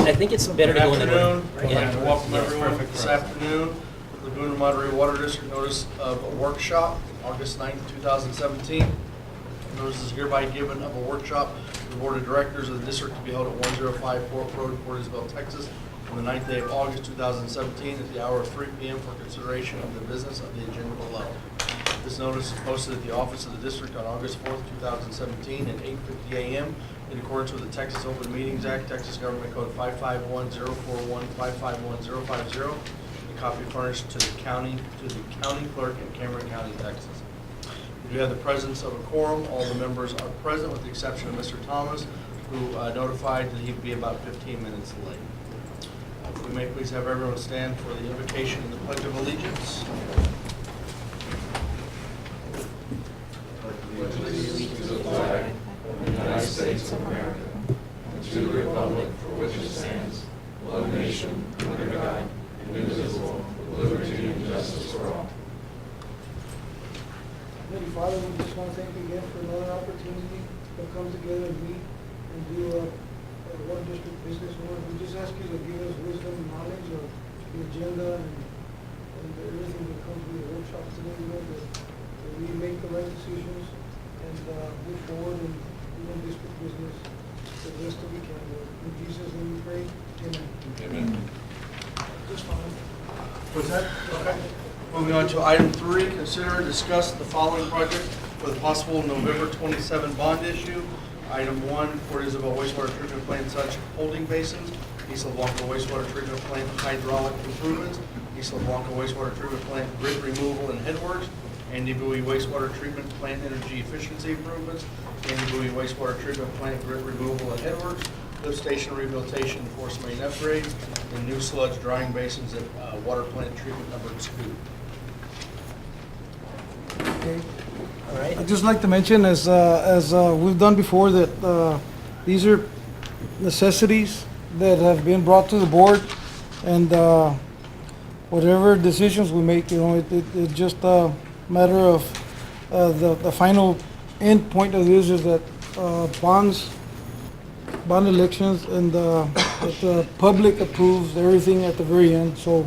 I think it's better to go in the Afternoon. order. I'd like to welcome Yes, everyone perfect. this afternoon. Laguna Monterey Water District notice of a workshop, August 9th, 2017. Notice is hereby given of a workshop to the Board of Directors of the district to be held at 105 Fort Road, Portisville, Texas, on the 9th day of August 2017 at the hour of 3 p.m. for consideration of the business of the agenda below. This notice is posted at the office of the district on August 4th, 2017 at 8:50 a.m. in accordance with the Texas Open Meetings Act, Texas Government Code 551-041, 551-050. A copy furnished to the county clerk in Cameron County, Texas. We do have the presence of a quorum. All the members are present with the exception of Mr. Thomas, who notified that he'd be about 15 minutes late. If we may please have everyone stand for the invocation and the Pledge of Allegiance. Allegiance to the flag of the United States of America and to the republic for which it stands, one nation, under God, indivisible, with liberty and justice for all. Heavenly Father, we just want to thank you again for another opportunity to come together and meet and do one district business. Lord, we just ask you to give us wisdom and knowledge of the agenda and everything that comes with the workshop today, Lord, that we make the right decisions and move forward in doing district business the best that we can, Lord. In Jesus' name we pray. Amen. Amen. Just fine. What's that? Okay. Moving on to item 3, consider and discuss the following project for the possible November 27 bond issue. Item 1, Port Isabel wastewater treatment plant such holding basins, Isla Blanca wastewater treatment plant hydraulic improvements, Isla Blanca wastewater treatment plant grit removal and headworks, Andy Bowie wastewater treatment plant energy efficiency improvements, Andy Bowie wastewater treatment plant grit removal and headworks, lift station rehabilitation and force main upgrades, and new sludge drying basins at water plant treatment number 2. Okay. All right. I'd just like to mention, as we've done before, that these are necessities that have been brought to the board, and whatever decisions we make, it's just a matter of the final end point of this is that bond elections, and that the public approves everything at the very end. So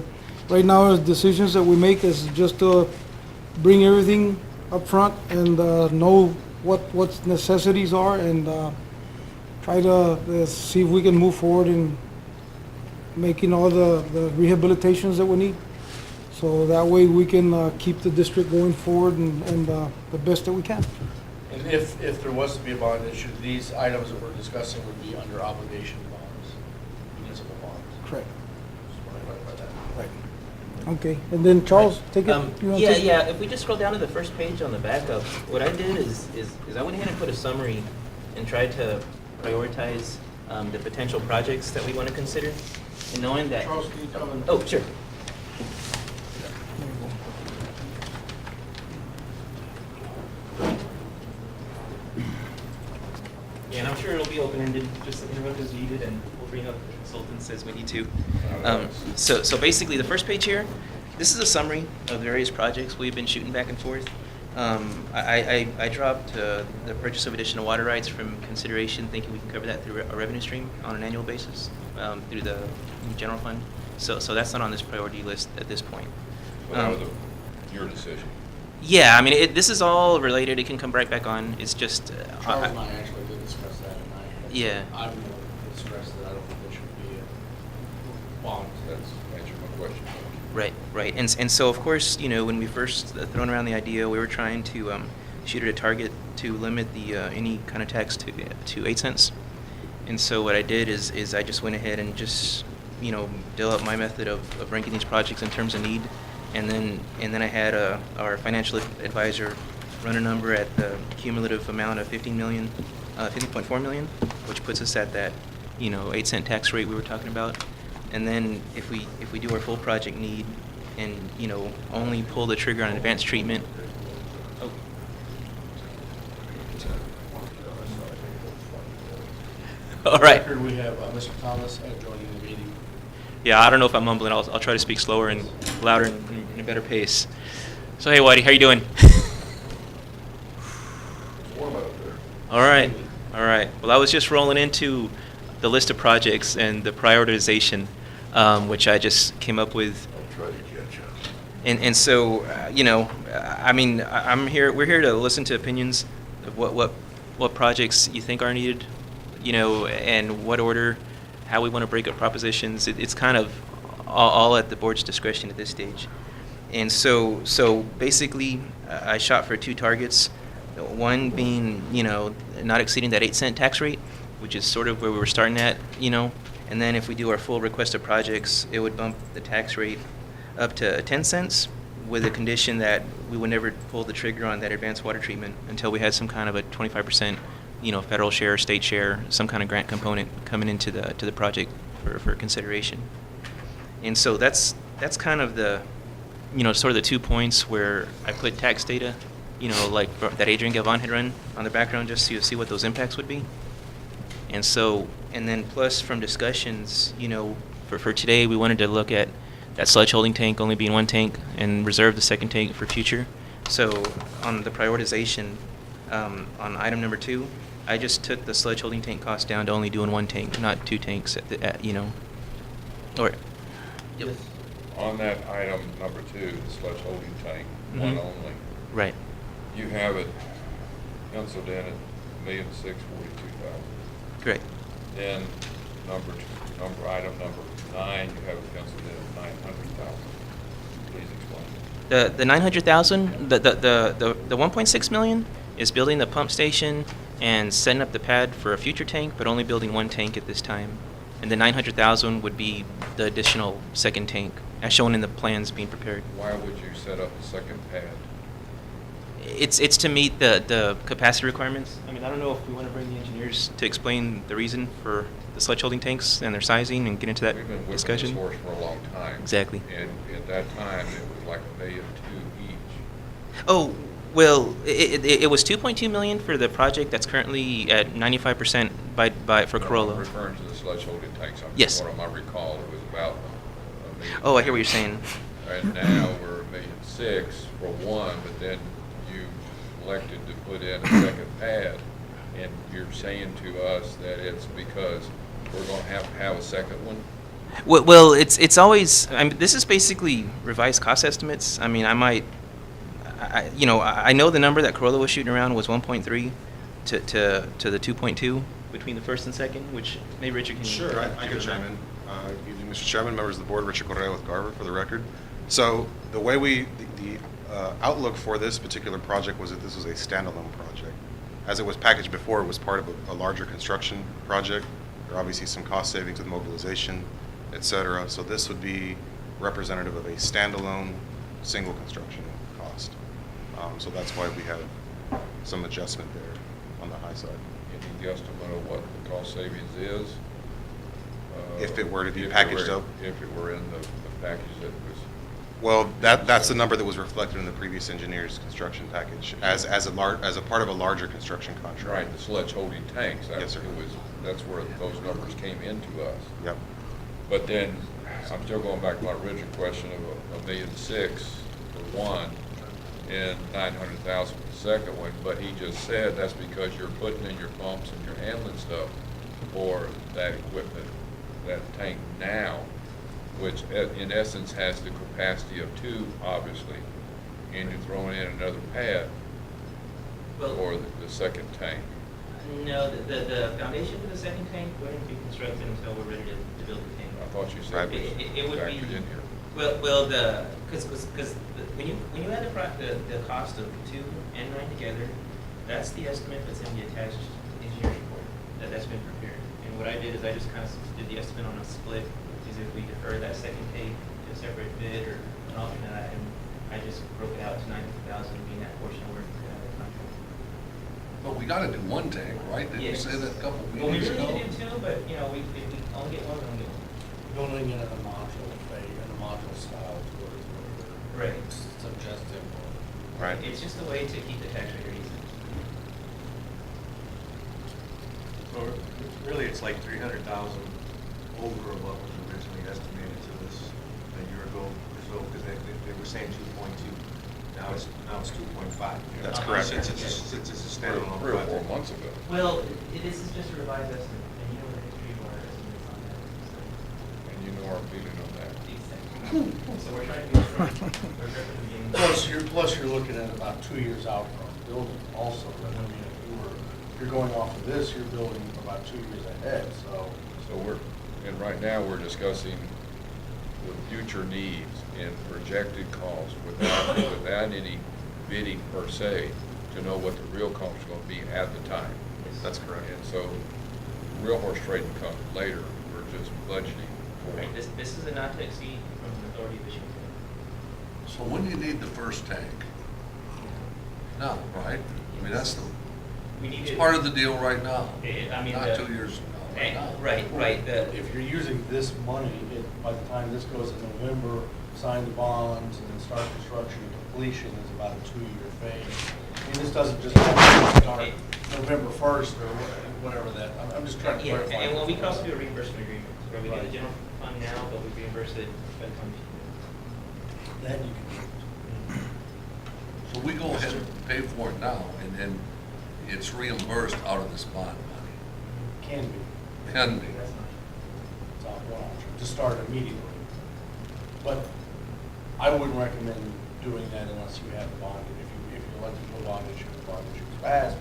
right now, the decisions that we make is just to bring everything up front and know what necessities are, and try to see if we can move forward in making all the rehabilitations that we need. So that way we can keep the district going forward and the best that we can. And if there was to be a bond issue, these items that we're discussing would be under obligation bonds, municipal bonds. Correct. Just want to clarify that. Right. Okay, and then Charles, take it. You wanna take it? Yeah. If we just scroll down to the first page on the backup, what I did is I went ahead and put a summary and tried to prioritize the potential projects that we want to consider, and knowing that. Charles, can you come and? Oh, sure. Yeah, and I'm sure it'll be open-ended, just interrupt as needed, and we'll bring up the consultants as we need to. So basically, the first page here, this is a summary of the various projects we've been shooting back and forth. I dropped the purchase of additional water rights from consideration, thinking we can cover that through a revenue stream on an annual basis through the general fund. So that's not on this priority list at this point. Well, that was your decision. Yeah, I mean, this is all related. It can come right back on. It's just. Charles and I actually did discuss that, and Yeah. I would stress that I don't think there should be a bond. That's answered my question. Right. And so, of course, when we first thrown around the idea, we were trying to shoot at a target to limit the any kind of tax to 8 cents. And so what I did is I just went ahead and just, dealt out my method of ranking these projects in terms of need. And then I had our financial advisor run a number at the cumulative amount of 50.4 million, which puts us at that 8 cent tax rate we were talking about. And then if we do our full project need and only pull the trigger on advanced treatment. Oh. All right. Here we have Mr. Thomas joining the meeting. Yeah, I don't know if I'm mumbling. I'll try to speak slower and louder and in a better pace. So hey, Whitey, how you doing? It's warm out there. All right. Well, I was just rolling into the list of projects and the prioritization, which I just came up with. I'll try to catch up. And so, you know, I mean, we're here to listen to opinions of what projects you think are needed, you know, and what order, how we want to break up propositions. It's kind of all at the board's discretion at this stage. And so basically, I shot for 2 targets. One being, you know, not exceeding that 8-cent tax rate, which is sort of where we were starting at, you know. And then if we do our full request of projects, it would bump the tax rate up to 10 cents with a condition that we would never pull the trigger on that advanced water treatment until we had some kind of a 25%, you know, federal share, state share, some kind of grant component coming into the project for consideration. And so that's kind of the, you know, sort of the 2 points where I put tax data, you know, like that Adrian Galvan had run on the background just to see what those impacts would be. And so, and then plus from discussions, you know, for today, we wanted to look at that sludge holding tank only being 1 tank and reserve the second tank for future. So on the prioritization, on item number 2, I just took the sludge holding tank cost down to only doing 1 tank, not 2 tanks at you know, or. Yep. On that item number 2, the sludge holding tank, one only, Right. you have it penciled in at $1,642,000. Correct. Then item number 9, you have it penciled in at $900,000. Please explain. The 900,000, the 1.6 million is building the pump station and setting up the pad for a future tank, but only building 1 tank at this time. And the 900,000 would be the additional second tank, as shown in the plans being prepared. Why would you set up a second pad? It's to meet the capacity requirements. I mean, I don't know if we want to bring the engineers to explain the reason for the sludge holding tanks and their sizing and get into that We've been with discussion. this horse for a long time. Exactly. And at that time, it was like $1.2 million each. Oh, well, it was 2.2 million for the project that's currently at 95% for No, Corolla. I'm referring to the sludge holding tanks. I'm Yes. just one of my recall, it was about $1 million. Oh, I hear what you're saying. And now we're $1.6 million for one, but then you elected to put in a second pad, and you're saying to us that it's because we're gonna have a second one? Well, it's always. I mean, this is basically revised cost estimates. I mean, I know the number that Corolla was shooting around was 1.3 to the 2.2 between the first and second, which maybe Richard can. Sure, I can chime in. Evening, Mr. Chairman, members of the board, Richard Correa with Garver for the record. So the way the outlook for this particular project was that this was a standalone project. As it was packaged before, it was part of a larger construction project. There are obviously some cost savings with mobilization, et cetera. So this would be representative of a standalone, single construction cost. So that's why we have some adjustment there on the high side. Any guesstimate of what the cost savings is? If it were to be If it packaged were- up? If it were in the package that was. Well, that's the number that was reflected in the previous engineer's construction package as a part of a larger construction contract. Right, the sludge holding tanks. Yes, sir. That's where those numbers came into us. Yep. But then, I'm still going back to my original question of $1.6 million for one and $900,000 for the second one, but he just said that's because you're putting in your pumps and you're handling stuff for that equipment, that tank now, which in essence has the capacity of 2, obviously, and you're throwing in another pad for the second tank. No, the foundation for the second tank wouldn't be constructed until we're ready to build the tank. I thought you said Right. it It was would be. factored in here. Well, because when you add the cost of 2 and 9 together, that's the estimate that's in the attached engineer's report that's been prepared. And what I did is I just kind of did the estimate on a split, is if we defer that second tank to a separate bid or an alternate item, I just broke it out to 900,000 being that portion of work the contract. But we gotta do 1 tank, right? Did you Yes. say that a couple Well, we meetings really ago? need to do 2, but if we only get one, we only get one. Going in a module phase, in a module style is what we're Right. suggesting. Right. It's just a way to keep the tax rate easy. So really, it's like 300,000 over what was originally estimated to this a year ago or so, because they were saying 2.2. Now it's 2.5. That's correct. Since it's a standalone 3 or 4 project. months ago. Well, this is just a revised estimate, and you know the history of our know our feeling on that. So we're trying to be we're being- Plus you're looking at about 2 years out from building also. I mean, if you're going off of this, you're building about 2 years ahead, so. So and right now, we're discussing the future needs and projected costs without any bidding per se, to know what the real cost is gonna be at the time. That's correct. And so, real horse trading comes later, we're just budgeting for Right, it. this is a not to exceed from the authority of issuing. So when do you need the first tank? Now, right? I mean, that's the, We need it's to. part of the deal right now. I mean, Not the- 2 years from now, right now. Right, If you're using this money, by the time this goes in November, sign the bonds and then start construction and completion is about a 2-year phase. I mean, this doesn't just have to start November 1st or whatever that, I'm just trying to Yeah, clarify. and well, we can also do a reimbursement agreement, where we get Right. the general fund now, but we reimburse it by the time. Then you can. So we go ahead and pay for it now, and then it's reimbursed out of this bond money. Can be. Can be. It's not one option, to start immediately. But I wouldn't recommend doing that unless you have a bond. If you let the bond issue, the bond issue is passed,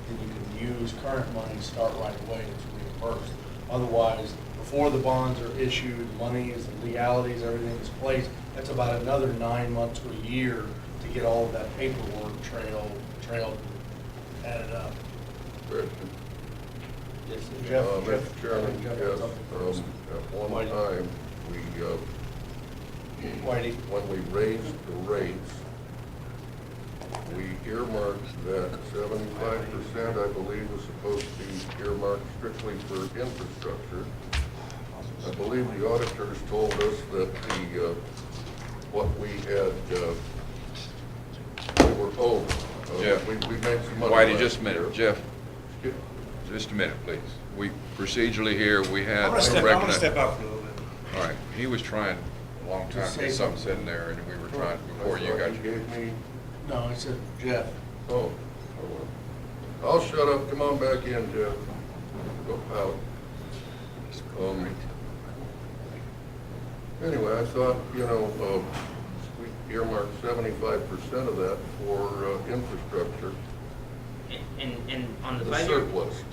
then you can use current money, start right away, and it's reimbursed. Otherwise, before the bonds are issued, money is, the legalities, everything is placed, that's about another 9 months to a year to get all of that paperwork trailed, added up. Question. Yes, Jeff? Mr. Chairman, Jeff had yes, something first. at one time, Whitey? when we raised the rates, we earmarked that 75%, I believe, was supposed to be earmarked strictly for infrastructure. I believe the auditors told us that what we had, we were over. Jeff. We made some money. Whitey, last just a minute, year. Jeff, just a minute, please. We procedurally here, we have. I'm gonna step recognize- out for a little bit. All right, he was trying a long time to get something said in there, and we were trying, before you I got thought your. gave me, No, I said Jeff. oh, I'll shut up, come on back in, Jeff. Go out. Anyway, I thought, we earmarked 75% of that for infrastructure. And on the The 5 year. surplus,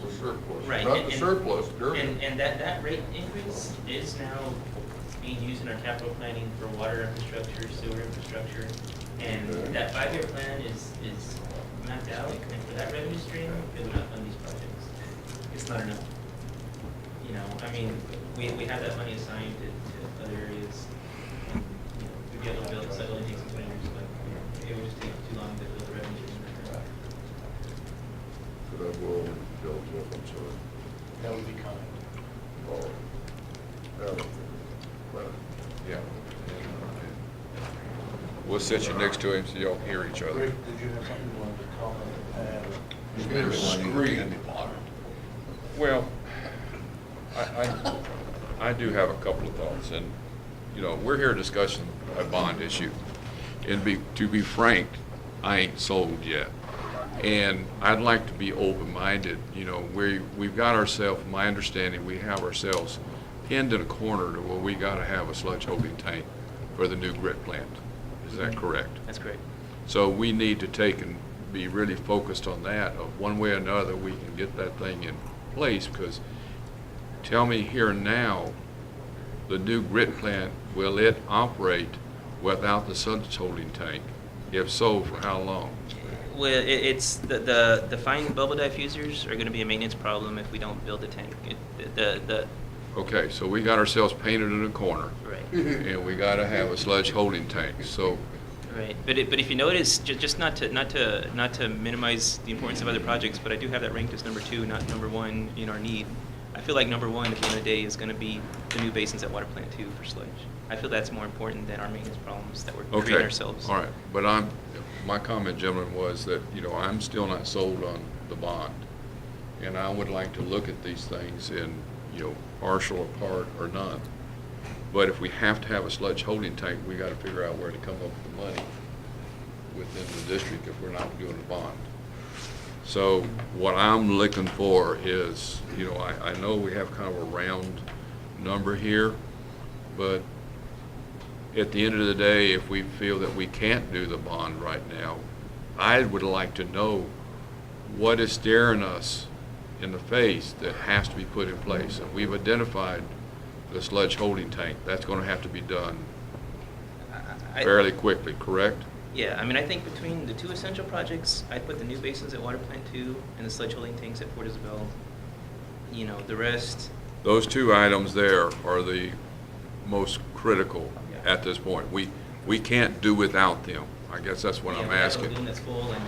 Right. not and- the and- surplus, Dirk. And that rate increase is now being used in our capital planning for water infrastructure, sewer infrastructure. And Okay. that 5-year plan is mapped out, and for that revenue stream, it would not fund these projects. It's not enough. You know, I mean, we have that money assigned to other areas. We'd be able to build, so it only takes some 20 years, but it would just take too long to build the revenue stream. Could I go over to Bill, Jeff, I'm sorry. That would be kind. Oh, yeah. Well, Yeah. We'll sit you next to him so y'all hear each other. Rick, did you have something you wanted to comment or add? You better scream. Well, I do have a couple of thoughts, and, we're here discussing a bond issue. And to be frank, I ain't sold yet. And I'd like to be open-minded, we've got ourselves, my understanding, we have ourselves pinned in a corner to where we gotta have a sludge holding tank for the new grit plant. Is that correct? That's correct. So we need to take and be really focused on that, of one way or another, we can get that thing in place, because tell me here and now, the new grit plant, will it operate without the sludge holding tank? If so, for how long? Well, it's the fine bubble diffusers are going to be a maintenance problem if we don't build the tank. Okay, so we got ourselves painted in a corner, Right. and we gotta have a sludge holding tank, so, Right, but if you notice, just not to minimize the importance of other projects, but I do have that ranked as number 2, not number 1 in our need. I feel like number 1 at the end of the day is going to be the new basins at Water Plant 2 for sludge. I feel that's more important than our maintenance problems that we're creating okay, ourselves. all right. But my comment, gentlemen, was that, I'm still not sold on the bond. And I would like to look at these things in, partial or part or none. But if we have to have a sludge holding tank, we gotta figure out where to come up with the money within the district if we're not doing a bond. So what I'm looking for is, I know we have kind of a round number here, but at the end of the day, if we feel that we can't do the bond right now, I would like to know what is staring us in the face that has to be put in place. And we've identified the sludge holding tank. That's going to have to be done fairly quickly, correct? Yeah, I mean, I think between the two essential projects, I'd put the new basins at Water Plant 2 and the sludge holding tanks at Port Isabel. You know, the rest, Those two items there are the most critical Yeah. at this point. We can't do without them. I guess that's what yeah, I'm we have a asking. lagoon that's full and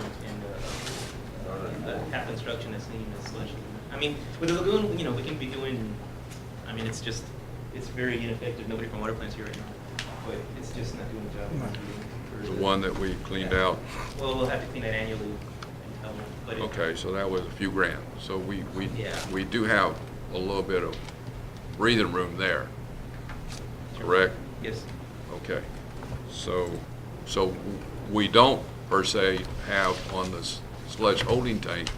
the half construction that's needing the sludge. I mean, with the lagoon, you know, we can be doing, I mean, it's very ineffective. Nobody from Water Plant's here right now, but it's just not doing the job. it's doing for The one that we cleaned out. Well, we'll have to clean that annually until, but it, Okay, so that was a few grand. So Yeah. we do have a little bit of breathing room there, correct? yes. Okay. So we don't per se have on the sludge holding tank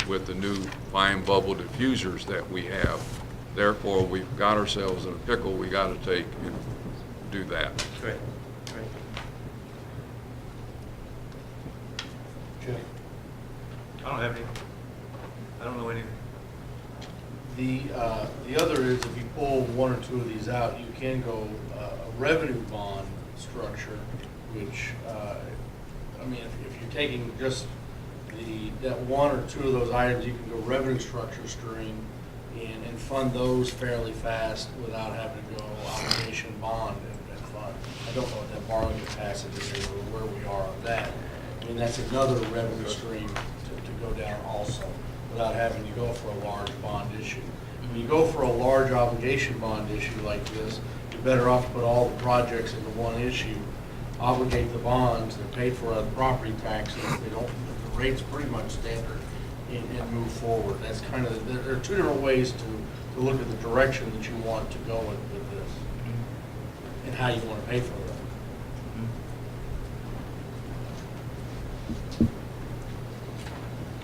with the new fine bubble diffusers that we have. Therefore, we've got ourselves in a pickle we got to take and do that. Correct. Right. Okay. I don't have any, I don't know any. The other is if you pull one or two of these out, you can go a revenue bond structure, which, I mean, if you're taking just that one or two of those items, you can go revenue structure stream and fund those fairly fast without having to go obligation bond and fund. I don't know what that borrowing capacity is or where we are on that. I mean, that's another revenue stream to go down also, without having to go for a large bond issue. When you go for a large obligation bond issue like this, you're better off to put all the projects into one issue, obligate the bonds, they're paid for out of property taxes, they don't, the rate's pretty much standard, and move forward. That's kind of, there are two different ways to look at the direction that you want to go with this, and how you want to pay for it.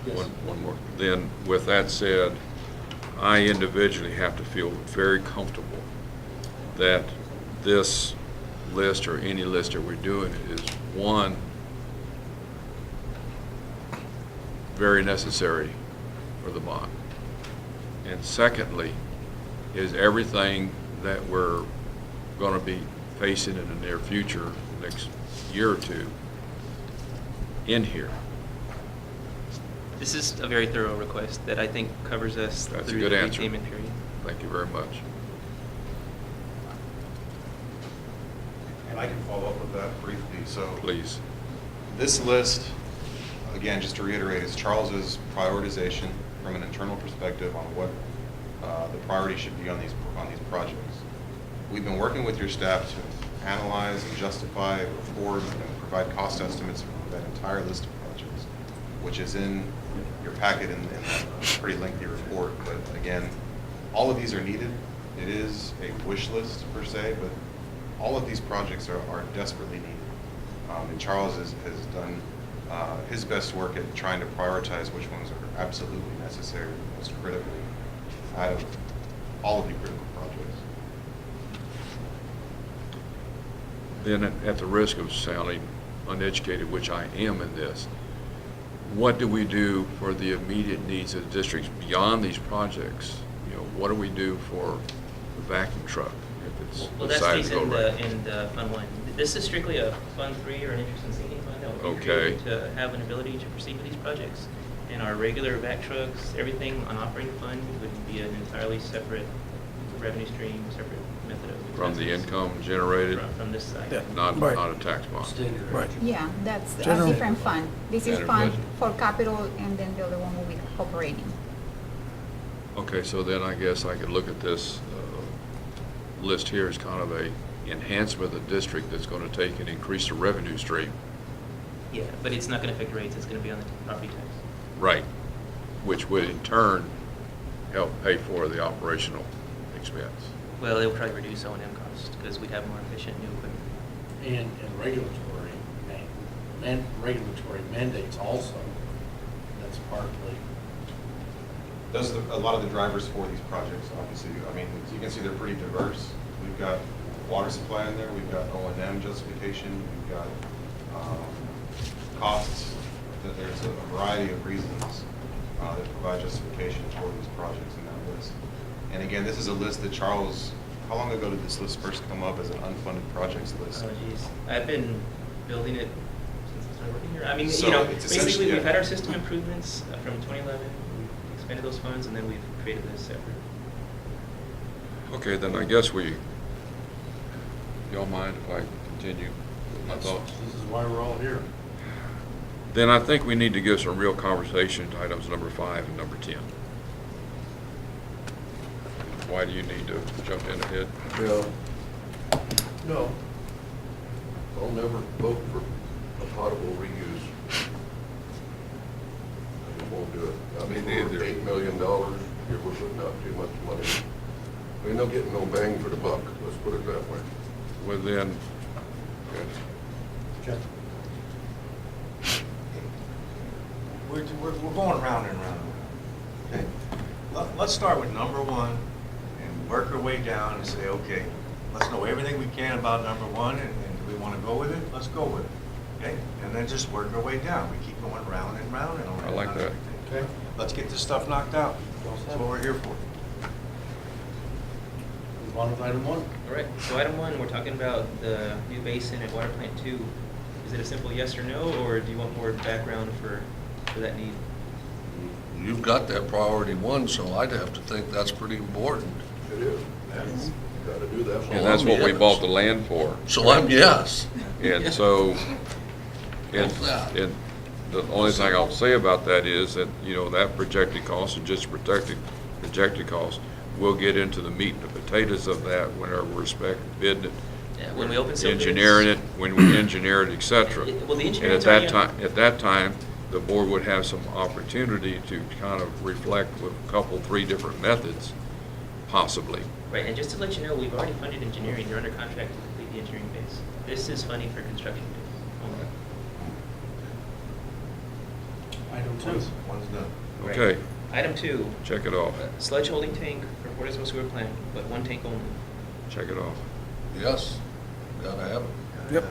Yes. One more. Then, with that said, I individually have to feel very comfortable that this list or any list that we're doing is, one, very necessary for the bond. And secondly, is everything that we're going to be facing in the near future, next year or two, in here. This is a very thorough request that I think covers us That's a through good the answer. repayment period. Thank you very much. And I can follow up with that briefly. So Please. this list, again, just to reiterate, is Charles's prioritization from an internal perspective on what the priority should be on these projects. We've been working with your staff to analyze and justify, report, and provide cost estimates for that entire list of projects, which is in your packet in that pretty lengthy report. But again, all of these are needed. It is a wish list per se, but all of these projects are desperately needed. And Charles has done his best work at trying to prioritize which ones are absolutely necessary, most critically, out of all of the critical projects. Then at the risk of sounding uneducated, which I am in this, what do we do for the immediate needs of the districts beyond these projects? You know, what do we do for the vacuum truck if it's Well, that decided stays to go right? in the Fund 1. This is strictly a Fund 3 or an interest in sinking fund that would be Okay. created to have an ability to proceed with these projects. And our regular vac trucks, everything on operating fund would be an entirely separate revenue stream, separate method of From the expenses income generated, from this side. Yeah. not Right. a tax bond? Standard. Right. Yeah, that's a General. different fund. This is Standard fund budget. for capital, and then the other one will be operating. Okay, so then I guess I could look at this list here as kind of a enhancement of the district that's going to take and increase the revenue stream. Yeah, but it's not going to affect rates. It's going to be on the property tax. Right. Which would in turn help pay for the operational expense. Well, it will probably reduce O&M costs because we'd have more efficient new equipment. And regulatory mandates also. That's partly. A lot of the drivers for these projects, obviously, I mean, as you can see, they're pretty diverse. We've got water supply in there, we've got O&M justification, we've got costs, that there's a variety of reasons that provide justification for these projects in that list. And again, this is a list that Charles, how long ago did this list first come up as an unfunded projects list? Oh, geez. I've been building it since I started working here. I mean, So you know, it's basically, essentially- we've had our system improvements from 2011. We've expended those funds, and then we've created this separate. Okay, then I guess y'all mind if I continue with my thoughts? This is why we're all here. Then I think we need to give some real conversation to items number 5 and number 10. Why do you need to jump in ahead? Yeah. No. I'll never vote for a potable reuse. I just won't do it. I mean, Me neither. for $8 million, you're putting out too much money. I mean, they'll get no bang for the buck, let's put it that way. Well, then, Okay. We're going round and round. Okay? Let's start with number 1 and work our way down and say, okay, let's know everything we can about number 1, and do we want to go with it? Let's go with it. Okay? And then just work our way down. We keep going round and round and around. I like on that. everything, Okay? Let's get this stuff knocked out. That's what we're here for. Move on with item 1. All right, so item 1, we're talking about the new basin at Water Plant 2. Is it a simple yes or no, or do you want more background for that need? You've got that priority 1, so I'd have to think that's pretty important. It is. Yes. You gotta do that. and that's what we bought the land for. So I'm yes. And so, and, Both that. and the only thing I'll say about that is that, you know, that projected cost and just projected cost, we'll get into the meat and the potatoes of that whenever we're bidding it. Yeah, when we open sale bids. Engineering it, when we engineer it, et cetera. Well, the And engineering's at already that on. time, at that time, the board would have some opportunity to kind of reflect with a couple, 3 different methods, possibly. Right, and just to let you know, we've already funded engineering. They're under contract to complete the engineering phase. This is funding for construction phase only. Item 2. One's done. Right. Okay, Item 2, check it off, sludge holding tank for Portisville Sewer Plant, but 1 tank only. check it off. Yes, gotta have it. Yep.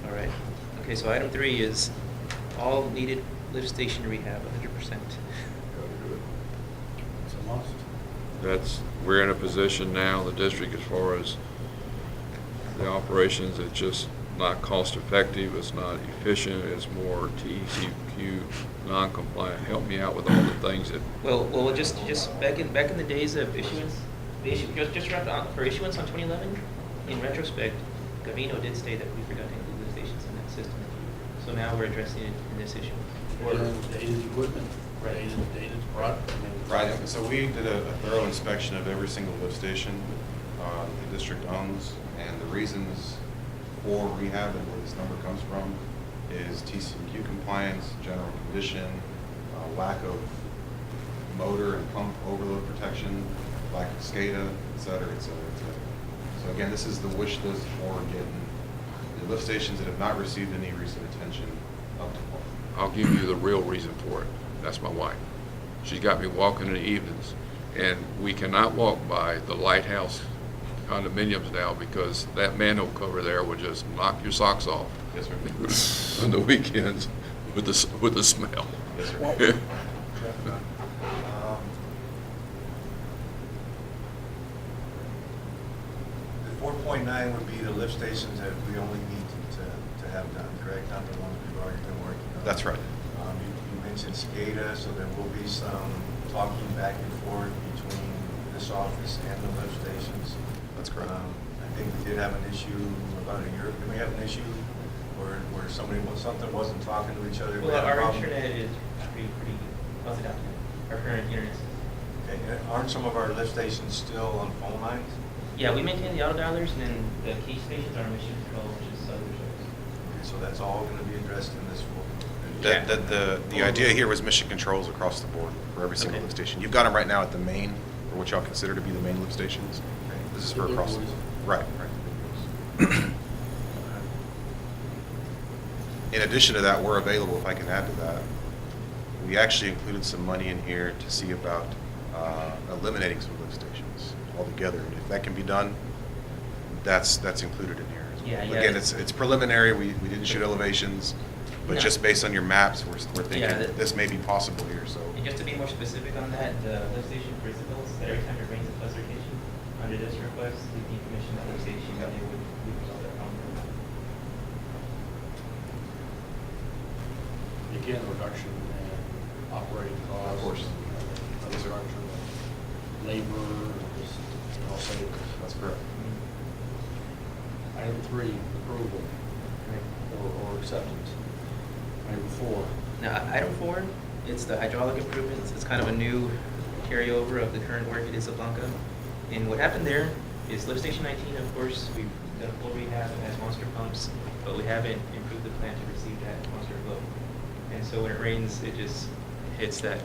All right. Okay, so item 3 is all needed lift station rehab, 100%. Gotta do it. It's a must. That's, we're in a position now, the district, as far as the operations, it's just not cost effective, it's not efficient, it's more TCQ non-compliant. Help me out with all the things that, Well, just back in the days of issuance, just around for issuance on 2011, in retrospect, Gavino did state that we forgot to include lift stations in that system. So now we're addressing it in this issue. Dated equipment, dated product. I mean, Right, so we did a thorough inspection of every single lift station the district owns, and the reasons for rehab and where this number comes from is TCQ compliance, general condition, lack of motor and pump overload protection, lack of SCADA, et cetera, et cetera, et cetera. So again, this is the wish list for getting the lift stations that have not received any recent attention up to par. I'll give you the real reason for it. That's my wife. She's got me walking in the evenings, and we cannot walk by the Lighthouse condominiums now because that manhole cover there would just knock your socks off Yes, sir. on the weekends with the smell. Yes, sir. The 4.9 would be the lift stations that we only need to have done, correct? Not the ones we've already been working on. That's right. You mentioned SCADA, so there will be some talking back and forth between this office and the lift stations. That's correct. I think we did have an issue about a year, did we have an issue where something wasn't talking to each other? We Well, had a our problem? internet is pretty well documented. Our current internet system. Okay, aren't some of our lift stations still on phone lines? Yeah, we maintain the auto dialers, and then the key stations are mission control, which is other service. Okay, so that's all going to be addressed in this full. The idea here was mission controls across the board for every single Okay. lift station. You've got them right now at the main, or what y'all consider to be the main lift stations. This is for across. Right, right. In addition to that, we're available, if I can add to that, we actually included some money in here to see about eliminating some lift stations altogether. And if that can be done, that's included in here as well. Yeah, yeah. Again, it's preliminary, we didn't shoot elevations, but No. just based on your maps, we're thinking Yeah, this may be possible here, so. And just to be more specific on that, the lift station principles that every time it rains a plus location, under this request, we decommission the lift station and it would resolve that problem. Again, reduction in operating costs. Of course. Yes, sir. Reduction in labor, just, savings. That's correct. Item 3, approval or acceptance. Item 4. Now, item 4, it's the hydraulic improvements. It's kind of a new carryover of the current work at Isla Blanca. And what happened there is lift station 19, of course, we've done a full rehab, it has monster pumps, but we haven't improved the plant to receive that monster flow. And so when it rains, it just hits that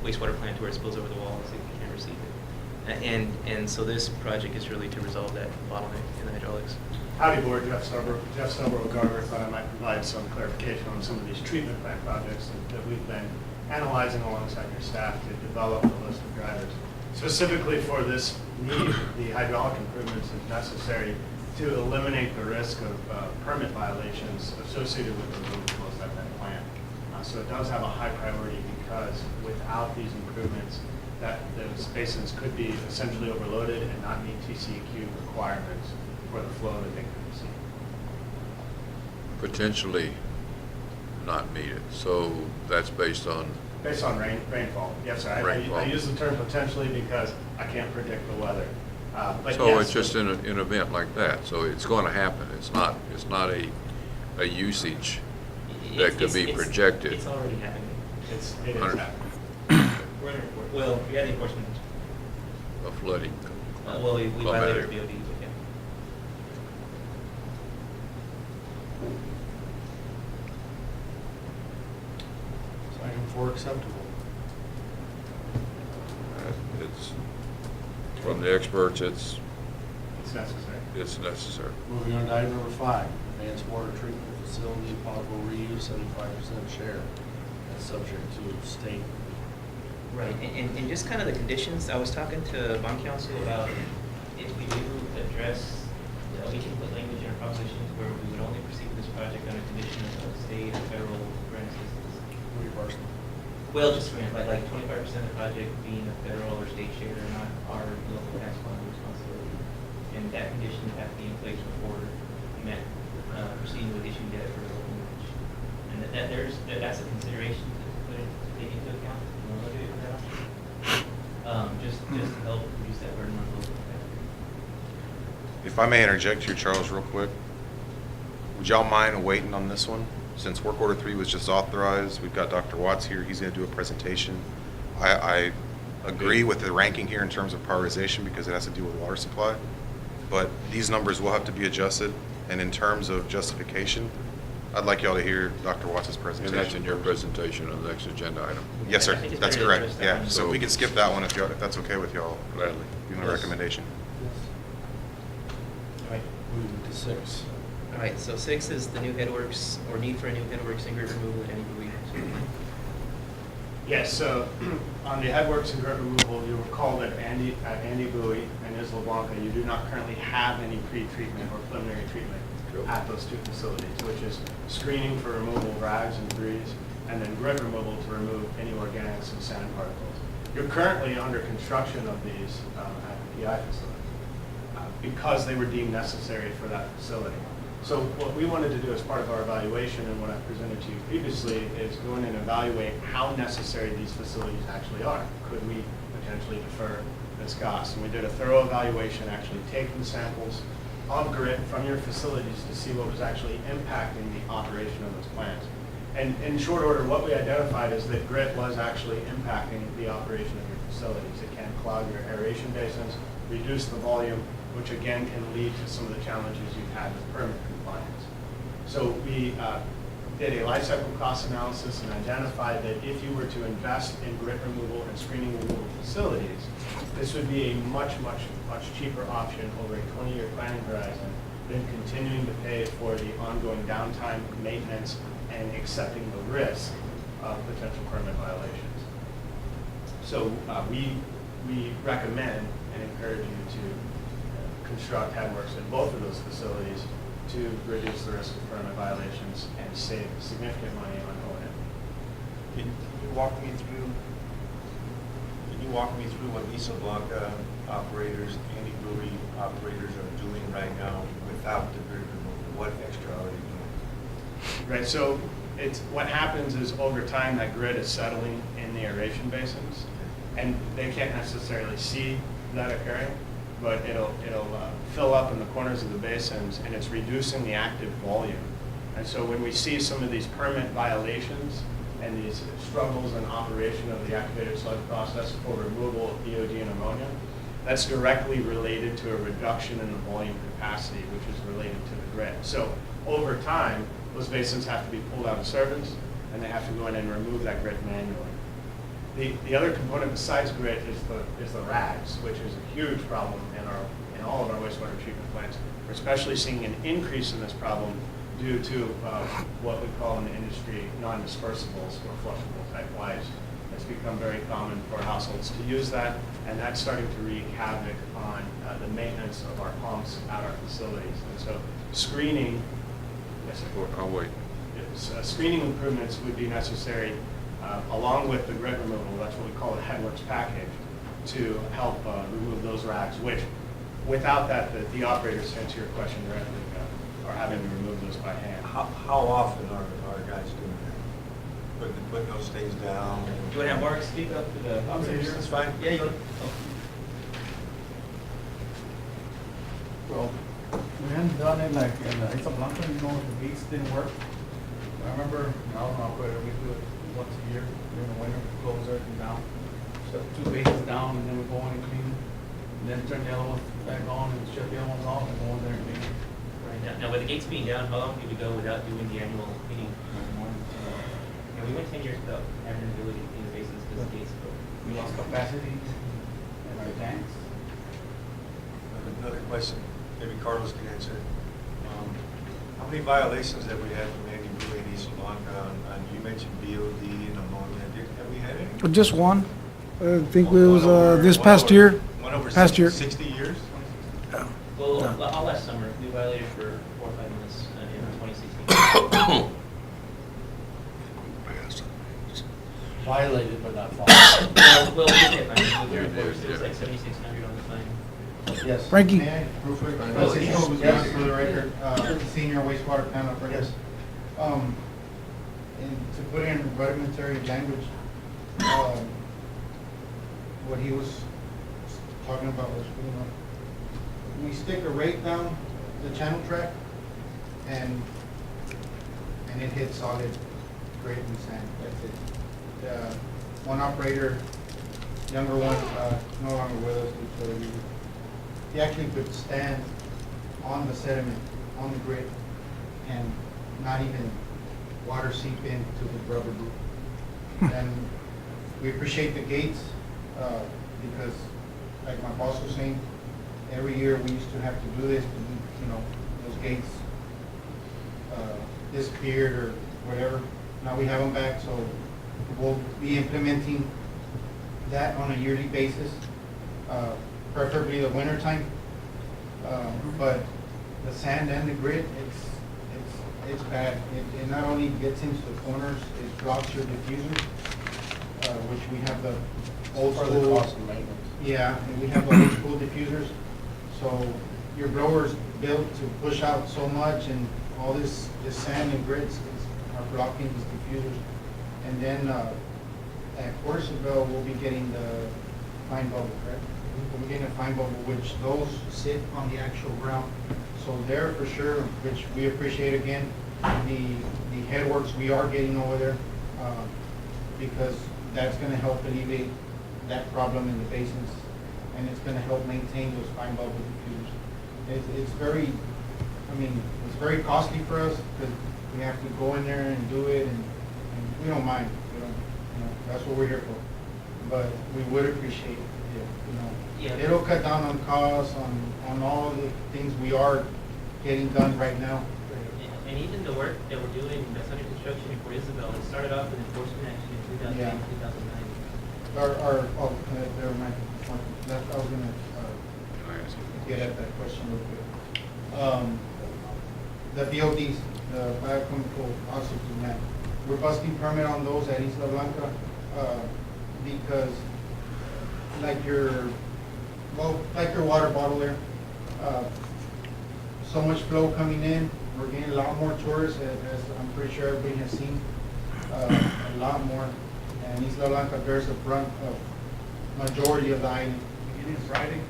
wastewater plant to where it spills over the walls, it can't receive it. And so this project is really to resolve that bottleneck in the hydraulics. Howdy Board, Jeff Snowborough, Garver. Thought I might provide some clarification on some of these treatment plant projects that we've been analyzing alongside your staff to develop a list of drivers. Specifically for this need, the hydraulic improvements is necessary to eliminate the risk of permit violations associated with the road flows at that plant. So it does have a high priority because without these improvements, that those basins could be essentially overloaded and not meet TCEQ requirements for the flow that they could receive. Potentially not meet it, so that's based on, Based on rainfall, yes, sir. Rainfall. I use the term potentially because I can't predict the weather. But so yes, it's just in an event like that, so it's going to happen. It's not a usage that could be projected. It's already happening. it is 100. happening. We're in, well, we had the enforcement. A flooding. Well, we violated our BOD, but yeah. So item 4, acceptable. It's, from the experts, it's It's necessary. necessary. Moving on to item number 5, advanced water treatment facility, potable reuse, 75% share. That's subject to state. Right, and just kind of the conditions, I was talking to bond counsel about if we do address, we can put language in our propositions where we would only proceed with this project under condition of state and federal grant assistance. Reimbursement. Well, just like 25% of the project being a federal or state share, not our local tax fund responsibility. And that condition would have to be in place before we met proceeding with issuing debt for the local mortgage. And that's a consideration to take into account. You want to look at it for that option? Just to help reduce that burden on local taxpayers. If I may interject here, Charles, real quick, would y'all mind waiting on this one? Since work order 3 was just authorized, we've got Dr. Watts here, he's gonna do a presentation. I agree with the ranking here in terms of prioritization because it has to do with water supply, but these numbers will have to be adjusted, and in terms of justification, I'd like y'all to hear Dr. Watts' And presentation. that's in your presentation on the next agenda item. Yes, sir, I think it's that's better to correct, address that yeah. one. So if we could skip that one if that's okay with y'all. Gladly. Give me a Yes. recommendation. All right. Moving to 6. All right, so 6 is the new headworks, or need for a new headworks and grit removal at any buoy. Yes, so on the headworks and grit removal, you'll recall that at Andy Buoy and Isla Blanca, you do not currently have any pre-treatment or preliminary treatment Sure. at those 2 facilities, which is screening for removal of rags and debris, and then grit removal to remove any organics and sand particles. You're currently under construction of these at the PI facility because they were deemed necessary for that facility. So what we wanted to do as part of our evaluation and what I presented to you previously is go in and evaluate how necessary these facilities actually are. Could we potentially defer this cost? And we did a thorough evaluation, actually taking samples of grit from your facilities to see what was actually impacting the operation of those plants. And in short order, what we identified is that grit was actually impacting the operation of your facilities. It can clog your aeration basins, reduce the volume, which again can lead to some of the challenges you've had with permit compliance. So we did a life cycle cost analysis and identified that if you were to invest in grit removal and screening removal facilities, this would be a much cheaper option over a 20-year planning horizon than continuing to pay for the ongoing downtime, maintenance, and accepting the risk of potential permit violations. So we recommend and encourage you to construct headworks in both of those facilities to reduce the risk of permit violations and save significant money on O&M. Can you walk me through, what Isla Blanca operators, Andy Brewery operators are doing right now without the grid removal? What extra are they doing? Right, so what happens is over time that grid is settling in the aeration basins, and they can't necessarily see that occurring, but it'll fill up in the corners of the basins, and it's reducing the active volume. And so when we see some of these permit violations and these struggles in operation of the activated sludge process for removal of BOD and ammonia, that's directly related to a reduction in the volume capacity, which is related to the grid. So over time, those basins have to be pulled out of service, and they have to go in and remove that grit manually. The other component besides grit is the rags, which is a huge problem in all of our wastewater treatment plants. We're especially seeing an increase in this problem due to what we call in the industry non-dispersibles or flushable type wipes. It's become very common for households to use that, and that's starting to wreak havoc on the maintenance of our pumps at our facilities. And so screening, yes, sir. I'll wait. Screening improvements would be necessary along with the grit removal. That's what we call a headworks package to help remove those rags, which without that, the operators, to answer your question directly, are having to remove those by hand. How often are guys doing that? Putting those things down? Do you want to have Mark speak up to the operators? That's fine. Yeah, you want? Well, we hadn't done it like in Isla Blanca, you know, the gates didn't work. I remember, I was an operator, we do it once a year during the winter, we close everything down. Shut 2 bases down and then we go in and clean, and then turn the other ones back on and shut the other ones off and go in there and clean. Right. Now, with the gates being down, how long did we go without doing the annual cleaning? And we went 10 years without having the ability to clean the basins because the gates broke. We lost capacity in our tanks. Another question, maybe Carlos can answer. How many violations have we had from Andy Brewery and Isla Blanca on, you mentioned BOD and ammonia, have we had any? Just one. I think it was One this over- past one year. over- One over Past year. 60 years? Well, all last summer, we violated for 4 or 5 months in 2016. Violated but not followed. Well, we did get fined. It was like 7,600 on the fine. Yes. Frankie. May I, real quick? Francisco Guzman, for the record, senior wastewater plant operator. Yes. And to put in rudimentary language, what he was talking about was, you know, we stick a rake down the channel track, and it hits solid grade and sand. That's it. One operator, younger one, no longer with us, so he actually could stand on the sediment, on the grid, and not even water seep into the rubber boot. And we appreciate the gates, because like my boss was saying, every year we used to have to do this, but, you know, those gates disappeared or whatever. Now we have them back, so we'll be implementing that on a yearly basis, preferably the winter time. But the sand and the grit, it's bad. It not only gets into the corners, it blocks your diffusers, which we have the old Part of the school. cost of maintenance. Yeah, and we have the old school diffusers. So your blower's built to push out so much, and all this sand and grits are blocking these diffusers. And then at Corsaville, we'll be getting the fine bubble, correct? We'll be getting a fine bubble, which those sit on the actual ground. So there for sure, which we appreciate again, the headworks we are getting over there, because that's gonna help alleviate that problem in the basins, and it's gonna help maintain those fine bubble diffusers. It's very, I mean, it's very costly for us, because we have to go in there and do it, and we don't mind, you know, that's what we're here for. But we would appreciate it, you know. Yeah. It'll cut down on costs, on all the things we are getting done right now. And even the work that we're doing that's under construction in Port Isabel, it started off with enforcement action in 2008, Yeah. 2009. Never mind. I was gonna, I ask you? Get at that question real quick. The BODs, the biochemical oxygen plant, we're busting permit on those at Isla Blanca, because like your water bottle there, so much flow coming in, we're getting a lot more tourists, as I'm pretty sure everybody has seen, a lot more. And Isla Blanca bears the brunt of majority of the island. Beginning Friday?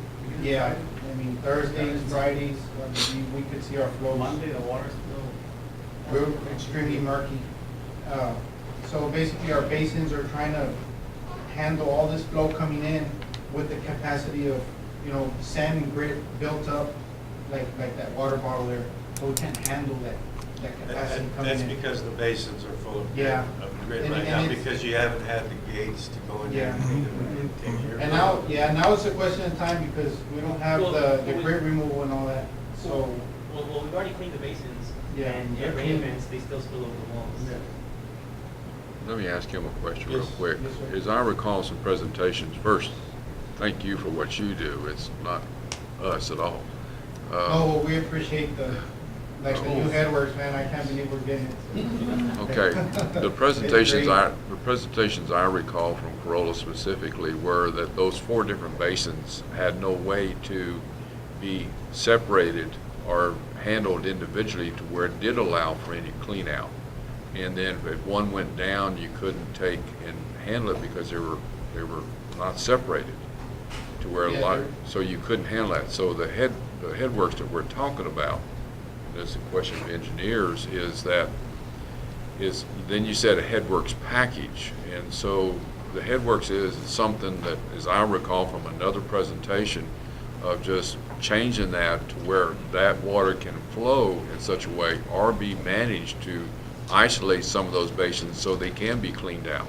Yeah, I mean, Thursdays, Fridays, we could see our flows. Monday, the water's still. We're extremely murky. So basically, our basins are trying to handle all this flow coming in with the capacity of, sand and grit built up like that water bottle there. So we can't handle that capacity coming in. That's because the basins are full of grit, Yeah. grit And- right and now, it's- because you haven't had the gates to go in there Yeah. and clean them and take care of And it. now it's a question of time because we don't have the grit removal and all that, so. Well, we've already cleaned the basins, Yeah, and they're at rain clean. events, they still spill over the walls. Let me ask him a question real Yes. quick. Yes, sir. As I recall some presentations, first, thank you for what you do. It's not us at all. Oh, well, we appreciate the new headworks, man, I can't believe we're getting it. Okay, the presentations I recall from Corolla specifically were that those 4 different basins had no way to be separated or handled individually to where it did allow for any clean out. And then if one went down, you couldn't take and handle it because they were not separated to where a Yeah, lot, they're- so you couldn't handle that. So the headworks that we're talking about, that's a question of engineers, is then you said a headworks package. And so the headworks is something that, as I recall from another presentation, of just changing that to where that water can flow in such a way or be managed to isolate some of those basins so they can be cleaned out.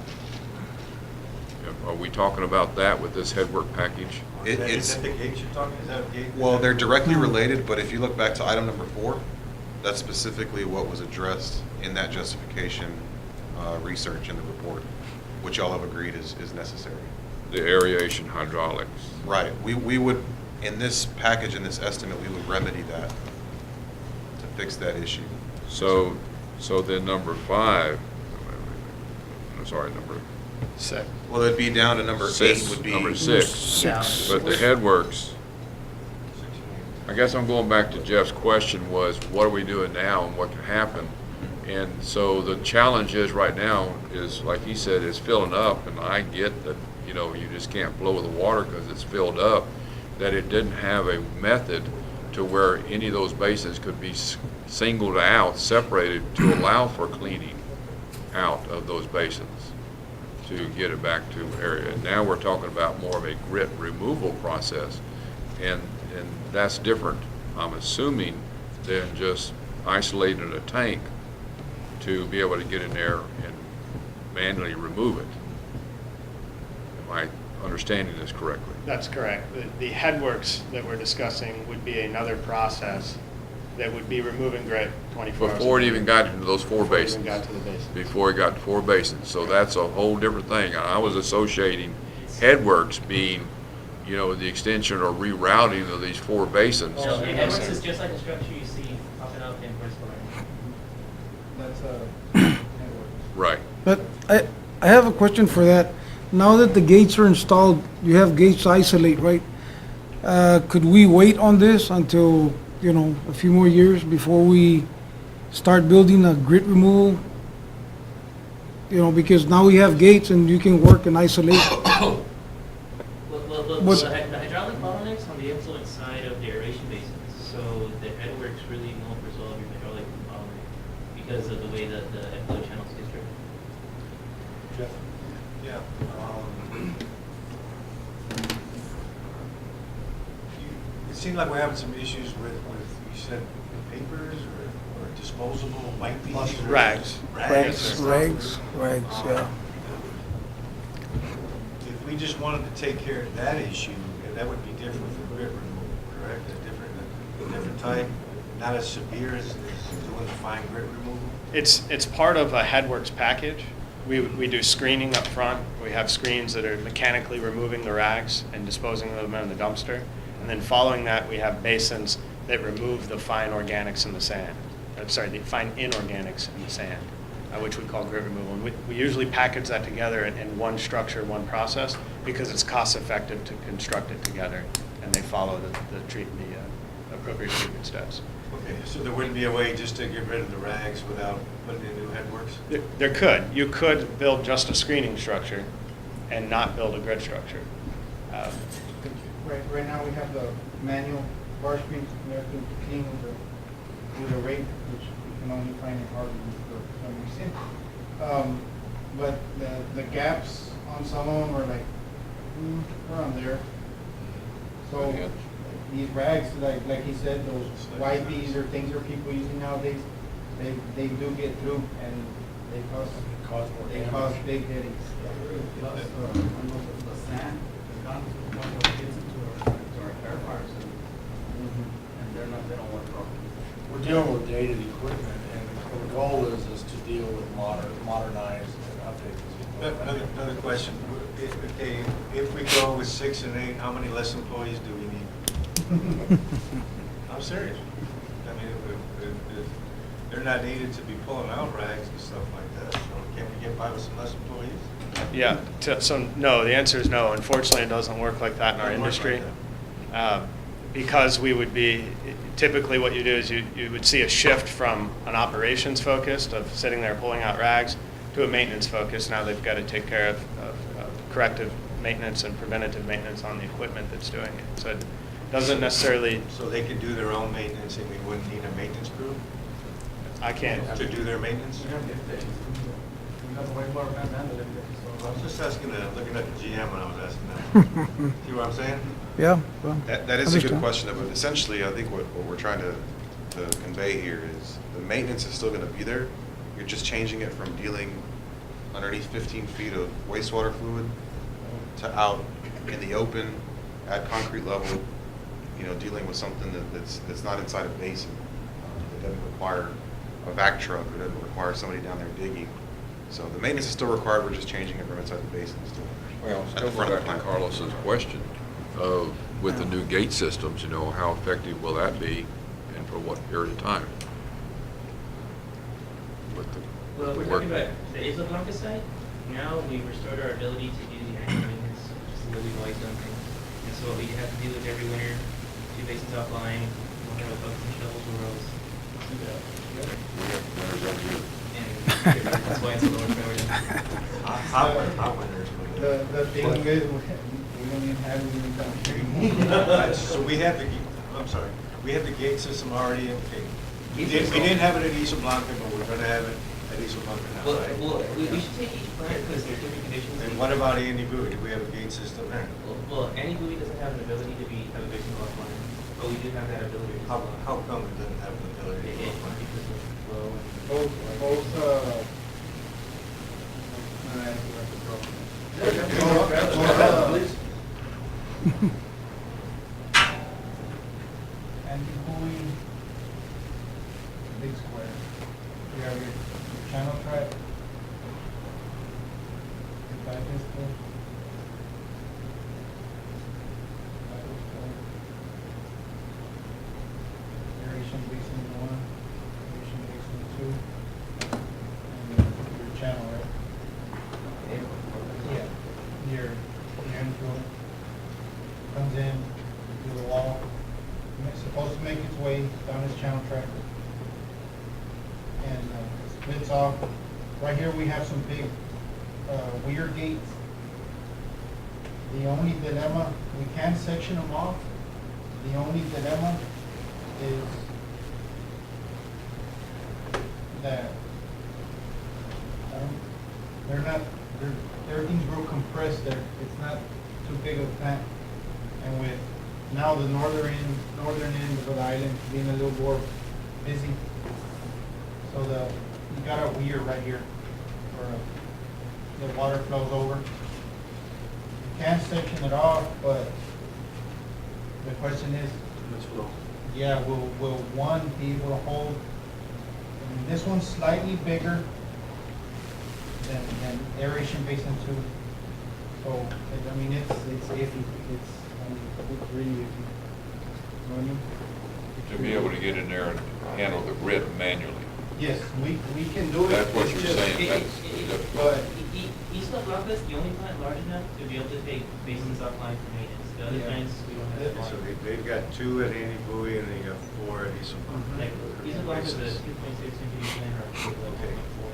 Are we talking about that with this headwork package? Is It's, that the gates you're talking, is that a gate? well, they're directly related, but if you look back to item number 4, that's specifically what was addressed in that justification research in the report, which y'all have agreed is necessary. The aeration hydraulics. Right, we would, in this package, in this estimate, we would remedy that to fix that issue. So then number 5, sorry, number Well, it'd be down to number 8 6, would be. number 6. But the headworks, I guess I'm going back to Jeff's question was, what are we doing now and what can happen? And so the challenge is right now is, like he said, is filling up, and I get that, you just can't blow the water because it's filled up, that it didn't have a method to where any of those basins could be singled out, separated to allow for cleaning out of those basins to get it back to area. Now we're talking about more of a grit removal process, and that's different, I'm assuming, than just isolating a tank to be able to get in there and manually remove it. Am I understanding this correctly? That's correct. The headworks that we're discussing would be another process that would be removing grit 24 hours. Before it even got into those 4 Before it basins? even got to the basin. Before it got to 4 basins. So that's a whole different thing. I was associating headworks being, the extension or rerouting of these 4 basins. So the headworks is just like a structure you see popping up in First Floor. That's Right. But I have a question for that. Now that the gates are installed, you have gates to isolate, right? Could we wait on this until, a few more years before we start building a grit removal? Because now we have gates and you can work and isolate. Well, What's- the hydraulic bottlenecks on the influence side of the aeration basins, so the headworks really won't resolve your hydraulic bottleneck because of the way that the effluent channels get stripped. Jeff? Yeah. It seemed like we're having some issues with you said papers or disposable white pieces? or- Rags. Rags. Rags, yeah. If we just wanted to take care of that issue, that would be different from grit removal, correct? A different type, not as severe as doing the fine grit removal? It's part of a headworks package. We do screening up front. We have screens that are mechanically removing the rags and disposing of them in the dumpster. And then following that, we have basins that remove the fine organics in the sand. The fine inorganics in the sand, which we call grit removal. And we usually package that together in one structure, one process, because it's cost effective to construct it together, and they follow the appropriate treatment steps. Okay, so there wouldn't be a way just to get rid of the rags without putting in new headworks? There could. You could build just a screening structure and not build a grid structure. Right now, we have the manual bar screens, we have to clean with a rake, which you can only find in hardwood for some reason. But the gaps on some of them are like, around there. So these rags, like he said, those YBs or things that people using nowadays, they do get through and they cause big headaches. Plus, the sand is gone, one of gets into our air fires, and they don't work properly. We're dealing with dated equipment, and the goal is to deal with modernize and update this equipment. Another question. If we go with 6 and 8, how many less employees do we need? I'm serious. I mean, if they're not needed to be pulling out rags and stuff like that, so can we get by with some less employees? Yeah, so no, the answer is no. Unfortunately, it doesn't work like that in our Doesn't work industry. like Because we would be, typically what you do is you would see a shift from an operations focused of sitting there pulling out rags to a maintenance focus. Now they've got to take care of corrective maintenance and preventative maintenance on the equipment that's doing it. So it doesn't necessarily, So they could do their own maintenance and we wouldn't need a maintenance crew I can't, to do their maintenance? We have the wastewater plant and the lift station, I so. was just asking, looking at the GM when I was asking that. See what I'm saying? Yeah, well. That is a good understand. question, but essentially, I think what we're trying to convey here is the maintenance is still gonna be there. You're just changing it from dealing underneath 15 feet of wastewater fluid to out in the open, at concrete level, dealing with something that's not inside a basin. It doesn't require a vac truck, it doesn't require somebody down there digging. So the maintenance is still required, we're just changing it from inside the basin still. Well, At still the front go of the back to plant. Carlos's question, with the new gate systems, how effective will that be and for what period of time? With the Well, if we're work- talking about the Isla Blanca side, now we've restored our ability to do the annual maintenance, which is the way we've always done things. And so what we have to do is every winter, 2 basins offline, we'll have a bucket and shovels or else. We have winners every year. And that's why it's a lower priority. Hot winners. The thing is, we don't even have it in the country. So we have the gate system already in, okay. We didn't have it at Isla Blanca, but we're gonna have it at Isla Blanca now, right? Well, we should take each plant because there's different conditions. And what about Andy Bowie? Do we have a gate system there? Well, Annie Bowie doesn't have an ability to have a basin offline, but we do have that ability. to How come it doesn't have the ability to go Because offline? of flow and. Please. And Bowie, big square. We have your channel track. The digester. Aeration basin 1, aeration basin 2, and your channel, right? Yeah, your inflow comes in through the wall. And it's supposed to make its way down this channel track. And splits off. Right here we have some big weir gates. The only dilemma, we can section them off. The only dilemma is that they're not, everything's real compressed there. It's not too big of a plant. And with now the northern end of the island being a little more busy, so you got a weir right here where the water flows over. You can section it off, but the question is, yeah, will one be able to hold? I mean, this one's slightly bigger than aeration basin 2. So, I mean, it's iffy. It's really iffy. running. To be able to get in there and handle the grid manually. Yes, we can do it. That's what It's you're just- saying, that's, But Isla Blanca is the only plant large enough to be able to take basins offline for maintenance. The other Yeah. plants, we don't have So water. they've got 2 at Andy Bowie and they got 4 at East Like, Isla Blanca is a 2.6 MPD plant or a 1.4.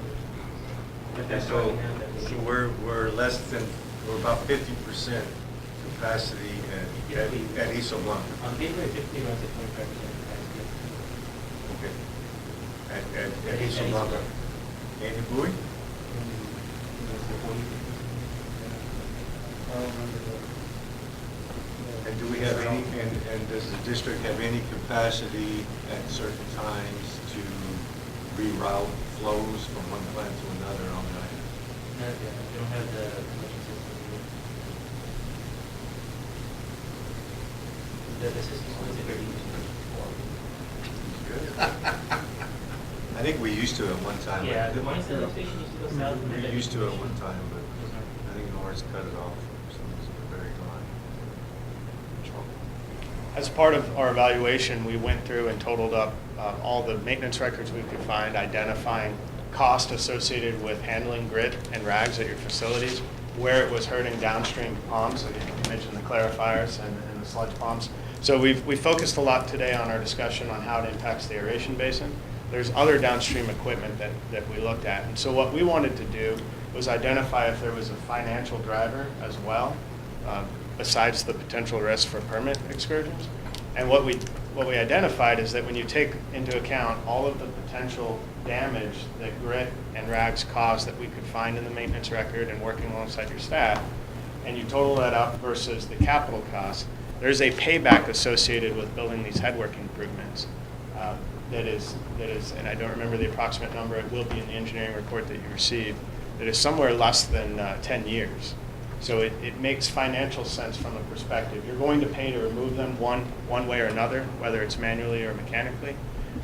But And that's so, all we have that we. so we're less than, we're about 50% capacity at East Blanca. On paper, it typically runs at 25% capacity. Okay. At East Blanca. Andy Bowie? I don't remember that. And do we have any, and does the district have any capacity at certain times to reroute flows from one plant to another on the island? No, yeah, they don't have the connection system. The system is very I think we used to at one time. but- Yeah, the one station used to go south. and then We used to at one time, but Those aren't- I think Norris cut it off for some reason, they're very gone. As part of our evaluation, we went through and totaled up all the maintenance records we could find, identifying cost associated with handling grit and rags at your facilities, where it was hurting downstream ponds. So you mentioned the clarifiers and the sludge ponds. So we focused a lot today on our discussion on how it impacts the aeration basin. There's other downstream equipment that we looked at. And so what we wanted to do was identify if there was a financial driver as well, besides the potential risk for permit excursions. And what we identified is that when you take into account all of the potential damage that grit and rags cause that we could find in the maintenance record and working alongside your staff, and you total that up versus the capital cost, there's a payback associated with building these headwork improvements that is, and I don't remember the approximate number, it will be in the engineering report that you receive, that is somewhere less than 10 years. So it makes financial sense from a perspective. You're going to pay to remove them one way or another, whether it's manually or mechanically,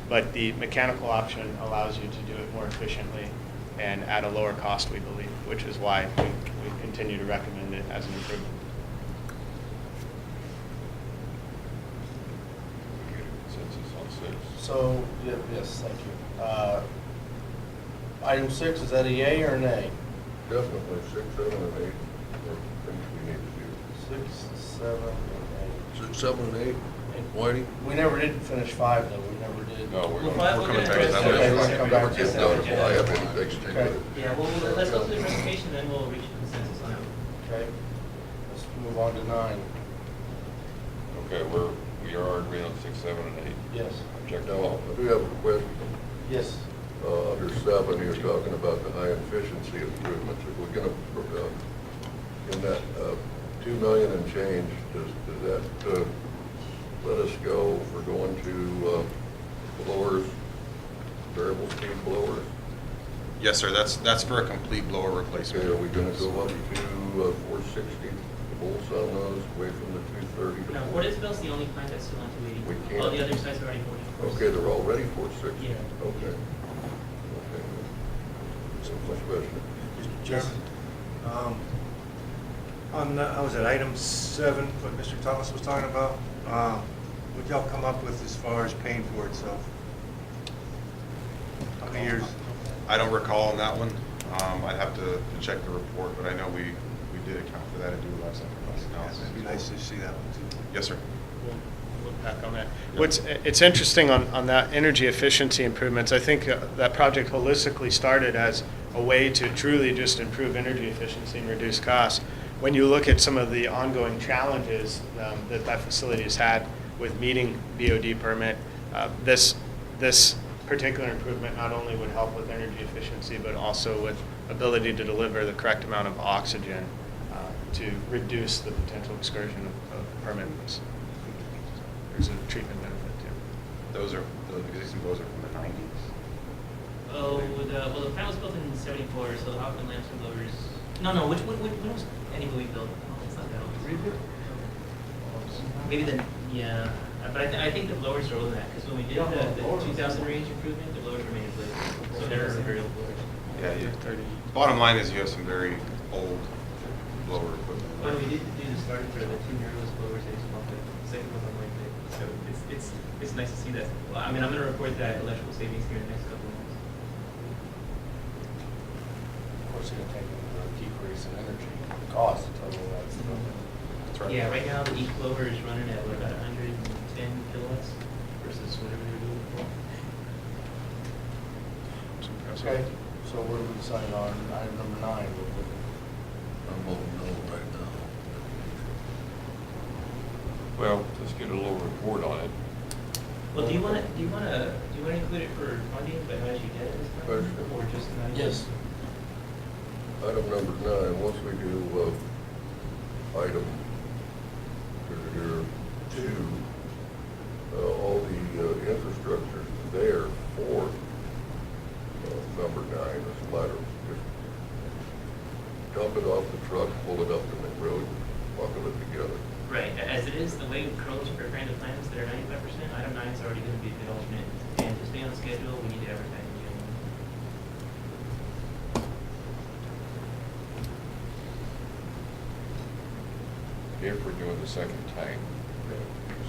but the mechanical option allows you to do it more efficiently and at a lower cost, we believe, which is why we continue to recommend it as an improvement. We get a consensus on 6. So, yes, thank you. Item 6, is that a yay or a nay? Definitely 6, 7, and 8 are things we need to do. 6, 7, and 6, 7, and 8, 8. Whitey? We never did finish 5, though, we never did. No, we're Well, gonna, five, we're we're coming gonna back to that address Okay, later. let's come back to Get that. down if I have any things to do Okay. with it. Yeah, well, let's go through the presentation, then we'll reach a consensus on it. Okay, let's move on to 9. okay, we are agreeing on 6, 7, and 8. Yes. Object Now, all. I do have a question. Yes. Under 7, you're talking about the high efficiency improvements. If we're gonna, in that 2 million and change, does that let us go if we're going to blowers, variable speed blowers? Yes, sir, that's for a complete blower replacement. Okay, are we gonna go up to 460 volts on those, away from the 230 to No, 40? Portisville's the only plant that's still on 280. We can't. All the other sites are already 40. Okay, they're already 460? Yeah. Okay. Okay. So much question. Mr. Chairman, on, I was at item 7, what Mr. Thomas was talking about, what y'all come up with as far as paying for itself? How many years? I don't recall on that one. I'd have to check the report, but I know we did account for that and do a life cycle cost analysis. It'd be nice to see that one too. Yes, sir. We'll look back on that. Yeah. It's interesting on that energy efficiency improvements. I think that project holistically started as a way to truly just improve energy efficiency and reduce costs. When you look at some of the ongoing challenges that facility has had with meeting BOD permit, this particular improvement not only would help with energy efficiency, but also with ability to deliver the correct amount of oxygen to reduce the potential excursion of permits. There's a treatment benefit too. Those existing blowers are from the 90s. Oh, well, the plant was built in 74, so the Hoffman lamps and blowers. No, when was any movie built? Oh, it's not that old. Maybe yeah. But I think the blowers are older than that, because when we did the 2000 range improvement, the blowers were made in place. So they're very old blowers. Yeah, bottom line is you have some very old blower equipment. When we did do the starting for the 2 mirrorless blowers, they just bumped it. The second was on like So it's nice to see that. Well, I mean, I'm gonna report that electrical savings here in the next couple of months. Of course, you're gonna take into a decrease in energy cost, total that's. That's right. Yeah, right now the e-blower is running at what, about 110 kilowatts versus whatever they're doing before. Okay, so what do we decide on item number 9? I'm voting no right now. Well, let's get a little report on it. Well, do you want to include it for funding, but not as you get it this time, Question. or just not? Yes. Item number 9, once we do item here 2, all the infrastructure there for number 9 is lateral. Just dump it off the truck, pull it up to the road, buckle it together. Right, as it is, the way Carlos preparing the plans that are 95%, item 9 is already going to be a bid alternate, and to stay on schedule, we need to advertise in January. If we're doing the second tank,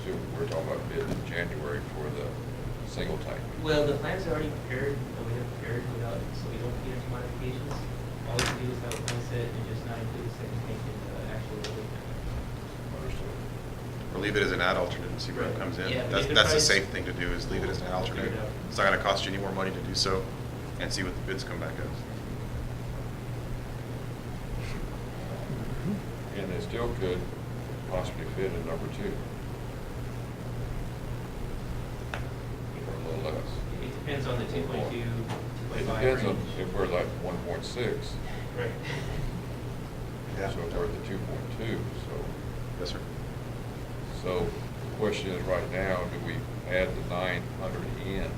assume we're talking about bid in January for the single tank. Well, the plans are already prepared, and we have prepared without, so we don't get into modifications. All we can do is have a plan set and just not include the second tank in the actual building. Understood. Or leave it as an ad alternate and see where it comes in. Yeah, That's, if the that's the price- safe thing to do, is leave it as an We'll alternate. figure it out. It's not gonna cost you any more money to do so, and see what the bids come back as. And it still could possibly fit in number 2. Or a little less. It depends on the 2.2, 2.5 It depends on range. if we're like 1.6, Right. so if we're at the 2.2, so. Yes, sir. So the question is right now, do we add the 900 in?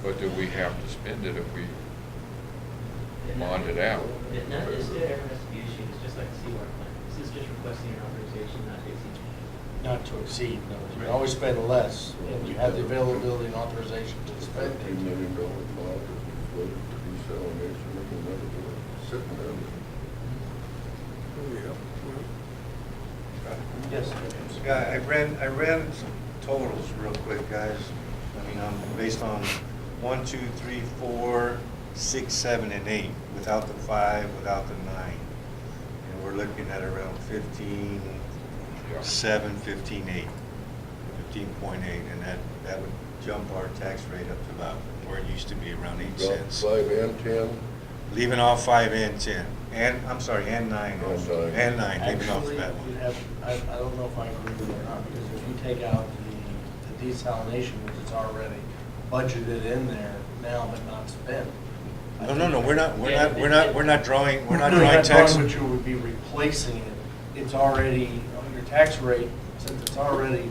But do we have to spend it if we bond it out? None of this ever has to be issued, it's just like the seawater plan. This is just requesting an authorization, not to exceed. Not to exceed, no. You can always spend less, and you have the availability and authorization to spend $15 it. million bond is floated for desalination, we can never do it, sitting there. Yes. Yeah, I ran some totals real quick, guys. I mean, based on 1, 2, 3, 4, 6, 7, and 8, without the 5, without the 9. And we're looking at around 15, Yeah. 7, 15, 8, 15.8, and that would jump our tax rate up to about where it used to be, around 8 Drop cents. 5 and 10, Leaving off 5 and 10, and, I'm sorry, and 9 also, And 9. and 9, leaving off Actually, that you one. have, I don't know if I agree with it or not, because if you take out the desalination, which is already budgeted in there now but not spent. No, we're not drawing, we're not No, drawing tax. But you would be replacing it. It's already, on your tax rate, since it's already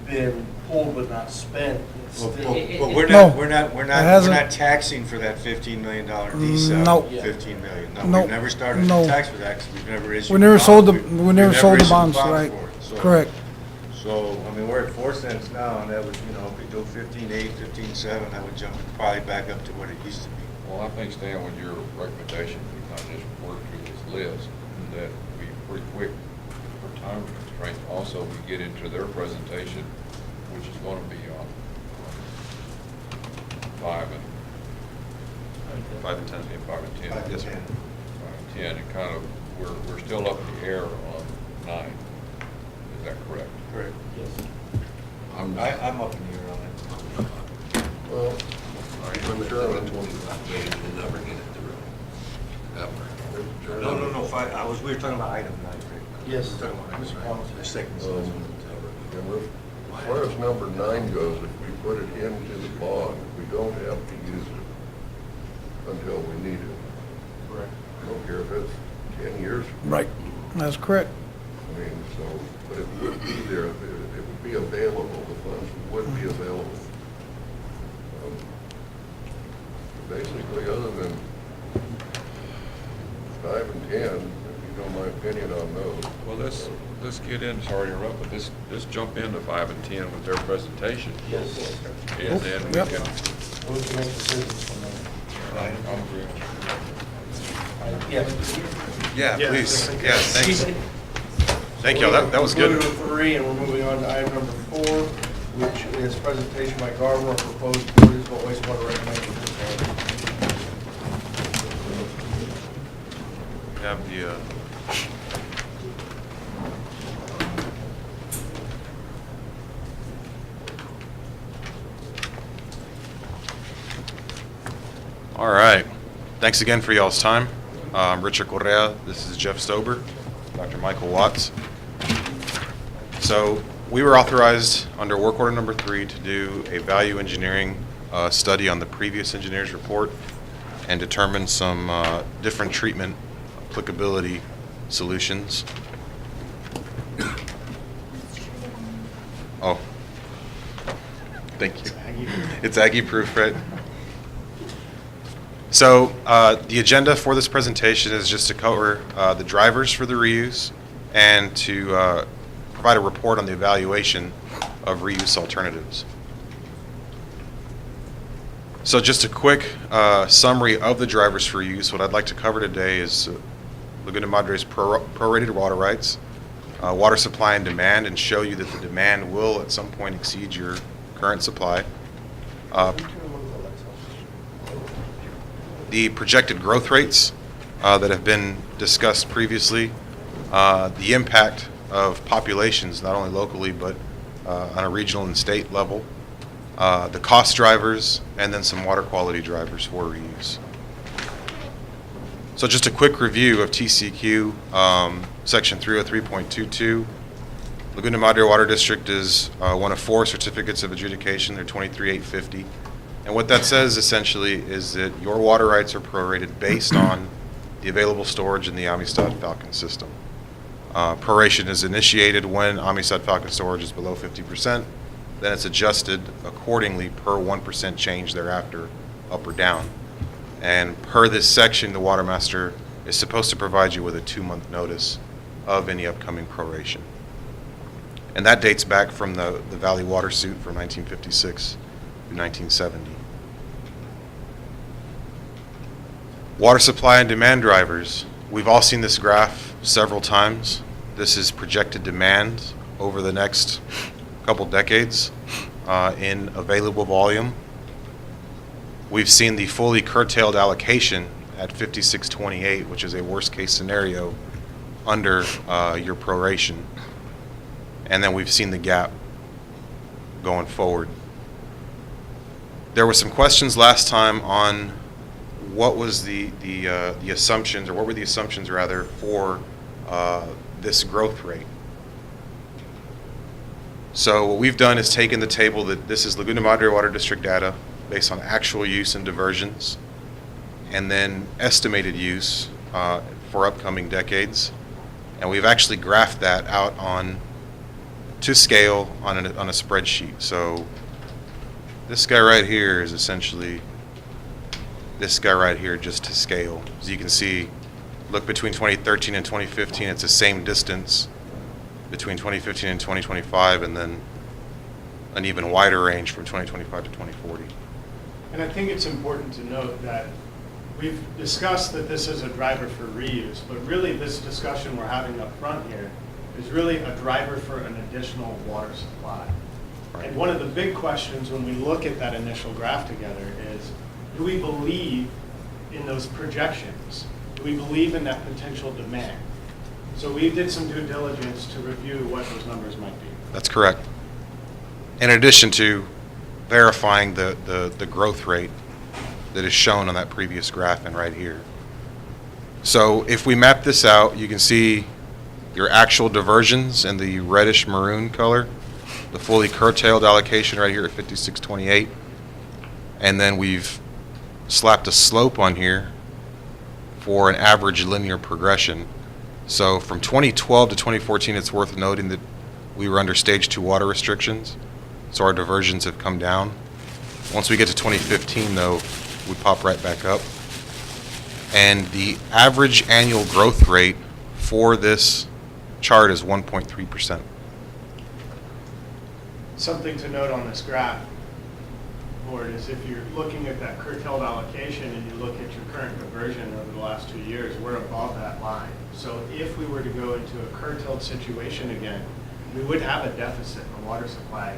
been pulled but not spent, it's Well, still. but we're No, not, we're it hasn't. not taxing for that $15 million desal. No. 15 million. No, No. we've never started No. to tax for that, 'cause we've never issued. We never bonds. sold the, We've we never sold the issued bonds, right? for it. So- Correct. So, I mean, we're at 4 cents now, and that would, if we go 15.8, 15.7, that would jump probably back up to what it used to be. Well, I think, Stan, with your recommendation, we kind of just work through this list, that we pretty quick, for time constraints, also we get into their presentation, which is going to be on 5 and 5 and 10. 5 and 10. 5 and Yes, sir. 10. 5 and 10, and kind of, we're still up in the air on 9. Is that correct? Correct. Yes. I'm up in the air on it. well, Mr. Chairman, We'll never get it through, ever. Mr. Chairman. No, we were talking about item 9, Rick. Yes. We're talking about Mr. item Collins. 9. The second Um, one. As far as number 9 goes, if we put it into the bond, we don't have to use it until we need it. Correct. I don't care if it's 10 years. Right. That's correct. I mean, so, but it would be there, it would be available, the funds would be available. Um, Basically, other than 5 and 10, if you know my opinion on those. Well, let's get in, sorry to interrupt, but let's jump into 5 and 10 with their presentation. Yes. And then we Yep. can, We can make decisions from there. I'm agree. Yes. Yeah, please, yeah, thanks. Thank you. That was We're good. moving to 3, and we're moving on to item number 4, which is presentation by Garver on proposed Board of wastewater reclamation. We have the, all right. Thanks again for y'all's time. I'm Richard Correa. This is Jeff Stober, Dr. Michael Watts. So we were authorized under work order number 3 to do a value engineering study on the previous engineer's report and determine some different treatment applicability solutions. Oh, thank you. It's Aggie proof, right? So the agenda for this presentation is just to cover the drivers for the reuse and to provide a report on the evaluation of reuse alternatives. So just a quick summary of the drivers for reuse. What I'd like to cover today is Laguna Madre's prorated water rights, water supply and demand, and show you that the demand will at some point exceed your current supply. The projected growth rates that have been discussed previously, the impact of populations, not only locally, but on a regional and state level, the cost drivers, and then some water quality drivers for reuse. So just a quick review of TCQ, section 303.22. Laguna Madre Water District is one of 4 certificates of adjudication. They're 23,850. And what that says essentially is that your water rights are prorated based on the available storage in the Amistad Falcon system. Proration is initiated when Amistad Falcon storage is below 50%. Then it's adjusted accordingly per 1% change thereafter, up or down. And per this section, the water master is supposed to provide you with a 2-month notice of any upcoming proration. And that dates back from the Valley Water suit from 1956 to 1970. Water supply and demand drivers. We've all seen this graph several times. This is projected demand over the next couple decades in available volume. We've seen the fully curtailed allocation at 5628, which is a worst case scenario under your proration. And then we've seen the gap going forward. There were some questions last time on what was the assumptions, or what were the assumptions rather, for this growth rate. So what we've done is taken the table that this is Laguna Madre Water District data based on actual use and diversions, and then estimated use for upcoming decades. And we've actually graphed that out to scale on a spreadsheet. So this guy right here is essentially this guy right here just to scale. As you can see, look between 2013 and 2015, it's the same distance between 2015 and 2025, and then an even wider range from 2025 to 2040. And I think it's important to note that we've discussed that this is a driver for reuse, but really this discussion we're having up front here is really a driver for an additional water supply. Right. And one of the big questions when we look at that initial graph together is, do we believe in those projections? Do we believe in that potential demand? So we did some due diligence to review what those numbers might be. That's correct. In addition to verifying the growth rate that is shown on that previous graph and right here. So if we map this out, you can see your actual diversions in the reddish maroon color, the fully curtailed allocation right here at 5628, and then we've slapped a slope on here for an average linear progression. So from 2012 to 2014, it's worth noting that we were under stage 2 water restrictions, so our diversions have come down. Once we get to 2015 though, we pop right back up. And the average annual growth rate for this chart is 1.3%. Something to note on this graph, board is if you're looking at that curtailed allocation and you look at your current conversion over the last 2 years, we're above that line. So if we were to go into a curtailed situation again, we would have a deficit in water supply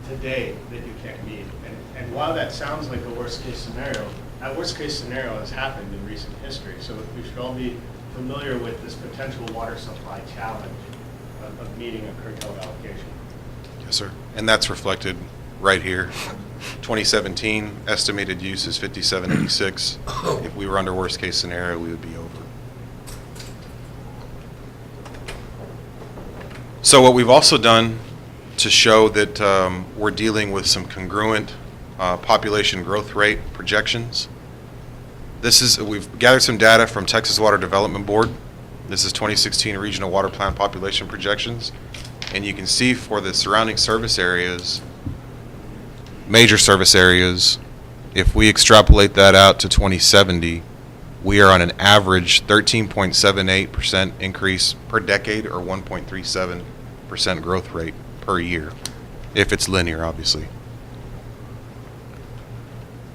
today that you can't meet. And while that sounds like a worst-case scenario, that worst-case scenario has happened in recent history. So we should all be familiar with this potential water supply challenge of meeting a curtailed allocation. Yes, sir. And that's reflected right here. 2017 estimated use is 5786. If we were under worst case scenario, we would be over. So what we've also done to show that we're dealing with some congruent population growth rate projections. We've gathered some data from Texas Water Development Board. This is 2016 Regional Water Plan population projections. And you can see for the surrounding service areas, major service areas, if we extrapolate that out to 2070, we are on an average 13.78% increase per decade or 1.37% growth rate per year, if it's linear, obviously.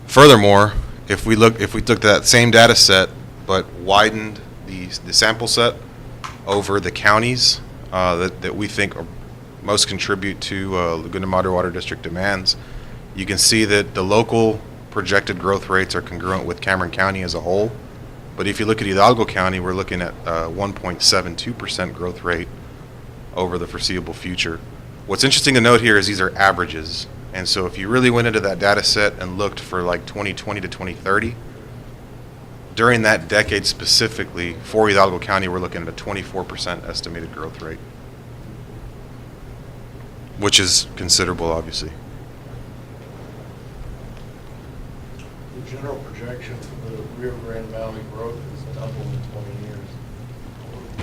Furthermore, if we took that same data set but widened the sample set over the counties that we think most contribute to Laguna Madre Water District demands, you can see that the local projected growth rates are congruent with Cameron County as a whole. But if you look at Hidalgo County, we're looking at 1.72% growth rate over the foreseeable future. What's interesting to note here is these are averages. And so if you really went into that data set and looked for like 2020 to 2030, during that decade specifically for Hidalgo County, we're looking at a 24% estimated growth rate, which is considerable, obviously. The general projection for the Rio Grande Valley growth is double in 20 years.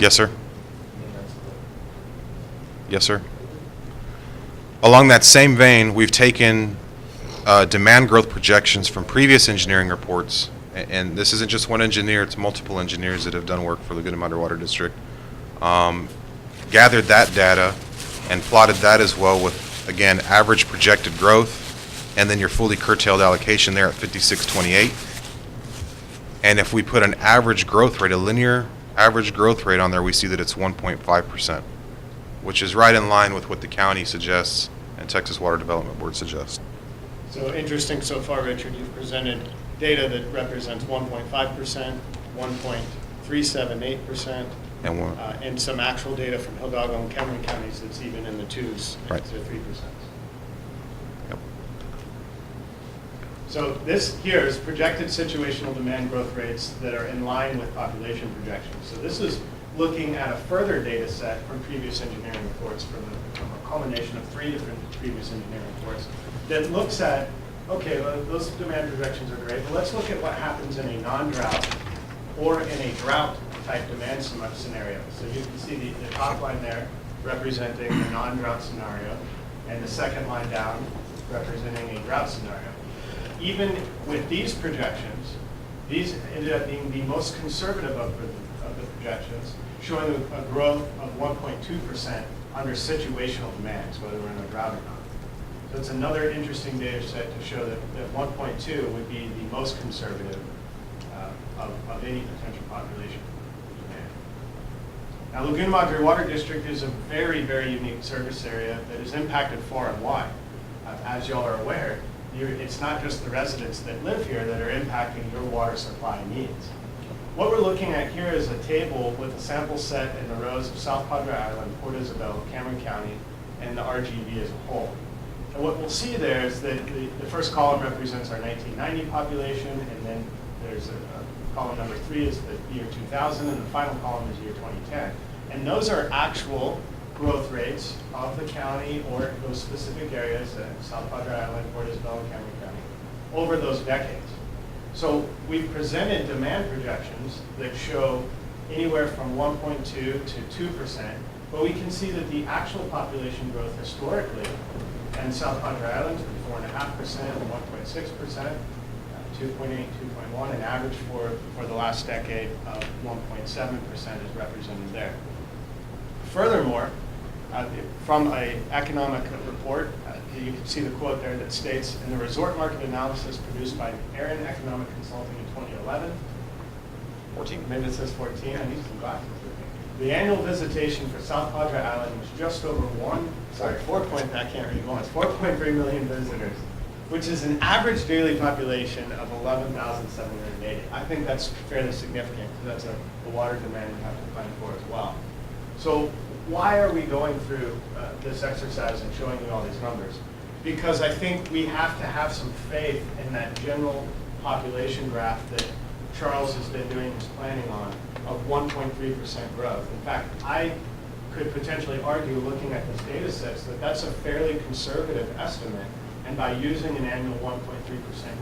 Yes, sir. I mean, that's the- Yes, sir. Along that same vein, we've taken demand growth projections from previous engineering reports, and this isn't just one engineer, it's multiple engineers that have done work for Laguna Madre Water District, gathered that data and plotted that as well with, again, average projected growth, and then your fully curtailed allocation there at 5628. And if we put an average growth rate, a linear average growth rate on there, we see that it's 1.5%, which is right in line with what the county suggests and Texas Water Development Board suggests. So interesting so far, Richard, you've presented data that represents 1.5%, 1.378%, and some actual data from Hidalgo and Cameron counties that's even in the 2s Right. to 3%. Yep. So this here is projected situational demand growth rates that are in line with population projections. So this is looking at a further data set from previous engineering reports from a culmination of 3 different previous engineering reports that looks at, okay, well, those demand projections are great, but let's look at what happens in a non-drought or in a drought-type demand scenario. So you can see the top line there representing the non-drought scenario, and the second line down representing a drought scenario. Even with these projections, these ended up being the most conservative of the projections, showing a growth of 1.2% under situational demands, whether we're in a drought or not. So it's another interesting data set to show that 1.2 would be the most conservative of any potential population demand. Now, Laguna Madre Water District is a very, very unique service area that is impacted far and wide. As y'all are aware, it's not just the residents that live here that are impacting your water supply needs. What we're looking at here is a table with a sample set in the rows of South Padre Island, Port Isabel, Cameron County, and the RGV as a whole. And what we'll see there is that the first column represents our 1990 population, and then there's a column number 3 is the year 2000, and the final column is year 2010. And those are actual growth rates of the county or those specific areas, South Padre Island, Port Isabel, and Cameron County, over those decades. So we've presented demand projections that show anywhere from 1.2 to 2%, but we can see that the actual population growth historically in South Padre Island is 4.5% and 1.6%, 2.8, 2.1, an average for the last decade of 1.7% is represented there. Furthermore, from an economic report. You can see the quote there that states, in the resort market analysis produced by Aaron Economic Consulting in 2011, 14. maybe it says 14, I need some glasses. The annual visitation for South Padre Island was just over 4.3 million visitors, which is an average daily population of 11,780. I think that's fairly significant, because that's a water demand we have to plan for as well. So why are we going through this exercise and showing you all these numbers? Because I think we have to have some faith in that general population graph that Charles has been doing his planning on of 1.3% growth. In fact, I could potentially argue, looking at these data sets, that that's a fairly conservative estimate. And by using an annual 1.3%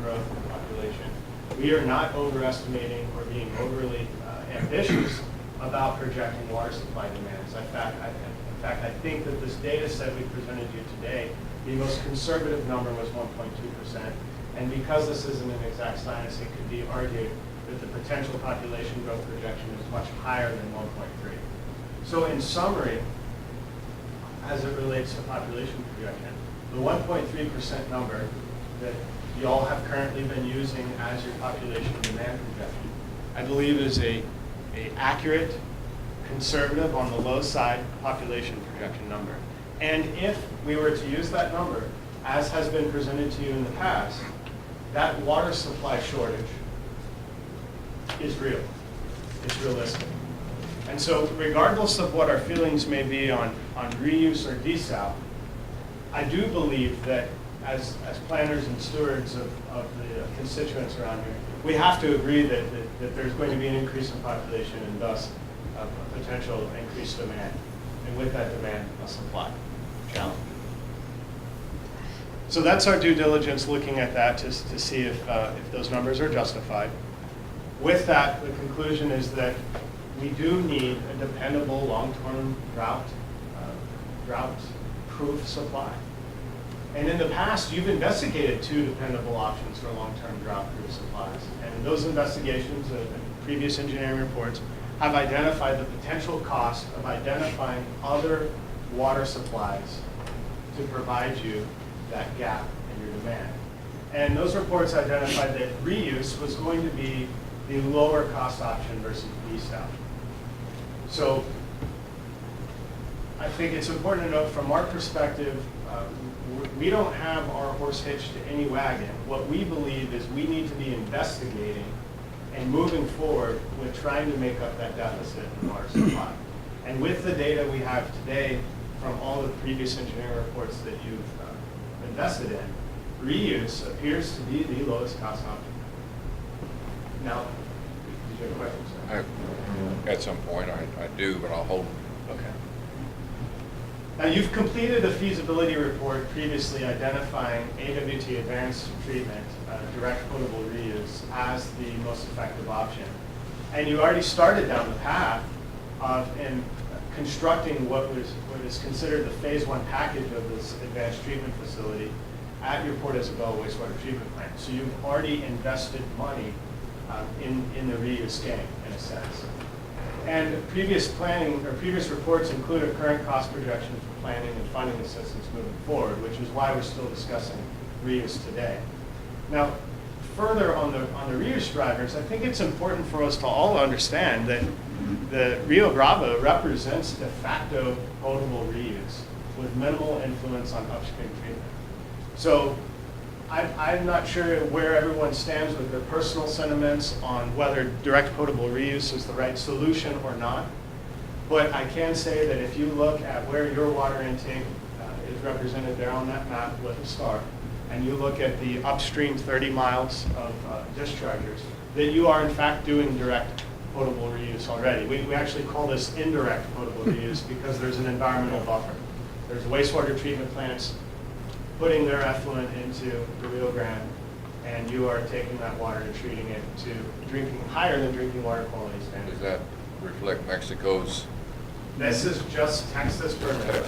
growth in the population, we are not overestimating or being overly ambitious about projecting water supply demands. In fact, I think that this data set we presented you today, the most conservative number was 1.2%. And because this isn't an exact science, it could be argued that the potential population growth projection is much higher than 1.3. So in summary, as it relates to population projection, the 1.3% number that you all have currently been using as your population demand projection, I believe is a accurate, conservative, on the low side population projection number. And if we were to use that number, as has been presented to you in the past, that water supply shortage is real. It's realistic. And so regardless of what our feelings may be on reuse or desal, I do believe that as planners and stewards of the constituents around here, we have to agree that there's going to be an increase in population and thus a potential increased demand. And with that demand, a supply challenge. So that's our due diligence, looking at that to see if those numbers are justified. With that, the conclusion is that we do need a dependable long-term drought-proof supply. And in the past, you've investigated 2 dependable options for long-term drought-proof supplies. And those investigations and previous engineering reports have identified the potential cost of identifying other water supplies to provide you that gap in your demand. And those reports identified that reuse was going to be the lower cost option versus desal. So I think it's important to note, from our perspective, we don't have our horse hitched to any wagon. What we believe is we need to be investigating and moving forward with trying to make up that deficit in water supply. And with the data we have today from all the previous engineering reports that you've invested in, reuse appears to be the lowest cost option. Now, did you have a question, sir? At some point, I do, but I'll hold. Okay. Now, you've completed a feasibility report previously identifying AWT advanced treatment, direct potable reuse, as the most effective option. And you already started down the path of constructing what is considered the phase 1 package of this advanced treatment facility at your Port Isabel wastewater treatment plant. So you've already invested money in the reuse game, in a sense. And previous planning, or previous reports include a current cost projection for planning and funding assistance moving forward, which is why we're still discussing reuse today. Now, further on the reuse drivers, I think it's important for us to all understand that the Rio Bravo represents de facto potable reuse with minimal influence on upstream treatment. So I'm not sure where everyone stands with their personal sentiments on whether direct potable reuse is the right solution or not. But I can say that if you look at where your water intake is represented there on that map with a star, and you look at the upstream 30 miles of dischargers, that you are in fact doing direct potable reuse already. We actually call this indirect potable reuse because there's an environmental buffer. There's wastewater treatment plants putting their effluent into the Rio Grande, and you are taking that water and treating it to drinking higher than drinking water quality standards. Does that reflect Mexico's? This is just Texas permit.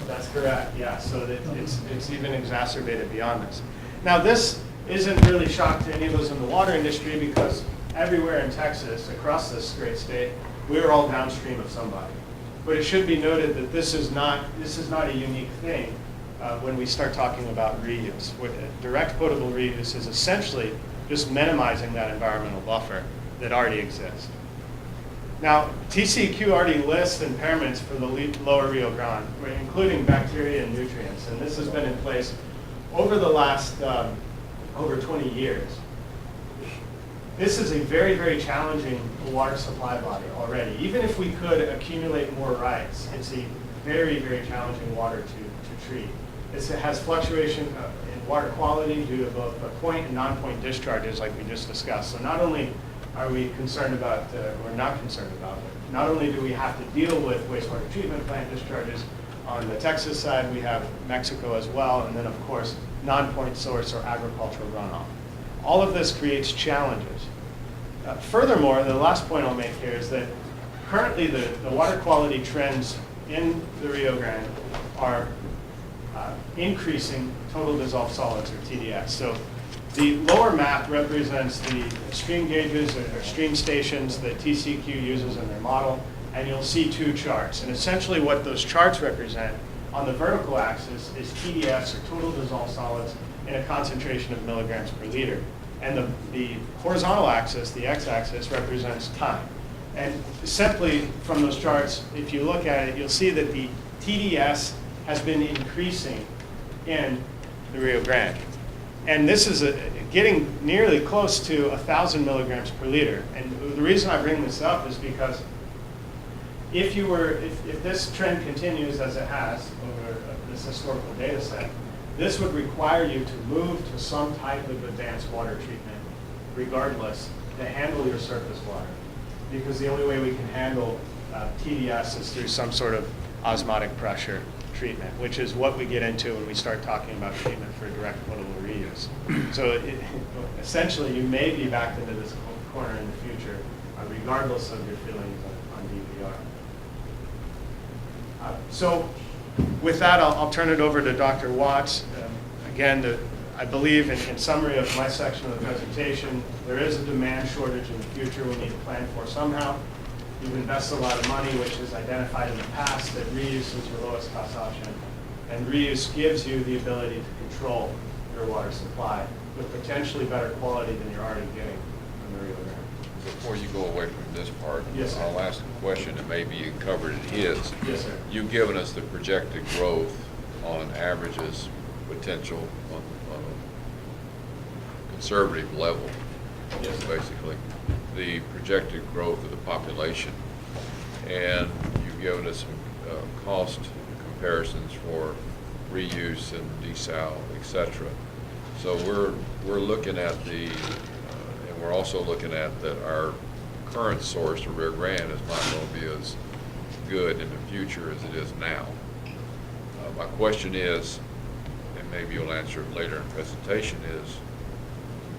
That's correct, yeah. So that it's even exacerbated beyond this. Now, this isn't really shock to any of us in the water industry, because everywhere in Texas, across this great state, we're all downstream of somebody. But it should be noted that this is not a unique thing when we start talking about reuse. Direct potable reuse is essentially just minimizing that environmental buffer that already exists. Now, TCEQ already lists impairments for the lower Rio Grande, including bacteria and nutrients, and this has been in place over the last over 20 years. This is a very, very challenging water supply body already. Even if we could accumulate more rights, it's a very, very challenging water to treat. It has fluctuation in water quality due to both point and non-point discharges like we just discussed. So not only are we concerned about, or not concerned about, but not only do we have to deal with wastewater treatment plant discharges, on the Texas side we have Mexico as well, and then of course non-point source or agricultural runoff. All of this creates challenges. Furthermore, the last point I'll make here is that currently the water quality trends in the Rio Grande are increasing total dissolved solids, or TDS. So the lower map represents the stream gauges or stream stations that TCEQ uses in their model, and you'll see two charts. And essentially what those charts represent on the vertical axis is TDS, or total dissolved solids, in a concentration of milligrams per liter. And the horizontal axis, the x-axis, represents time. And simply from those charts, if you look at it, you'll see that the TDS has been increasing in the Rio Grande. And this is getting nearly close to 1,000 milligrams per liter. And the reason I bring this up is because if this trend continues as it has over this historical data set, this would require you to move to some type of advanced water treatment, regardless, to handle your surface water. Because the only way we can handle TDS is through some sort of osmotic pressure treatment, which is what we get into when we start talking about treatment for direct potable reuse. So essentially, you may be backed into this corner in the future, regardless of your feelings on DPR. So with that, I'll turn it over to Dr. Watts. Again, I believe in summary of my section of the presentation, there is a demand shortage in the future we need to plan for somehow. You've invested a lot of money, which is identified in the past that reuse is your lowest cost option. And reuse gives you the ability to control your water supply with potentially better quality than you're already getting from the Rio Grande. Before you go away from this part, Yes, sir. I'll ask a question that maybe you covered in his. Yes, sir. You've given us the projected growth on averages potential on a conservative level, Yes, sir. basically. The projected growth of the population. And you've given us some cost comparisons for reuse and desal, et cetera. So we're looking at and we're also looking at that our current source, the Rio Grande, is not going to be as good in the future as it is now. My question is, and maybe you'll answer it later in the presentation, is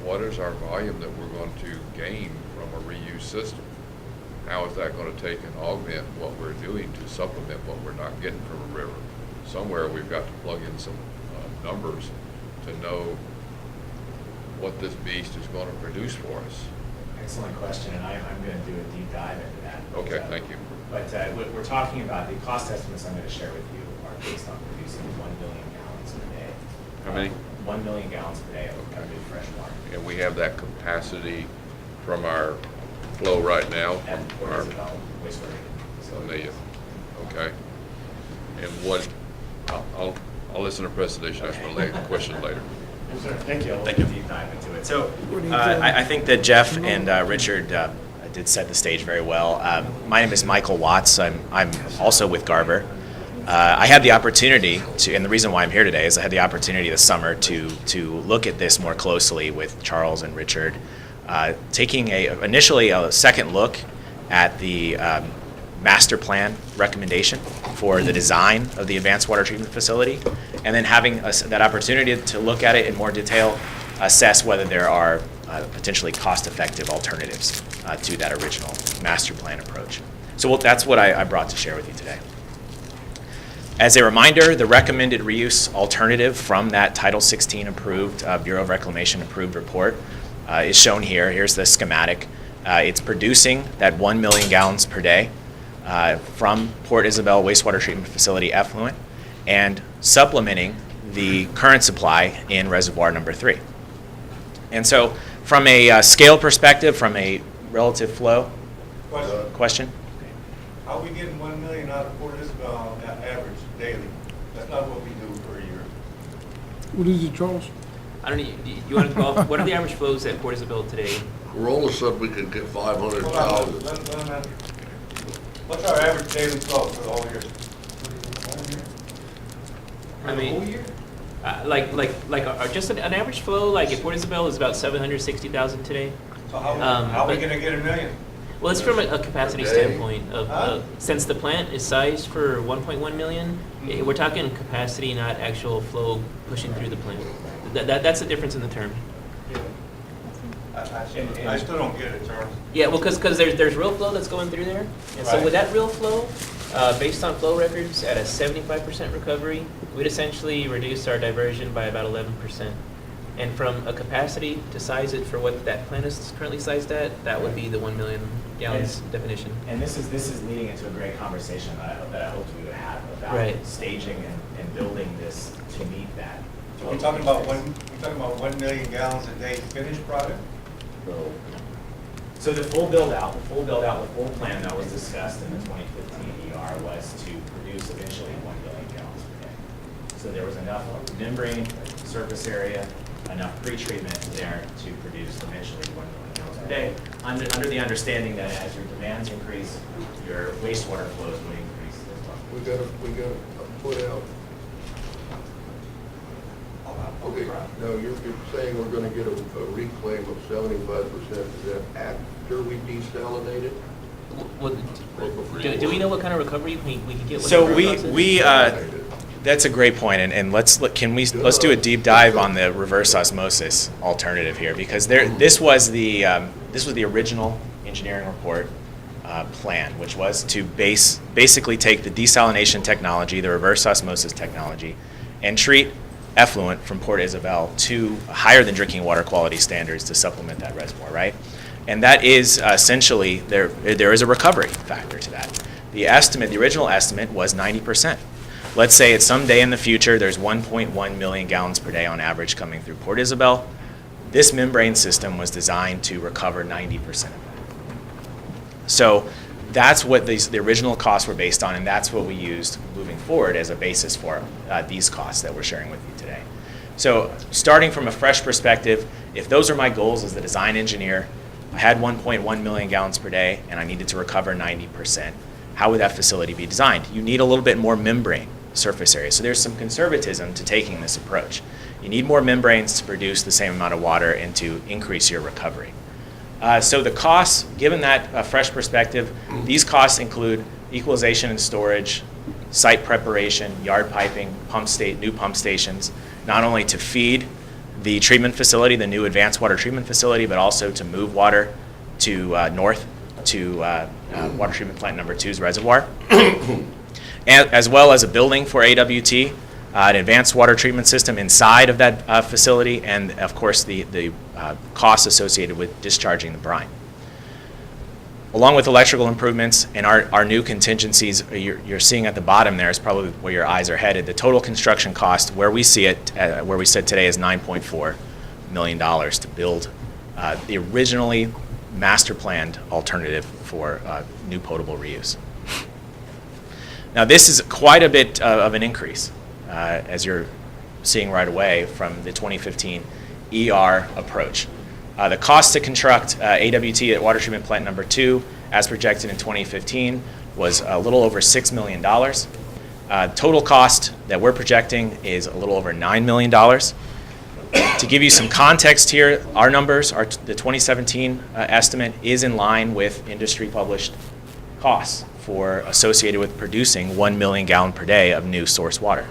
what is our volume that we're going to gain from a reuse system? How is that going to take and augment what we're doing to supplement what we're not getting from a river? Somewhere we've got to plug in some numbers to know what this beast is going to produce for us. Excellent question, and I'm going to do a deep dive into that. Okay, thank you. But what we're talking about, the cost estimates I'm going to share with you are based on producing 1 million gallons per day. How many? 1 million gallons per day of new fresh water. And we have that capacity from our flow right now? At Port Our- Isabel wastewater A facility. million, okay. And what, I'll listen to the presentation, ask my question later. Yes, sir. Thank you. Thank you. Deep dive into it. So What do you I think that Jeff and Richard did set the stage very well. My name is Michael Watts. I'm also with Garber. I had the opportunity to, and the reason why I'm here today is I had the opportunity this summer to look at this more closely with Charles and Richard, taking initially a second look at the master plan recommendation for the design of the advanced water treatment facility, and then having that opportunity to look at it in more detail, assess whether there are potentially cost-effective alternatives to that original master plan approach. So that's what I brought to share with you today. As a reminder, the recommended reuse alternative from that Title 16 approved, Bureau of Reclamation approved report is shown here. Here's the schematic. It's producing that 1 million gallons per day from Port Isabel Wastewater Treatment Facility effluent and supplementing the current supply in reservoir number 3. And so from a scale perspective, from a relative flow, question? How are we getting 1 million out of Port Isabel on that average daily? That's not what we do per year. What is it, Charles? I don't know, you want to go off, what are the average flows at Port Isabel today? Corolla said we could get 500,000. What's our average daily flow for the whole year? I mean, just an average flow, like at Port Isabel is about 760,000 today. So how are we but- gonna get 1 million? Well, it's from a capacity Okay. standpoint of, since the plant is sized for 1.1 million, we're talking capacity, not actual flow pushing through the plant. That's the difference in the term. I still don't get it, Charles. Yeah, well, because there's real flow that's going through there. And so Right. with that real flow, based on flow records at a 75% recovery, we'd essentially reduce our diversion by about 11%. And from a capacity to size it for what that plant is currently sized at, that would be the 1 million gallons definition. And this is leading into a great conversation that I hoped we would have about Right. staging and building this to meet that. So we're talking about 1 million gallons a day finished product? So the full build out, the full plan that was discussed in the 2015 ER was to produce eventually 1 million gallons per day. So there was enough membrane, surface area, enough pretreatment there to produce eventually 1 million gallons per day, under the understanding that as your demands increase, your wastewater flows would increase as well. We gotta put out. Okay, now you're saying we're gonna get a reclaim of 75%, is that after we desalinate it? Well, do we know what kind of recovery we can get with So the we that's a great point, and let's do a deep dive on the reverse osmosis alternative here, because this was the original engineering report plan, which was to basically take the desalination technology, the reverse osmosis technology, and treat effluent from Port Isabel to higher than drinking water quality standards to supplement that reservoir, right? And that is essentially, there is a recovery factor to that. The original estimate was 90%. Let's say at some day in the future, there's 1.1 million gallons per day on average coming through Port Isabel. This membrane system was designed to recover 90% of that. So that's what the original costs were based on, and that's what we used moving forward as a basis for these costs that we're sharing with you today. So starting from a fresh perspective, if those are my goals as the design engineer, I had 1.1 million gallons per day and I needed to recover 90%, how would that facility be designed? You need a little bit more membrane surface area. So there's some conservatism to taking this approach. You need more membranes to produce the same amount of water and to increase your recovery. So the costs, given that fresh perspective, these costs include equalization and storage, site preparation, yard piping, new pump stations, not only to feed the treatment facility, the new advanced water treatment facility, but also to move water to north to water treatment plant number 2's reservoir, as well as a building for AWT, an advanced water treatment system inside of that facility, and of course the costs associated with discharging the brine. Along with electrical improvements and our new contingencies, you're seeing at the bottom there is probably where your eyes are headed. The total construction cost, where we see it, where we sit today, is $9.4 million to build the originally master planned alternative for new potable reuse. Now this is quite a bit of an increase, as you're seeing right away from the 2015 ER approach. The cost to construct AWT at water treatment plant number 2, as projected in 2015, was a little over $6 million. Total cost that we're projecting is a little over $9 million. To give you some context here, our numbers, the 2017 estimate is in line with industry published costs associated with producing 1 million gallon per day of new source water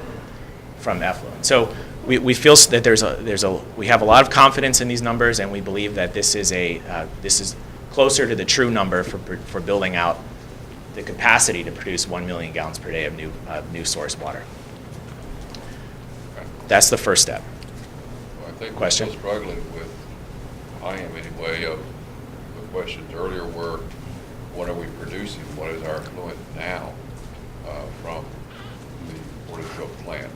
from effluent. So we feel that we have a lot of confidence in these numbers, and we believe that this is closer to the true number for building out the capacity to produce 1 million gallons per day of new source water. That's the first step. I think Question? we're still struggling with, I am anyway, of the questions earlier were, what are we producing? What is our effluent now from the Porterville plant?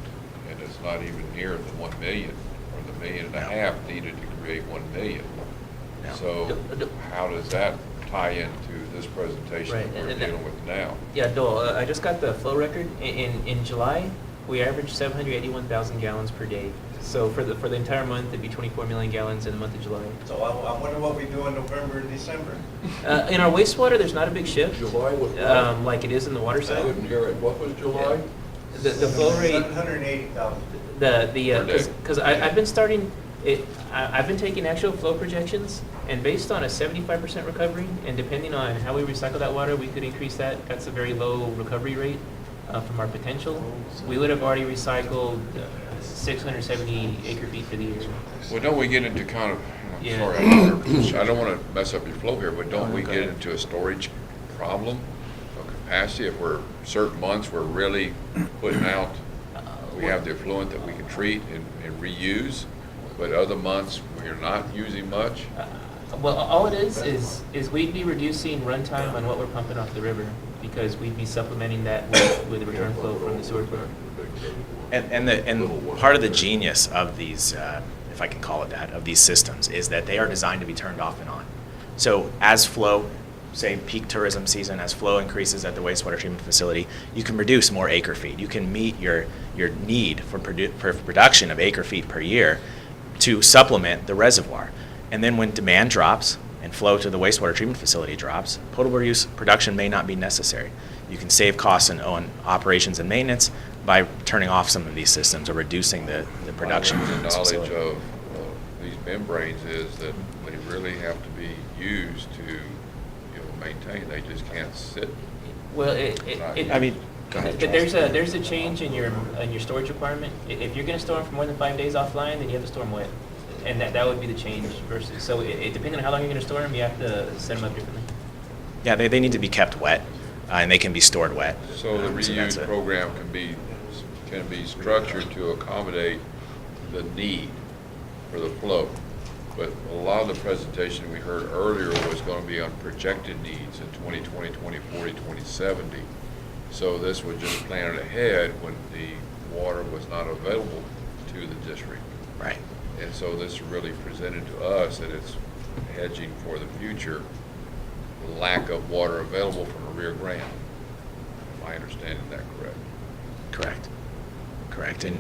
And it's not even near the 1 million or the 1.5 million needed to create 1 million. No. So how does that tie into this presentation Right, that we're dealing with now? Yeah, Dole, I just got the flow record. In July, we averaged 781,000 gallons per day. So for the entire month, it'd be 24 million gallons in the month of July. So I wonder what we do in November and December. In our wastewater, there's not a big shift. July was what? Like it is in the water I side. couldn't hear it. What was July? The flow rate, 780,000. Per day. because I've been I've been taking actual flow projections, and based on a 75% recovery, and depending on how we recycle that water, we could increase that. That's a very low recovery rate from our potential. We would have already recycled 670 acre feet for the year. Well, don't we get into kind of, I'm Yeah. sorry, I don't want to mess up your flow here, but don't we get into a storage problem of capacity if we're, certain months we're really putting out, we have the effluent that we can treat and reuse, but other months we're not using much? Well, all it is we'd be reducing runtime on what we're pumping off the river, because we'd be supplementing that with the return flow from the sewer plant. And part of the genius of these, if I can call it that, of these systems, is that they are designed to be turned off and on. So as flow, say peak tourism season, as flow increases at the wastewater treatment facility, you can produce more acre feet. You can meet your need for production of acre feet per year to supplement the reservoir. And then when demand drops and flow to the wastewater treatment facility drops, potable reuse production may not be necessary. You can save costs on operations and maintenance by turning off some of these systems or reducing the production. My from this knowledge facility. of these membranes is that they really have to be used to, maintain. They just can't sit. Well, I mean, go ahead, Charles. there's a change in your storage requirement. If you're going to store them for more than 5 days offline, then you have to store them wet, and that would be the change. Versus, so depending on how long you're going to store them, you have to set them up differently. Yeah, they need to be kept wet, and they can be stored wet. So the that's reuse it. program can be structured to accommodate the need for the flow. But a lot of the presentation we heard earlier was going to be on projected needs in 2020, 2040, 2070. So this would just plan it ahead when the water was not available to the district. Right. And so this really presented to us that it's hedging for the future, the lack of water available from a rear grant. Am I understanding that correct? Correct. And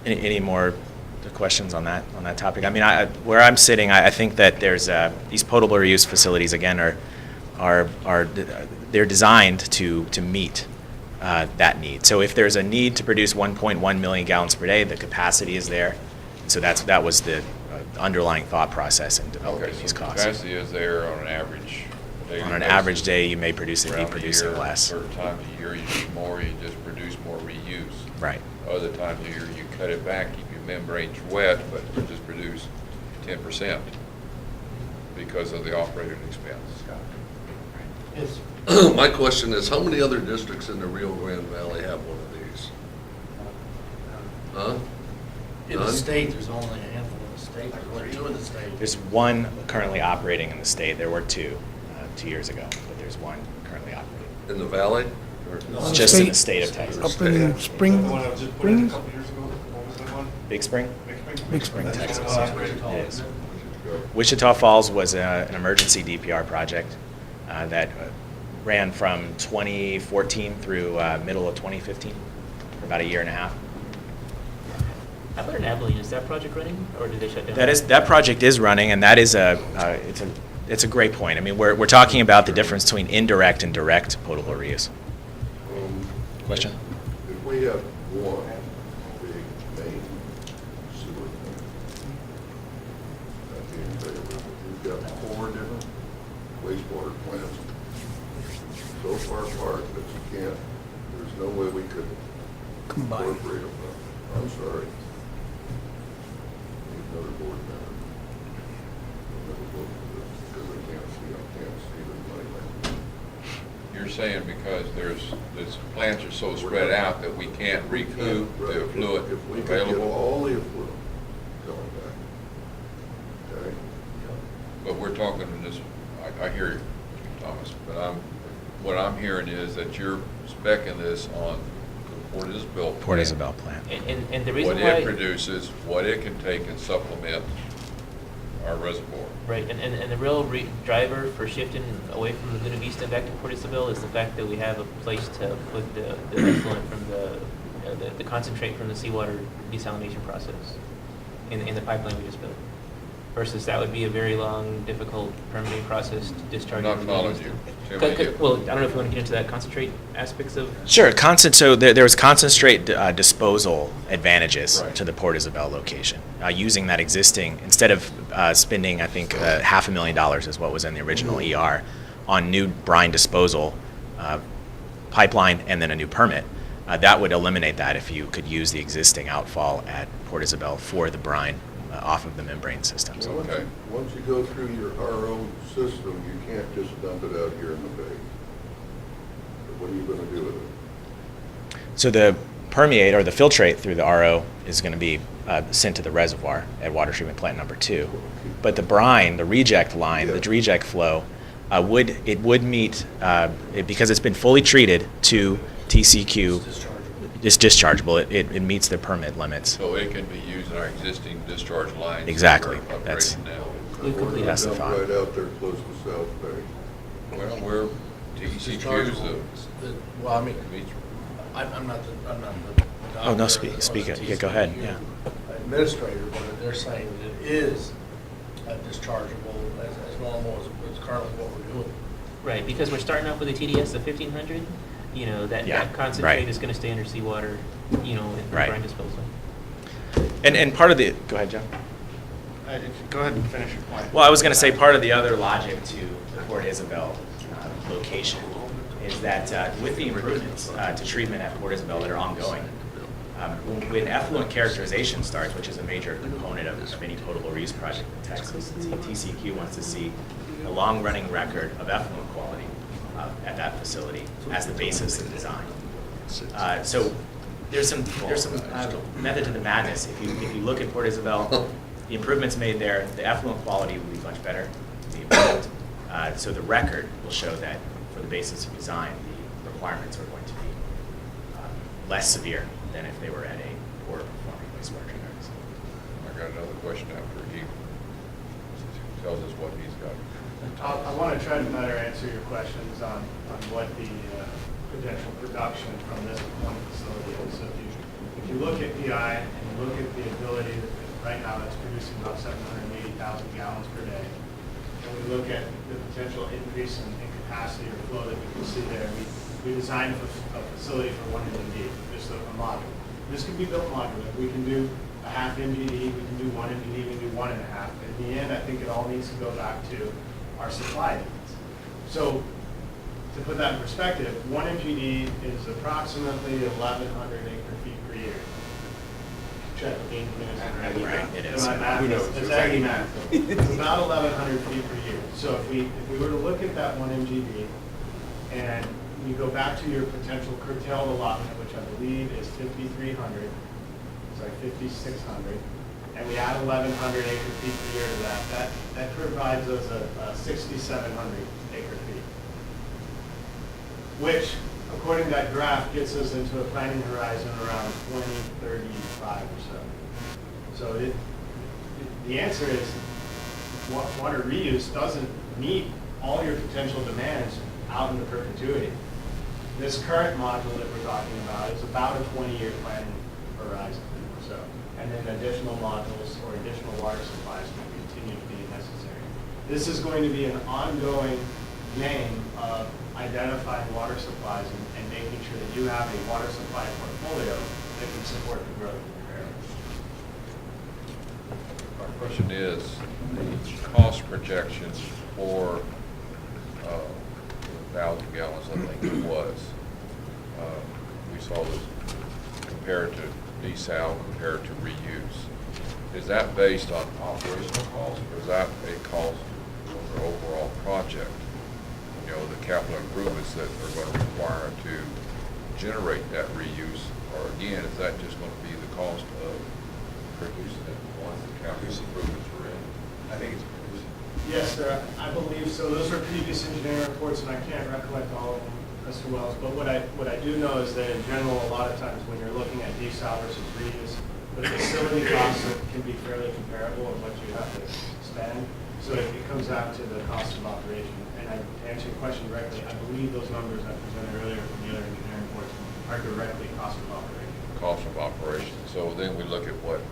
any more questions on that topic? I mean, where I'm sitting, I think that there's these potable reuse facilities again are they're designed to meet that need. So if there's a need to produce 1.1 million gallons per day, the capacity is there. So that was the underlying thought process in developing these costs. Capacity is there on an average daily On an basis. average day, you may be Around the producing year, less. Certain times of year you need more, you just produce more reuse. Right. Other times of year you cut it back, keep your membranes wet, but you just produce 10% because of the operating expense. Yes. My question is, how many other districts in the Rio Grande Valley have one of these? Huh? In the None? state, there's only a handful in the state, there's only 2 in the state. There's one currently operating in the state. There were 2 years ago, but there's one currently operating. In the valley? Or- It's just in the state of Texas. Up in Springs, The one that was just put in a couple years ago, what was that one? Big Spring? Big Spring, Texas. Wichita. It is. Wichita Falls was an emergency DPR project that ran from 2014 through middle of 2015, for about a year and a half. How about in Abilene? Is that project running, or did they shut down? That project is running, and that is it's a great point. I mean, we're talking about the difference between indirect and direct potable reuse. Question? If we have one big main sewer plant, I'd be in favor of it. We've got 4 different wastewater plants so far apart that you can't, there's no way we could Combine. incorporate them. I'm sorry. Need another board member. Another vote for this, because I can't see the money. You're saying because these plants are so spread out that we can't recoup Right. the fluid If we could get available? all the effluent coming back, okay? But But we're talking in this, I hear you, Thomas, but what I'm hearing is that you're speccing this on the Port Isabel plant. Port Isabel plant. And the reason What why. it produces, what it can take and supplement our reservoir. Right, and the real driver for shifting away from Laguna Vista back to Port Isabel is the fact that we have a place to put the effluent from the concentrate from the seawater desalination process in the pipeline we just built. Versus that would be a very long, difficult permitting process to discharge. Not Laguna following Vista. you. Too many- Well, I don't know if you want to get into that concentrate aspects of. Sure. So there was concentrate disposal advantages Right. to the Port Isabel location. Using that existing, instead of spending, I think, $500,000 is what was in the original ER on new brine disposal pipeline and then a new permit. That would eliminate that if you could use the existing outfall at Port Isabel for the brine off of the membrane systems. Well, Okay. Once you go through your RO system, you can't just dump it out here in the bay. But what are you gonna do with it? So the permeate or the filtrate through the RO is going to be sent to the reservoir at water treatment plant number 2. But the brine, the reject line, the reject flow, would meet, because it's been fully treated to TCQ, it's dischargeable. It meets the permit limits. So it can be used in our existing discharge lines. Exactly. That we're That's- upgrading now. We've completed That's the Dump thought. right out there close to South Bay. Well, we're TCQ's Well, I mean, I'm not the. Oh, no, doctor speak- or the speak, yeah, go ahead, TCU yeah. Administrator, but they're saying that it is dischargeable as normal as currently what we're doing. Right, because we're starting off with a TDS of 1,500, that Yeah, concentrate right. is going to stay under seawater, in Right. brine disposal. And part of the, go ahead, Joe. Go ahead and finish your point. Well, I was going to say part of the other logic to the Port Isabel location is that with the improvements to treatment at Port Isabel that are ongoing, when effluent characterization starts, which is a major component of any potable reuse project in Texas, TCQ wants to see a long-running record of effluent quality at that facility as the basis of design. So there's some method to the madness. If you look at Port Isabel, the improvements made there, the effluent quality will be much better. The improved, so the record will show that for the basis of design, the requirements are going to be less severe than if they were at a poor performing wastewater treatment facility. I got another question after he tells us what he's got. I want to try to better answer your questions on what the potential production from this one facility is. So if you look at PI and you look at the ability that right now it's producing about 780,000 gallons per day, and we look at the potential increase in capacity or flow that we can see there, we designed a facility for 1 MGD, just a module. This can be built modular. We can do a half MGD, we can do 1 MGD, we can do 1.5. In the end, I think it all needs to go back to our supply needs. So to put that in perspective, 1 MGD is approximately 1,100 acre feet per year. Check with Dean. Right, it is. Who knows? It's Aggie math. It's about 1,100 feet per year. So if we were to look at that 1 MGD and you go back to your potential curtailed allotment, which I believe is 5,600, and we add 1,100 acre feet per year to that provides us a 6,700 acre feet, which, according to that graph, gets us into a planning horizon around 2035 or so. So the answer is water reuse doesn't meet all your potential demands out into perpetuity. This current module that we're talking about is about a 20-year planning horizon or so. And then additional modules or additional water supplies will continue to be necessary. This is going to be an ongoing game of identifying water supplies and making sure that you have a water supply portfolio that can support the growth of your area. Our question is, the cost projections for 1,000 gallons, I think it was. We saw this compared to desal, compared to reuse. Is that based on operational cost, or is that a cost for the overall project? The capital improvements that are going to require to generate that reuse, or again, is that just going to be the cost of producing it once the capital improvements are in? I think it's, Yes, sir, I believe so. Those are previous engineering reports, and I can't recollect all of them, Mr. Wells. But what I do know is that in general, a lot of times when you're looking at desal versus reuse, the facility costs can be fairly comparable of what you have to spend. So it comes out to the cost of operation. And to answer your question directly, I believe those numbers I presented earlier from the other engineering reports are directly cost of operation. Cost of operation. So then we look at what,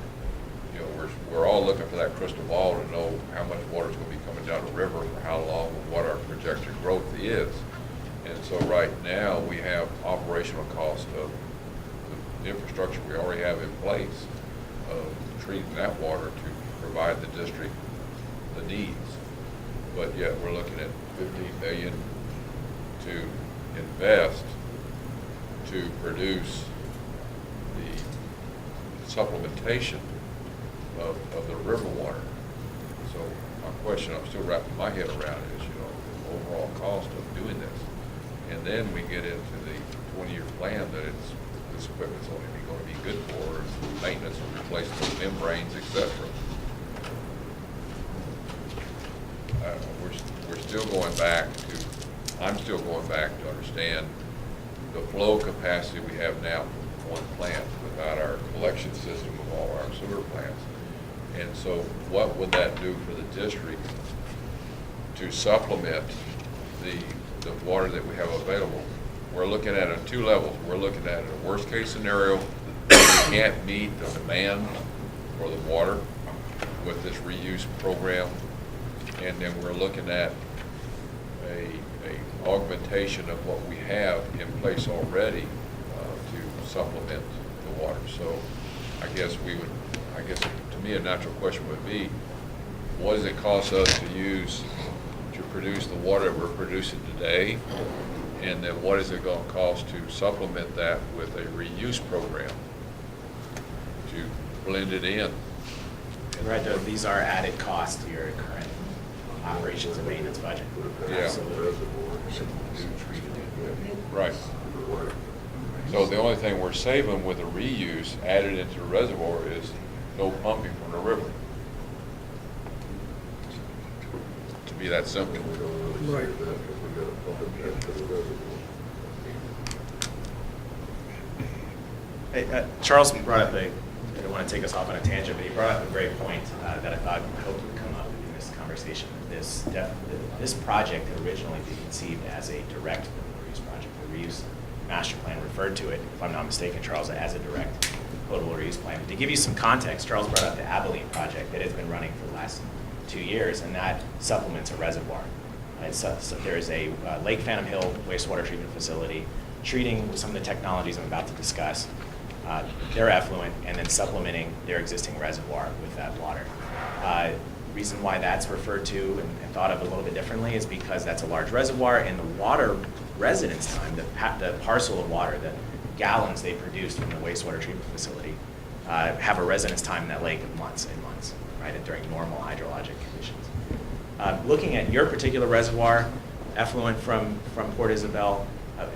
you know, we're all looking for that crystal ball to know how much water is going to be coming down the river for how long and what our projected growth is. And so right now we have operational cost of the infrastructure we already have in place of treating that water to provide the district the needs. But yet we're looking at $15 million to invest to produce the supplementation of the river water. So my question I'm still wrapping my head around is, you know, the overall cost of doing this. And then we get into the 20-year plan that this equipment's only going to be good for maintenance and replacement of membranes, etc. We're still going back to, I'm still going back to understand the flow capacity we have now from one plant without our collection system of all our sewer plants. And so what would that do for the district to supplement the water that we have available? We're looking at it on two levels. We're looking at a worst case scenario where we can't meet the demand for the water with this reuse program. And then we're looking at a augmentation of what we have in place already to supplement the water. So I guess to me a natural question would be, what does it cost us to produce the water we're producing today? And then what is it going to cost to supplement that with a reuse program to blend it in? Right, these are added costs to your current operations and maintenance budget. Yeah. Absolutely. Right. So the only thing we're saving with the reuse added into the reservoir is no pumping from the river. To be that simple. Right. Hey, Charles brought up I don't want to take us off on a tangent, but he brought up a great point that I hoped would come up in this conversation. This project had originally been conceived as a direct reuse project. The reuse master plan referred to it, if I'm not mistaken, Charles, as a direct potable reuse plan. But to give you some context, Charles brought up the Abilene project that has been running for the last 2 years, and that supplements a reservoir. So there is a Lake Phantom Hill wastewater treatment facility treating some of the technologies I'm about to discuss, their effluent, and then supplementing their existing reservoir with that water. Reason why that's referred to and thought of a little bit differently is because that's a large reservoir, and the water residence time, the parcel of water, the gallons they produced from the wastewater treatment facility, have a residence time in that lake of months and months, right, during normal hydrologic conditions. Looking at your particular reservoir, effluent from Port Isabel,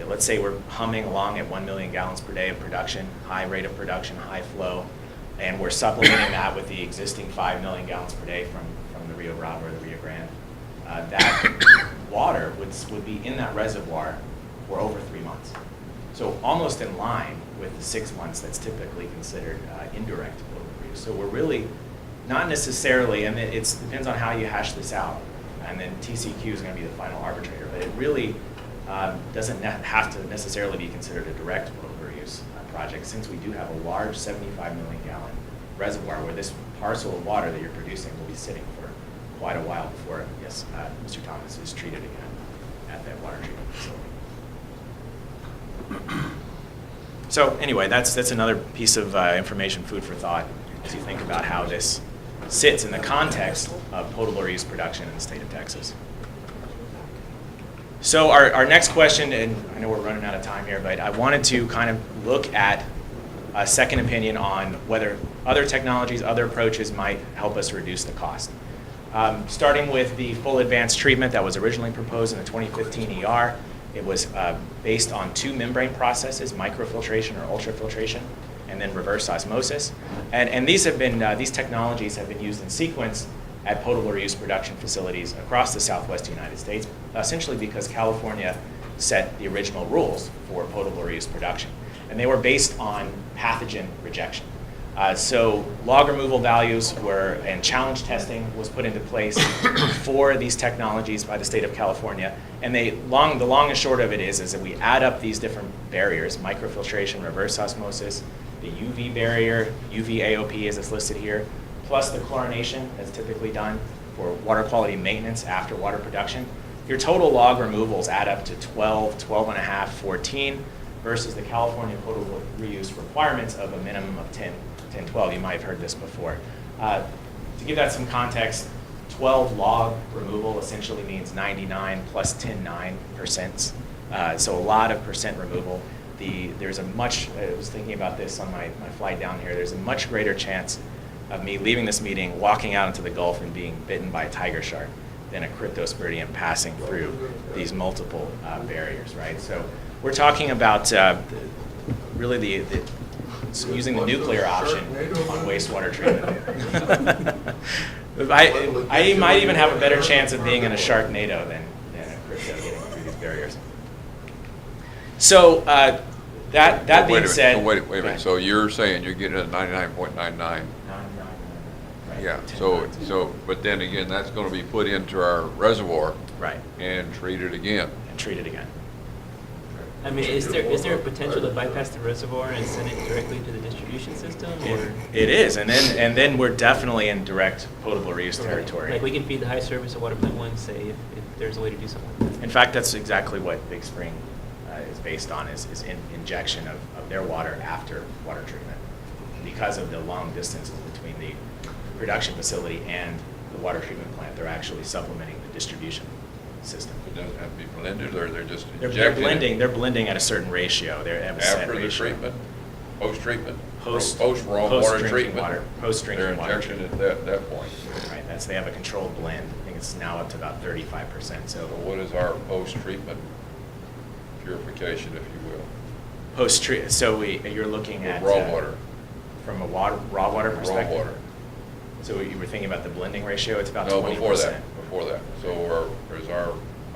let's say we're humming along at 1 million gallons per day of production, high rate of production, high flow, and we're supplementing that with the existing 5 million gallons per day from the Rio Bravo or the Rio Grande. That water would be in that reservoir for over 3 months. So almost in line with the 6 months that's typically considered indirect potable reuse. So we're really not necessarily, and it depends on how you hash this out, and then TCQ is going to be the final arbitrator, but it really doesn't have to necessarily be considered a direct potable reuse project, since we do have a large 75 million gallon reservoir where this parcel of water that you're producing will be sitting for quite a while before, yes, Mr. Thomas is treated again at that water treatment facility. So anyway, that's another piece of information, food for thought, as you think about how this sits in the context of potable reuse production in the state of Texas. So our next question, and I know we're running out of time here, but I wanted to kind of look at a second opinion on whether other technologies, other approaches might help us reduce the cost. Starting with the full advanced treatment that was originally proposed in the 2015 ER, it was based on 2 membrane processes, microfiltration or ultrafiltration, and then reverse osmosis. And these technologies have been used in sequence at potable reuse production facilities across the Southwest United States, essentially because California set the original rules for potable reuse production. And they were based on pathogen rejection. So log removal values were, and challenge testing was put into place for these technologies by the state of California. And the long and short of it is that we add up these different barriers, microfiltration, reverse osmosis, the UV barrier, UV AOP as it's listed here, plus the chlorination that's typically done for water quality maintenance after water production. Your total log removals add up to 12, 12 and a half, 14, versus the California potable reuse requirements of a minimum of 10, 12. You might have heard this before. To give that some context, 12 log removal essentially means 99 plus 10.9%. So a lot of percent removal. There's a much, I was thinking about this on my flight down here, there's a much greater chance of me leaving this meeting, walking out into the Gulf and being bitten by a tiger shark than a cryptosporidium passing through these multiple barriers, right? So we're talking about really using the nuclear option on wastewater treatment. I might even have a better chance of being in a Sharknado than a crypto getting through these barriers. So that being said, wait a minute. So you're saying you're getting a 99.99? Yeah. But then again, that's going to be put into our reservoir, right, and treated again. I mean, is there a potential to bypass the reservoir and send it directly to the distribution system, or? It is, and then we're definitely in direct potable reuse territory. Like we can feed the high service of water plant 1, say, if there's a way to do something like that. In fact, that's exactly what Big Spring is based on, is injection of their water after water treatment. Because of the long distances between the production facility and the water treatment plant, they're actually supplementing the distribution system. It doesn't have to be blended, or they're just They're injecting They're blending at a certain ratio. They have a set after the ratio. treatment, post-treatment, Post raw water drinking treatment. water, post drinking They're water. injecting it at that point. Right. They have a controlled blend. I think it's now up to about 35%. So what is our post-treatment purification, if you will? Post-treat. So you're looking With at raw water. From a raw water perspective. Raw water. So you were thinking about the blending ratio? It's about 20%. No, before that. So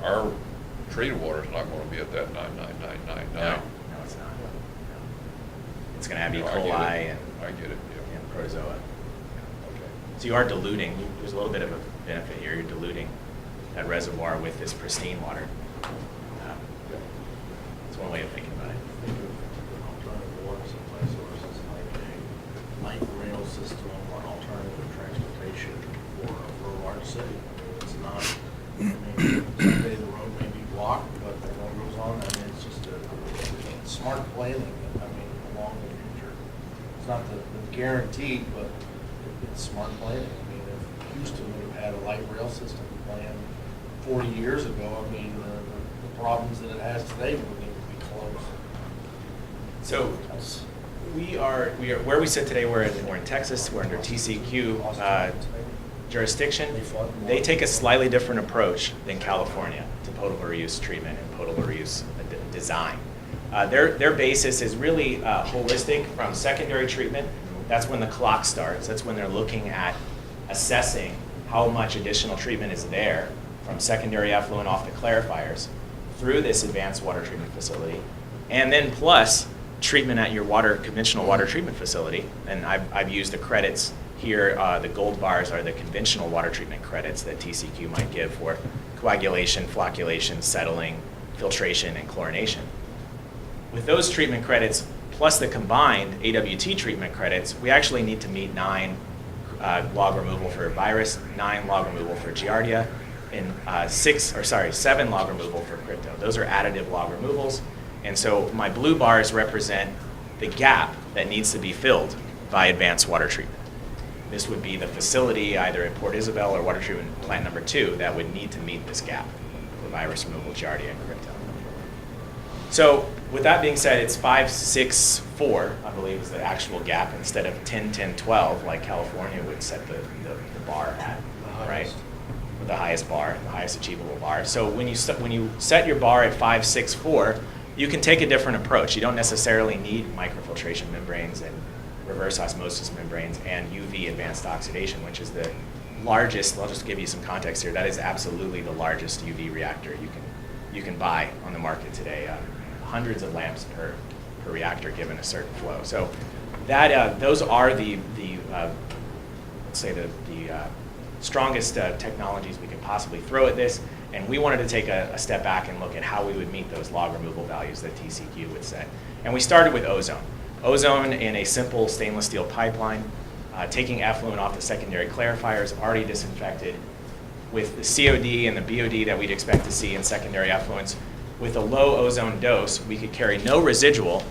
our treated water is not going to be at that 99999. No, it's not. No. It's going to have E. No, coli I get it. and protozoa. Okay. So you are diluting. There's a little bit of a benefit here. You're diluting that reservoir with this pristine water. That's one way of thinking about it. Think of alternative water supply sources like a light rail system or alternative transportation for a large city. It's not, I mean, someday the road may be blocked, but the road goes on. I mean, it's just a smart planning, I mean, along the future. It's not the guaranteed, but it's smart planning. I mean, if Houston would have had a light rail system planned 40 years ago, I mean, the problems that it has today wouldn't even be close. So we are where we sit today. We're in Texas. We're under TCQ jurisdiction. They take a slightly different approach than California to potable reuse treatment and potable reuse design. Their basis is really holistic from secondary treatment. That's when the clock starts. That's when they're looking at assessing how much additional treatment is there from secondary effluent off the clarifiers through this advanced water treatment facility, and then plus treatment at your conventional water treatment facility. And I've used the credits here. The gold bars are the conventional water treatment credits that TCQ might give for coagulation, flocculation, settling, filtration, and chlorination. With those treatment credits, plus the combined AWT treatment credits, we actually need to meet 9 log removal for virus, 9 log removal for Giardia, and 7 log removal for crypto. Those are additive log removals. And so my blue bars represent the gap that needs to be filled by advanced water treatment. This would be the facility either in Port Isabel or water treatment plant number 2 that would need to meet this gap for virus removal, Giardia, and crypto. So with that being said, it's 5, 6, 4, I believe, is the actual gap instead of 10, 10, 12 like California would set the bar at, right? With the highest bar, the highest achievable bar. So when you set your bar at 5, 6, 4, you can take a different approach. You don't necessarily need microfiltration membranes and reverse osmosis membranes and UV advanced oxidation, which is the largest, I'll just give you some context here, that is absolutely the largest UV reactor you can buy on the market today. Hundreds of lamps per reactor given a certain flow. So that those are the let's say the strongest technologies we could possibly throw at this, and we wanted to take a step back and look at how we would meet those log removal values that TCQ would set. And we started with ozone. Ozone in a simple stainless steel pipeline, taking effluent off the secondary clarifiers, already disinfected, with the COD and the BOD that we'd expect to see in secondary effluents. With a low ozone dose, we could carry no residual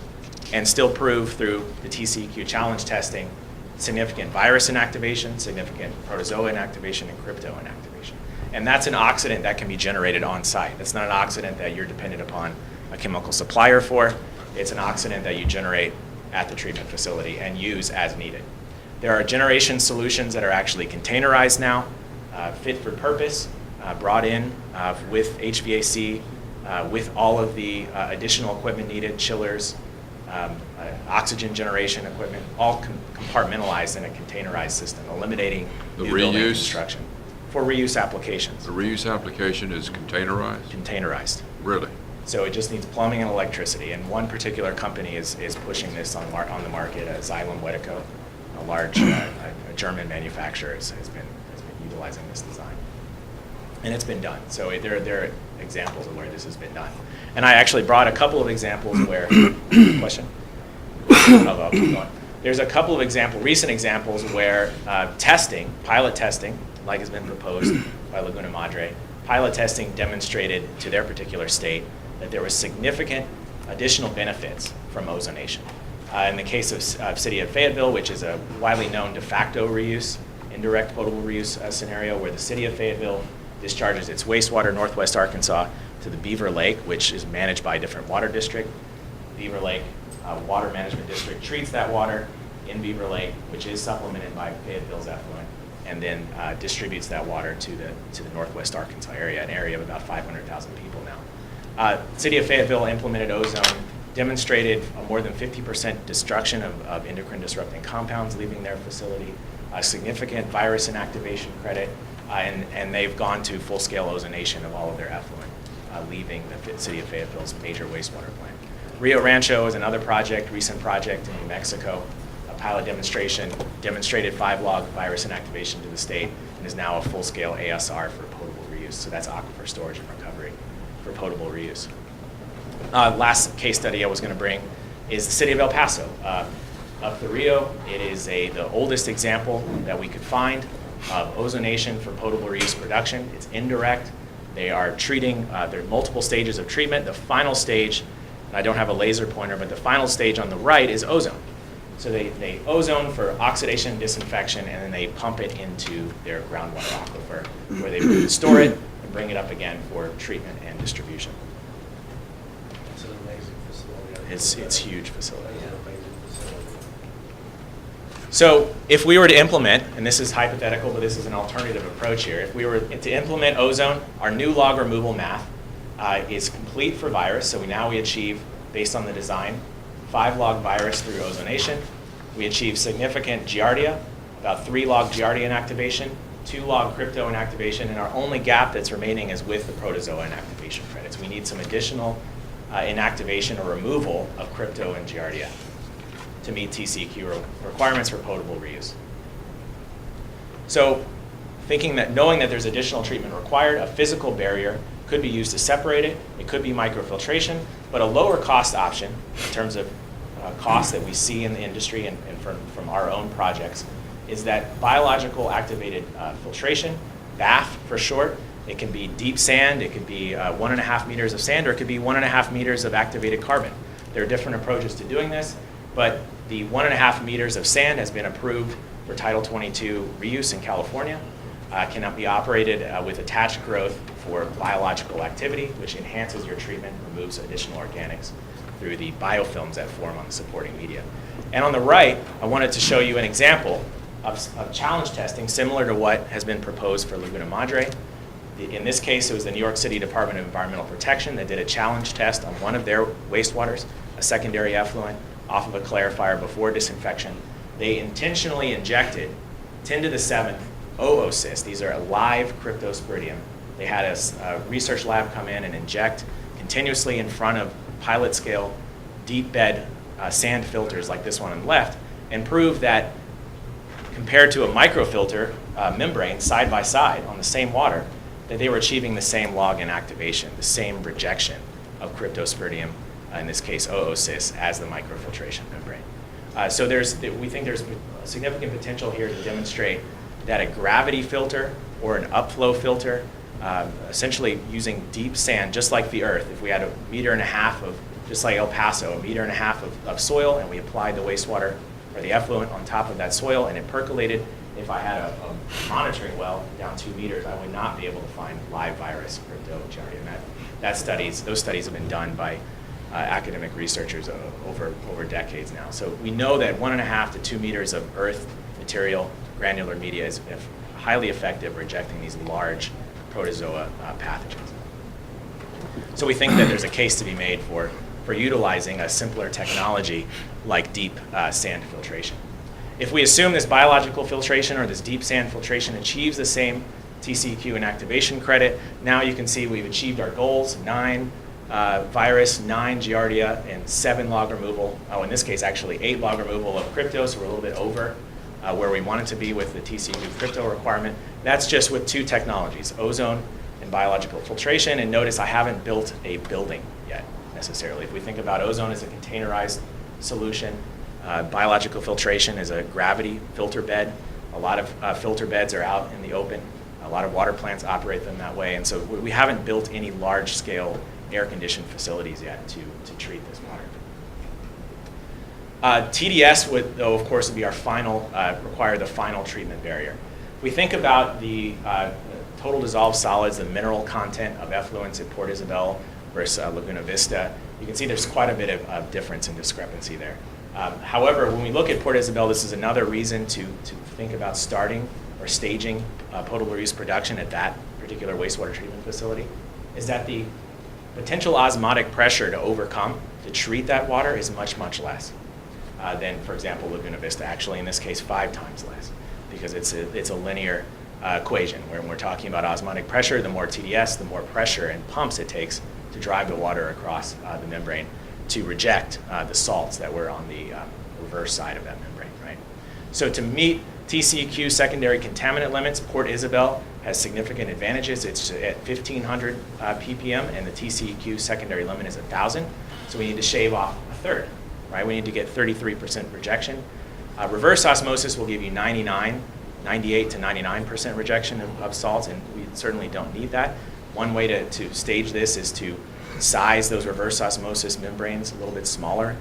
and still prove through the TCQ challenge testing significant virus inactivation, significant protozoa inactivation, and crypto inactivation. And that's an oxidant that can be generated on site. That's not an oxidant that you're dependent upon a chemical supplier for. It's an oxidant that you generate at the treatment facility and use as needed. There are generation solutions that are actually containerized now, fit for purpose, brought in with HVAC, with all of the additional equipment needed, chillers, oxygen generation equipment, all compartmentalized in a containerized system, eliminating The new building reuse? construction for reuse applications. The reuse application is containerized? Containerized. Really? So it just needs plumbing and electricity. And one particular company is pushing this on the market, LMWD, a large a German manufacturer has been utilizing this design. And it's been done. So there are examples of where this has been done. And I actually brought a couple of examples where, question? I'll keep going. There's a couple of recent examples where pilot testing, like has been proposed by Laguna Madre, pilot testing demonstrated to their particular state that there was significant additional benefits from ozonation. In the case of City of Fayetteville, which is a widely known de facto reuse, indirect potable reuse scenario, where the City of Fayetteville discharges its wastewater Northwest Arkansas to the Beaver Lake, which is managed by a different water district. Beaver Lake Water Management District treats that water in Beaver Lake, which is supplemented by Fayetteville's effluent, and then distributes that water to the Northwest Arkansas area, an area of about 500,000 people now. City of Fayetteville implemented ozone, demonstrated a more than 50% destruction of endocrine disrupting compounds leaving their facility, a significant virus inactivation credit, and they've gone to full-scale ozonation of all of their effluent, leaving the City of Fayetteville's major wastewater plant. Rio Rancho is another recent project in New Mexico. A pilot demonstration demonstrated 5-log virus inactivation to the state and is now a full-scale ASR for potable reuse. So that's aquifer storage and recovery for potable reuse. Last case study I was going to bring is the City of El Paso. Up the Rio, it is the oldest example that we could find of ozonation for potable reuse production. It's indirect. They are treating, there are multiple stages of treatment. The final stage, and I don't have a laser pointer, but the final stage on the right is ozone. So they ozone for oxidation and disinfection, and then they pump it into their groundwater aquifer, where they store it and bring it up again for treatment and distribution. It's an amazing facility. It's a huge facility. It's an amazing facility. So if we were to implement, and this is hypothetical, but this is an alternative approach here, if we were to implement ozone, our new log removal math is complete for virus. So we achieve, based on the design, 5-log virus through ozonation. We achieve significant Giardia, about 3-log Giardia inactivation, 2-log crypto inactivation, and our only gap that's remaining is with the protozoa inactivation credits. We need some additional inactivation or removal of crypto and Giardia to meet TCQ requirements for potable reuse. So knowing that there's additional treatment required, a physical barrier could be used to separate it. It could be microfiltration, but a lower cost option in terms of costs that we see in the industry and from our own projects is that biological activated filtration, BAF for short. It can be deep sand, it could be 1.5 meters of sand, or it could be 1.5 meters of activated carbon. There are different approaches to doing this, but the 1.5 meters of sand has been approved for Title 22 reuse in California. Cannot be operated with attached growth for biological activity, which enhances your treatment, removes additional organics through the biofilms that form on the supporting media. And on the right, I wanted to show you an example of challenge testing similar to what has been proposed for Laguna Madre. In this case, it was the New York City Department of Environmental Protection that did a challenge test on one of their wastewaters, a secondary effluent, off of a clarifier before disinfection. They intentionally injected 10 to the 7th oocysts. These are live cryptosporidium. They had a research lab come in and inject continuously in front of pilot scale deep bed sand filters like this one on the left, and prove that compared to a microfilter membrane side by side on the same water, that they were achieving the same log in activation, the same rejection of cryptosporidium, in this case oocysts, as the microfiltration membrane. So we think there's significant potential here to demonstrate that a gravity filter or an upflow filter, essentially using deep sand, just like the earth, if we had 1.5 meters of, just like El Paso, 1.5 meters of soil, and we applied the wastewater or the effluent on top of that soil and it percolated, if I had a monitoring well down 2 meters, I would not be able to find live virus cryptogiardia. And those studies have been done by academic researchers over decades now. So we know that 1.5 to 2 meters of earth material, granular media, is highly effective rejecting these large protozoa pathogens. So we think that there's a case to be made for utilizing a simpler technology like deep sand filtration. If we assume this biological filtration or this deep sand filtration achieves the same TCEQ and activation credit, now you can see we've achieved our goals: 9 virus, 9 giardia, and 7 log removal. Oh, in this case, actually 8 log removal of crypto, so we're a little bit over where we wanted to be with the TCEQ crypto requirement. That's just with 2 technologies, ozone and biological filtration. And notice I haven't built a building yet necessarily. If we think about ozone as a containerized solution, biological filtration is a gravity filter bed. A lot of filter beds are out in the open. A lot of water plants operate them that way. And so we haven't built any large-scale air-conditioned facilities yet to treat this water. TDS would, though, of course, be our final, require the final treatment barrier. We think about the total dissolved solids, the mineral content of effluents at Port Isabel versus Laguna Vista. You can see there's quite a bit of difference and discrepancy there. However, when we look at Port Isabel, this is another reason to think about starting or staging potable reuse production at that particular wastewater treatment facility, is that the potential osmotic pressure to overcome to treat that water is much, much less than, for example, Laguna Vista. Actually, in this case, 5 times less, because it's a linear equation where when we're talking about osmotic pressure, the more TDS, the more pressure and pumps it takes to drive the water across the membrane to reject the salts that were on the reverse side of that membrane, right? So to meet TCEQ secondary contaminant limits, Port Isabel has significant advantages. It's at 1,500 ppm, and the TCEQ secondary limit is 1,000. So we need to shave off a third, right? We need to get 33% rejection. Reverse osmosis will give you 98 to 99% rejection of salts, and we certainly don't need that. One way to stage this is to size those reverse osmosis membranes a little bit smaller,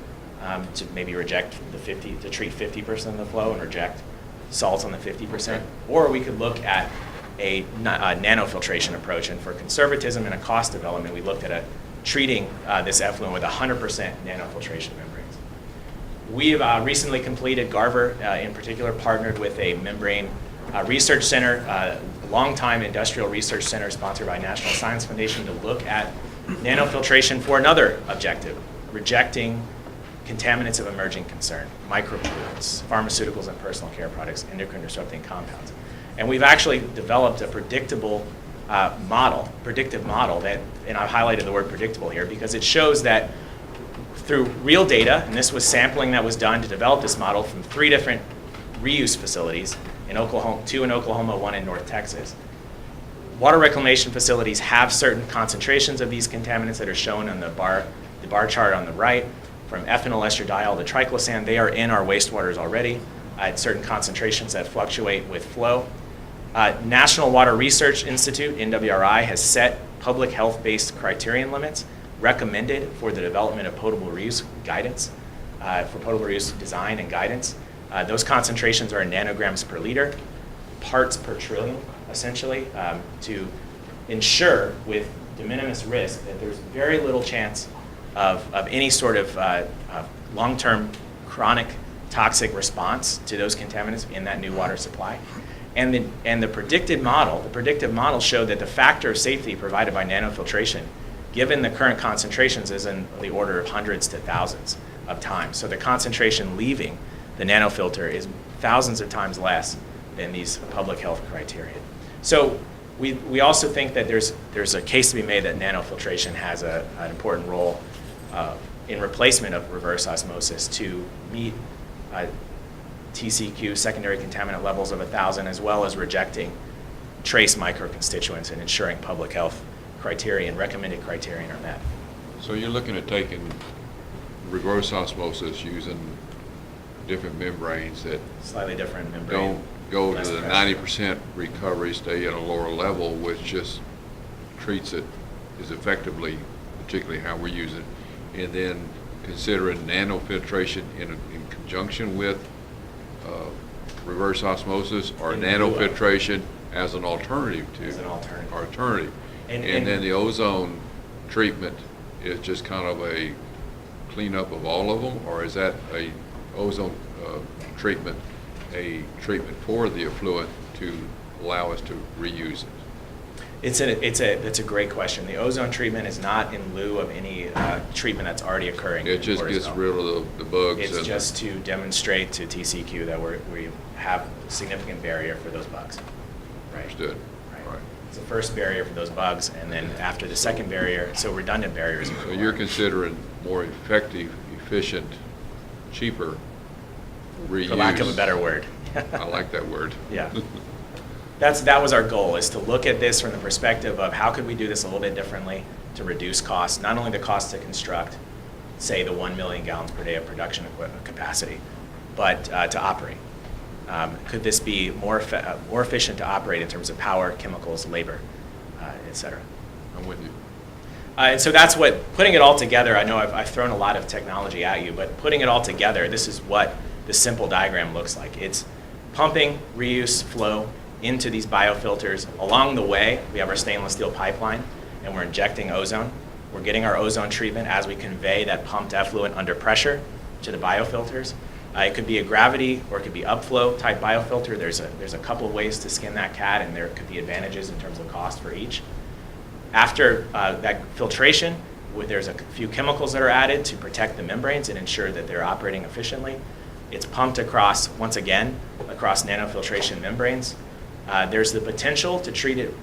to maybe reject to treat 50% of the flow and reject salts on the 50%. Or we could look at a nanofiltration approach, and for conservatism and a cost development, we looked at treating this effluent with 100% nanofiltration membranes. We've recently completed, Garver in particular, partnered with a membrane research center, a long-time industrial research center sponsored by National Science Foundation, to look at nanofiltration for another objective: rejecting contaminants of emerging concern, micropollutants, pharmaceuticals and personal care products, endocrine disrupting compounds. And we've actually developed a predictive model that, and I've highlighted the word predictable here because it shows that through real data, and this was sampling that was done to develop this model from 3 different reuse facilities in Oklahoma, 2 in Oklahoma, 1 in North Texas. Water reclamation facilities have certain concentrations of these contaminants that are shown on the bar chart on the right. From ethanol estradiol to triclosan, they are in our wastewaters already at certain concentrations that fluctuate with flow. National Water Research Institute, NWRI, has set public health-based criterion limits recommended for the development of potable reuse guidance, for potable reuse design and guidance. Those concentrations are in nanograms per liter, parts per trillion, essentially, to ensure with de minimis risk that there's very little chance of any sort of long-term chronic toxic response to those contaminants in that new water supply. And the predictive model showed that the factor of safety provided by nanofiltration, given the current concentrations, is in the order of hundreds to thousands of times. So the concentration leaving the nanofilter is thousands of times less than these public health criteria. So we also think that there's a case to be made that nanofiltration has an important role in replacement of reverse osmosis to meet TCQ, secondary contaminant levels of 1,000, as well as rejecting trace microconstituents and ensuring public health criteria and recommended criterion are met. So you're looking at taking reverse osmosis using different membranes that Slightly different membrane. don't go to less the pressure. 90% recovery, stay at a lower level, which just treats it as effectively, particularly how we're using it, and then considering nanofiltration in conjunction with reverse osmosis or In lieu of. nanofiltration as an alternative to. As an alternative. Alternative. And Then the ozone treatment is just kind of a cleanup of all of them, or is that a ozone treatment, a treatment for the effluent to allow us to reuse it? That's a great question. The ozone treatment is not in lieu of any treatment that's already occurring. It in just Port gets Isabel. rid of the bugs. It's and just to demonstrate to TCQ that we have a significant barrier for those bugs. Right. Understood. Right. It's the first barrier for those bugs, and then after the second barrier, so redundant barriers. So you're considering more effective, efficient, cheaper reuse. For lack of a better word. I like that word. Yeah. That was our goal, is to look at this from the perspective of how could we do this a little bit differently to reduce costs, not only the cost to construct, say, the 1 million gallons per day of production equipment capacity, but to operate. Could this be more efficient to operate in terms of power, chemicals, labor, et cetera? I'm with you. And so that's what, putting it all together, I know I've thrown a lot of technology at you, but putting it all together, this is what the simple diagram looks like. It's pumping, reuse, flow into these biofilters. Along the way, we have our stainless steel pipeline, and we're injecting ozone. We're getting our ozone treatment as we convey that pumped effluent under pressure to the biofilters. It could be a gravity or it could be upflow type biofilter. There's a couple of ways to skin that cat, and there could be advantages in terms of cost for each. After that filtration, there's a few chemicals that are added to protect the membranes and ensure that they're operating efficiently. It's pumped across, once again, across nanofiltration membranes. There's the potential to treat it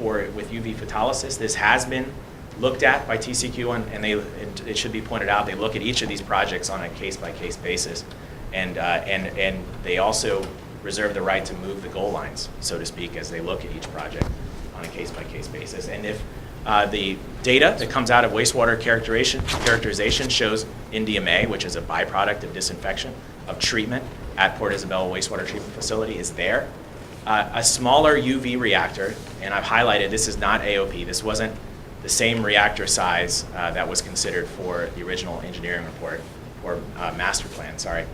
with UV photolysis. This has been looked at by TCQ, and it should be pointed out, they look at each of these projects on a case-by-case basis. And they also reserve the right to move the goal lines, so to speak, as they look at each project on a case-by-case basis. And if the data that comes out of wastewater characterization shows NDMA, which is a byproduct of disinfection, of treatment at Port Isabel Wastewater Treatment Facility, is there, a smaller UV reactor, and I've highlighted this is not AOP, this wasn't the same reactor size that was considered for the original engineering report, or master plan, sorry.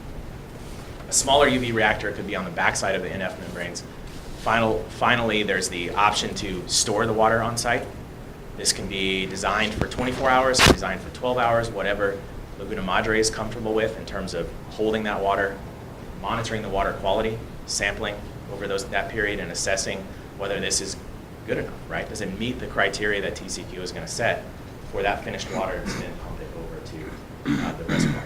A smaller UV reactor could be on the backside of the NF membranes. Finally, there's the option to store the water on site. This can be designed for 24 hours, designed for 12 hours, whatever Laguna Madre is comfortable with in terms of holding that water, monitoring the water quality, sampling over that period, and assessing whether this is good enough, right? Does it meet the criteria that TCQ is going to set for that finished water to then pump it over to the reservoir?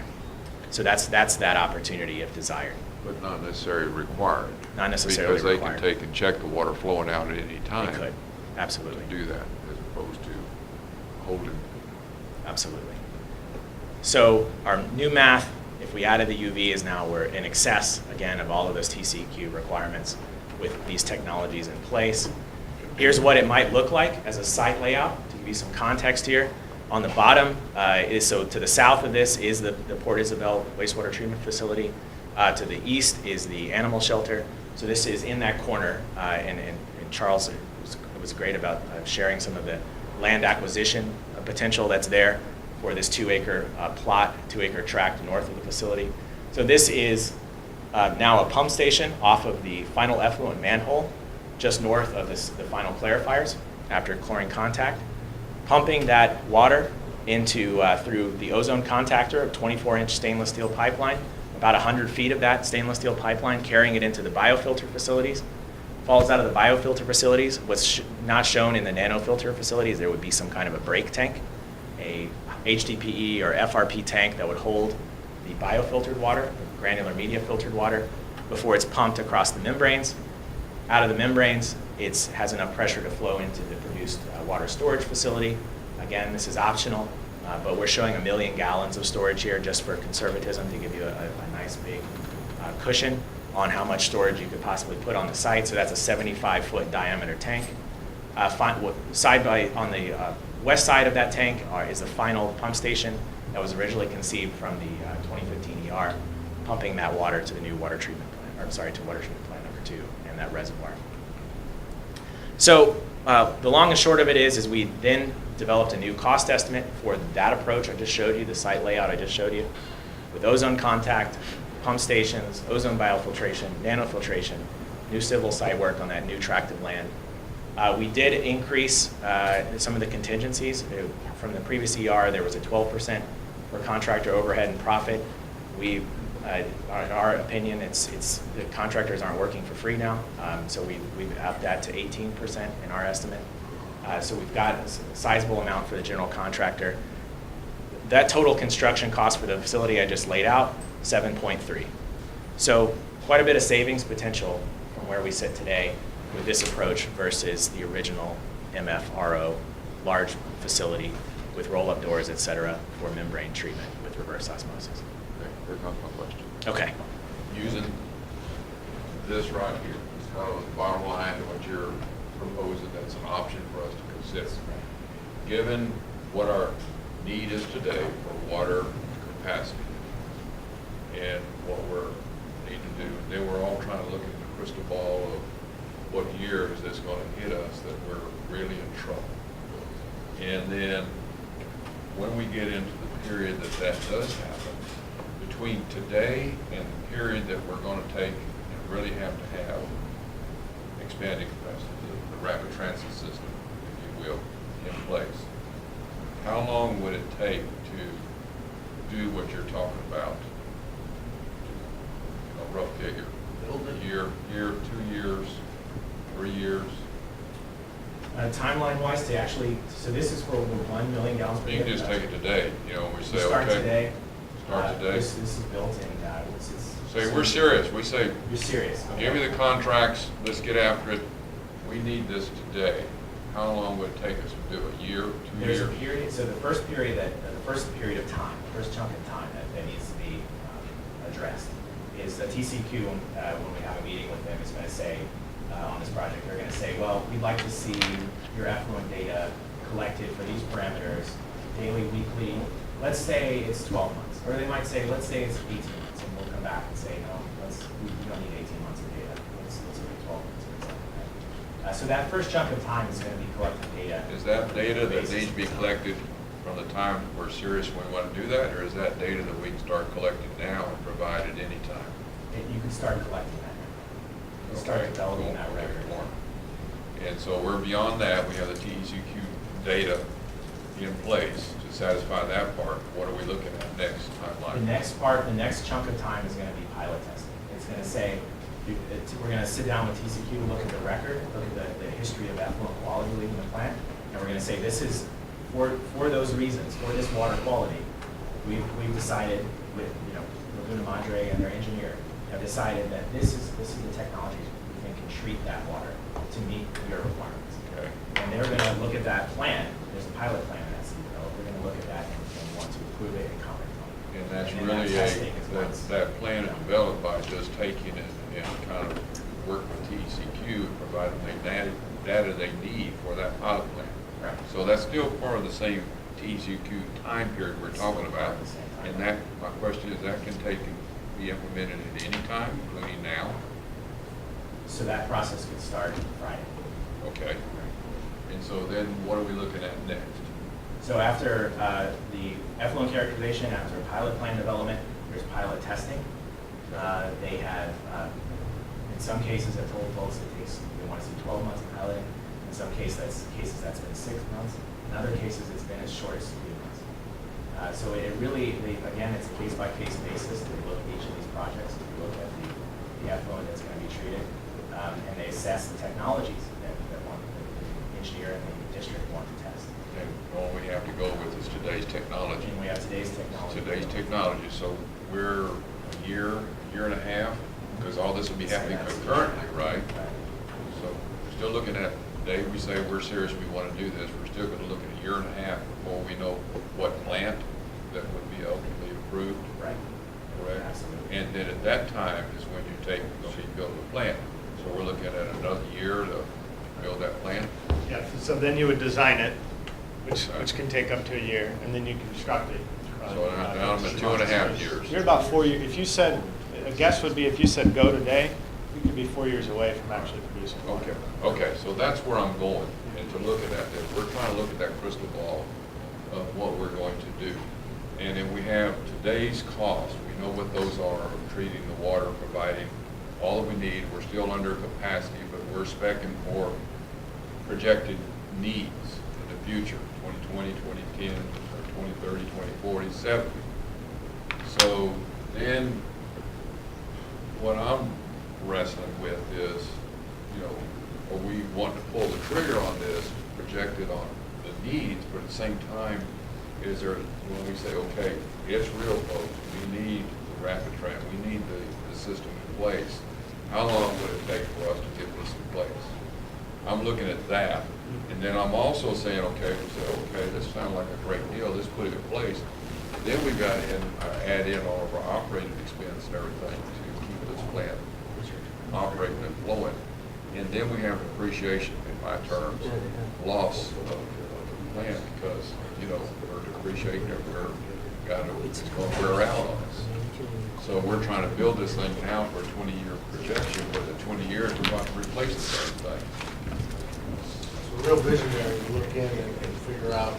So that's that opportunity if desired. But not necessarily required. Not necessarily because required. Because they can take and check the water flowing out at any time. They could, absolutely. To do that, as opposed to holding. Absolutely. So our new math, if we added the UV, is now we're in excess, again, of all of those TCQ requirements with these technologies in place. Here's what it might look like as a site layout, to give you some context here. On the bottom, so to the south of this is the Port Isabel Wastewater Treatment Facility. To the east is the animal shelter. So this is in that corner, and Charles was great about sharing some of the land acquisition potential that's there for this 2-acre plot, 2-acre tract north of the facility. So this is now a pump station off of the final effluent manhole, just north of the final clarifiers after chlorine contact, pumping that water into through the ozone contactor, a 24-inch stainless steel pipeline, about 100 feet of that stainless steel pipeline, carrying it into the biofilter facilities. Falls out of the biofilter facilities. What's not shown in the nanofilter facilities, there would be some kind of a break tank, a HDPE or FRP tank that would hold the biofiltered water, the granular media filtered water, before it's pumped across the membranes Out of the membranes, it has enough pressure to flow into the produced water storage facility. Again, this is optional, but we're showing 1 million gallons of storage here just for conservatism to give you a nice big cushion on how much storage you could possibly put on the site. So that's a 75-foot diameter tank. On the west side of that tank is the final pump station that was originally conceived from the 2015 ER, pumping that water to the new water treatment plant, or sorry, to water treatment plant number 2 and that reservoir. So the long and short of it is we then developed a new cost estimate for that approach I just showed you, the site layout I just showed you, with ozone contact, pump stations, ozone biofiltration, nanofiltration, new civil site work on that new tract of land. We did increase some of the contingencies. From the previous ER, there was a 12% for contractor overhead and profit. In our opinion, the contractors aren't working for free now, so we've upped that to 18% in our estimate. So we've got a sizable amount for the general contractor. That total construction cost for the facility I just laid out, 7.3. So quite a bit of savings potential from where we sit today with this approach versus the original MFRO large facility with roll-up doors, et cetera, for membrane treatment with reverse osmosis. Okay, here comes my question. Okay. Using this right here, it's kind of the bottom line of what you're proposing, that's an option for us to consider. Given what our need is today for water capacity and what we're need to do, then we're all trying to look at the crystal ball of what year is this going to hit us that we're really in trouble. And then when we get into the period that does happen, between today and the period that we're going to take and really have to have expanding capacity, the rapid transit system, if you will, in place, how long would it take to do what you're talking about? A rough figure. Year, 2 years, 3 years. Timeline-wise, to actually, so this is for over 1 million gallons per You year. can just take it today, you know, we say, Start okay. today. Start today. This is built in. Say, we're serious, we say. You're serious. Okay. Give me the contracts, let's get after it, we need this today. How long would it take us to do it? A year, 2 There's years? a period, so the first period of time, the first chunk of time that needs to be addressed is the TCQ, when we have a meeting with them, is going to say, on this project, they're going to say, well, we'd like to see your effluent data collected for these parameters, daily, weekly, let's say it's 12 months. Or they might say, let's say it's 18 months, and we'll come back and say, no, we don't need 18 months of data, let's look at 12 months or something like that. So that first chunk of time is going to be collecting data. Is that data that needs to be collected from the time we're serious when we want to do that, or is that data that we can start collecting now and provide at any time? You can start collecting that. You can start developing that record. And so we're beyond that, we have the TCQ data in place to satisfy that part. What are we looking at next timeline? The next chunk of time is going to be pilot testing. It's going to say, we're going to sit down with TCQ, look at the record, look at the history of effluent quality leaving the plant, and we're going to say this is, for those reasons, for this water quality, we've decided with, Laguna Madre and their engineer have decided that this is the technology we think can treat that water to meet your requirements. Okay. And they're going to look at that plan. There's a pilot plan that's developed. We're going to look at that and want to approve it and comment on it. And that's then really testing is what's- that plan is developed by just taking it and kind of work with TCQ and providing the data they need for that pilot plan. Right. So that's still part of the same TCQ time period we're talking about. And that, my question is, that can be implemented at any time, including now? So that process could start Friday. Okay. And so then what are we looking at next? So after the effluent characterization, after pilot plan development, there's pilot testing. They have, in some cases, have told folks they want to see 12 months of piloting. In some cases that's been 6 months. In other cases, it's been as short as 3 months. So it really, again, it's a case-by-case basis. They look at each of these projects. They look at the effluent that's going to be treated, and they assess the technologies that the engineer and the district want to test. And all we have to go with is today's technology. And we have today's technology. Today's technology. So we're a year and a half, because all this will be happening concurrently, right? still looking at, today we say we're serious, we want to do this, we're still going to look at a year and a half before we know what plant that would be ultimately approved. Right. Correct? Absolutely. And then at that time is when you take, going to be building a plant. So we're looking at another year to build that plant. Yeah, so then you would design it, which can take up to a year, and then you construct it. So now I'm at 2.5 years. You're about 4 years. If you said, a guess would be if you said go today, you could be 4 years away from actually producing. Okay, okay, so that's where I'm going, and to look at that, we're trying to look at that crystal ball of what we're going to do. And then we have today's costs, we know what those are, of treating the water, providing all that we need. We're still under capacity, but we're spec'ing for projected needs in the future, 2020, 2010, or 2030, 2040, 70. So then what I'm wrestling with is, you know, are we want to pull the trigger on this, projected on the needs, but at the same time, is there, when we say, okay, it's real, folks, we need the rapid trap, we need the system in place, how long would it take for us to get this in place? I'm looking at that, and then I'm also saying, okay, we say, okay, this sounds like a great deal, let's put it in place. Then we got to add in all of our operating expense and everything to keep this plant operating and flowing. And then we have depreciation, in my terms, loss of the plant, because, you know, we're depreciating it, it's going to wear out on us. So we're trying to build this thing now for a 20-year projection, but in 20 years, we're about to replace the same thing. So real visionary, to look in and figure out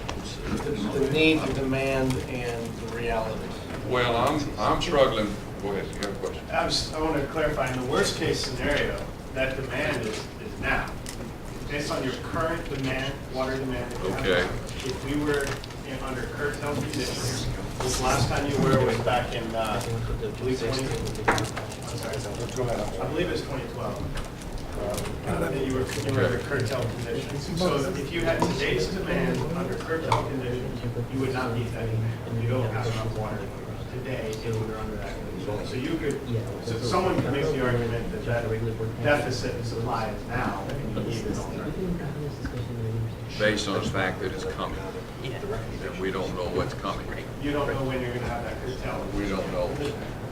the need, the demand, and the reality. Well, I'm struggling. Go ahead, you have a question? I want to clarify, in the worst case scenario, that demand is now. Based on your current demand, water demand. That you have, Okay. if we were under curtailed conditions, this last time you were was back in, I believe 20, I'm sorry, I believe it's 2012. That you were under curtailed conditions. So if you had today's demand under curtailed conditions, you would not meet that demand. You don't have enough water today if you're under that condition. So you could, so someone could make the argument that that deficit in supply is now, and you need an alternative. Based on the fact that it's coming, and we don't know what's coming. You don't know when you're going to have that curtailment. We don't know.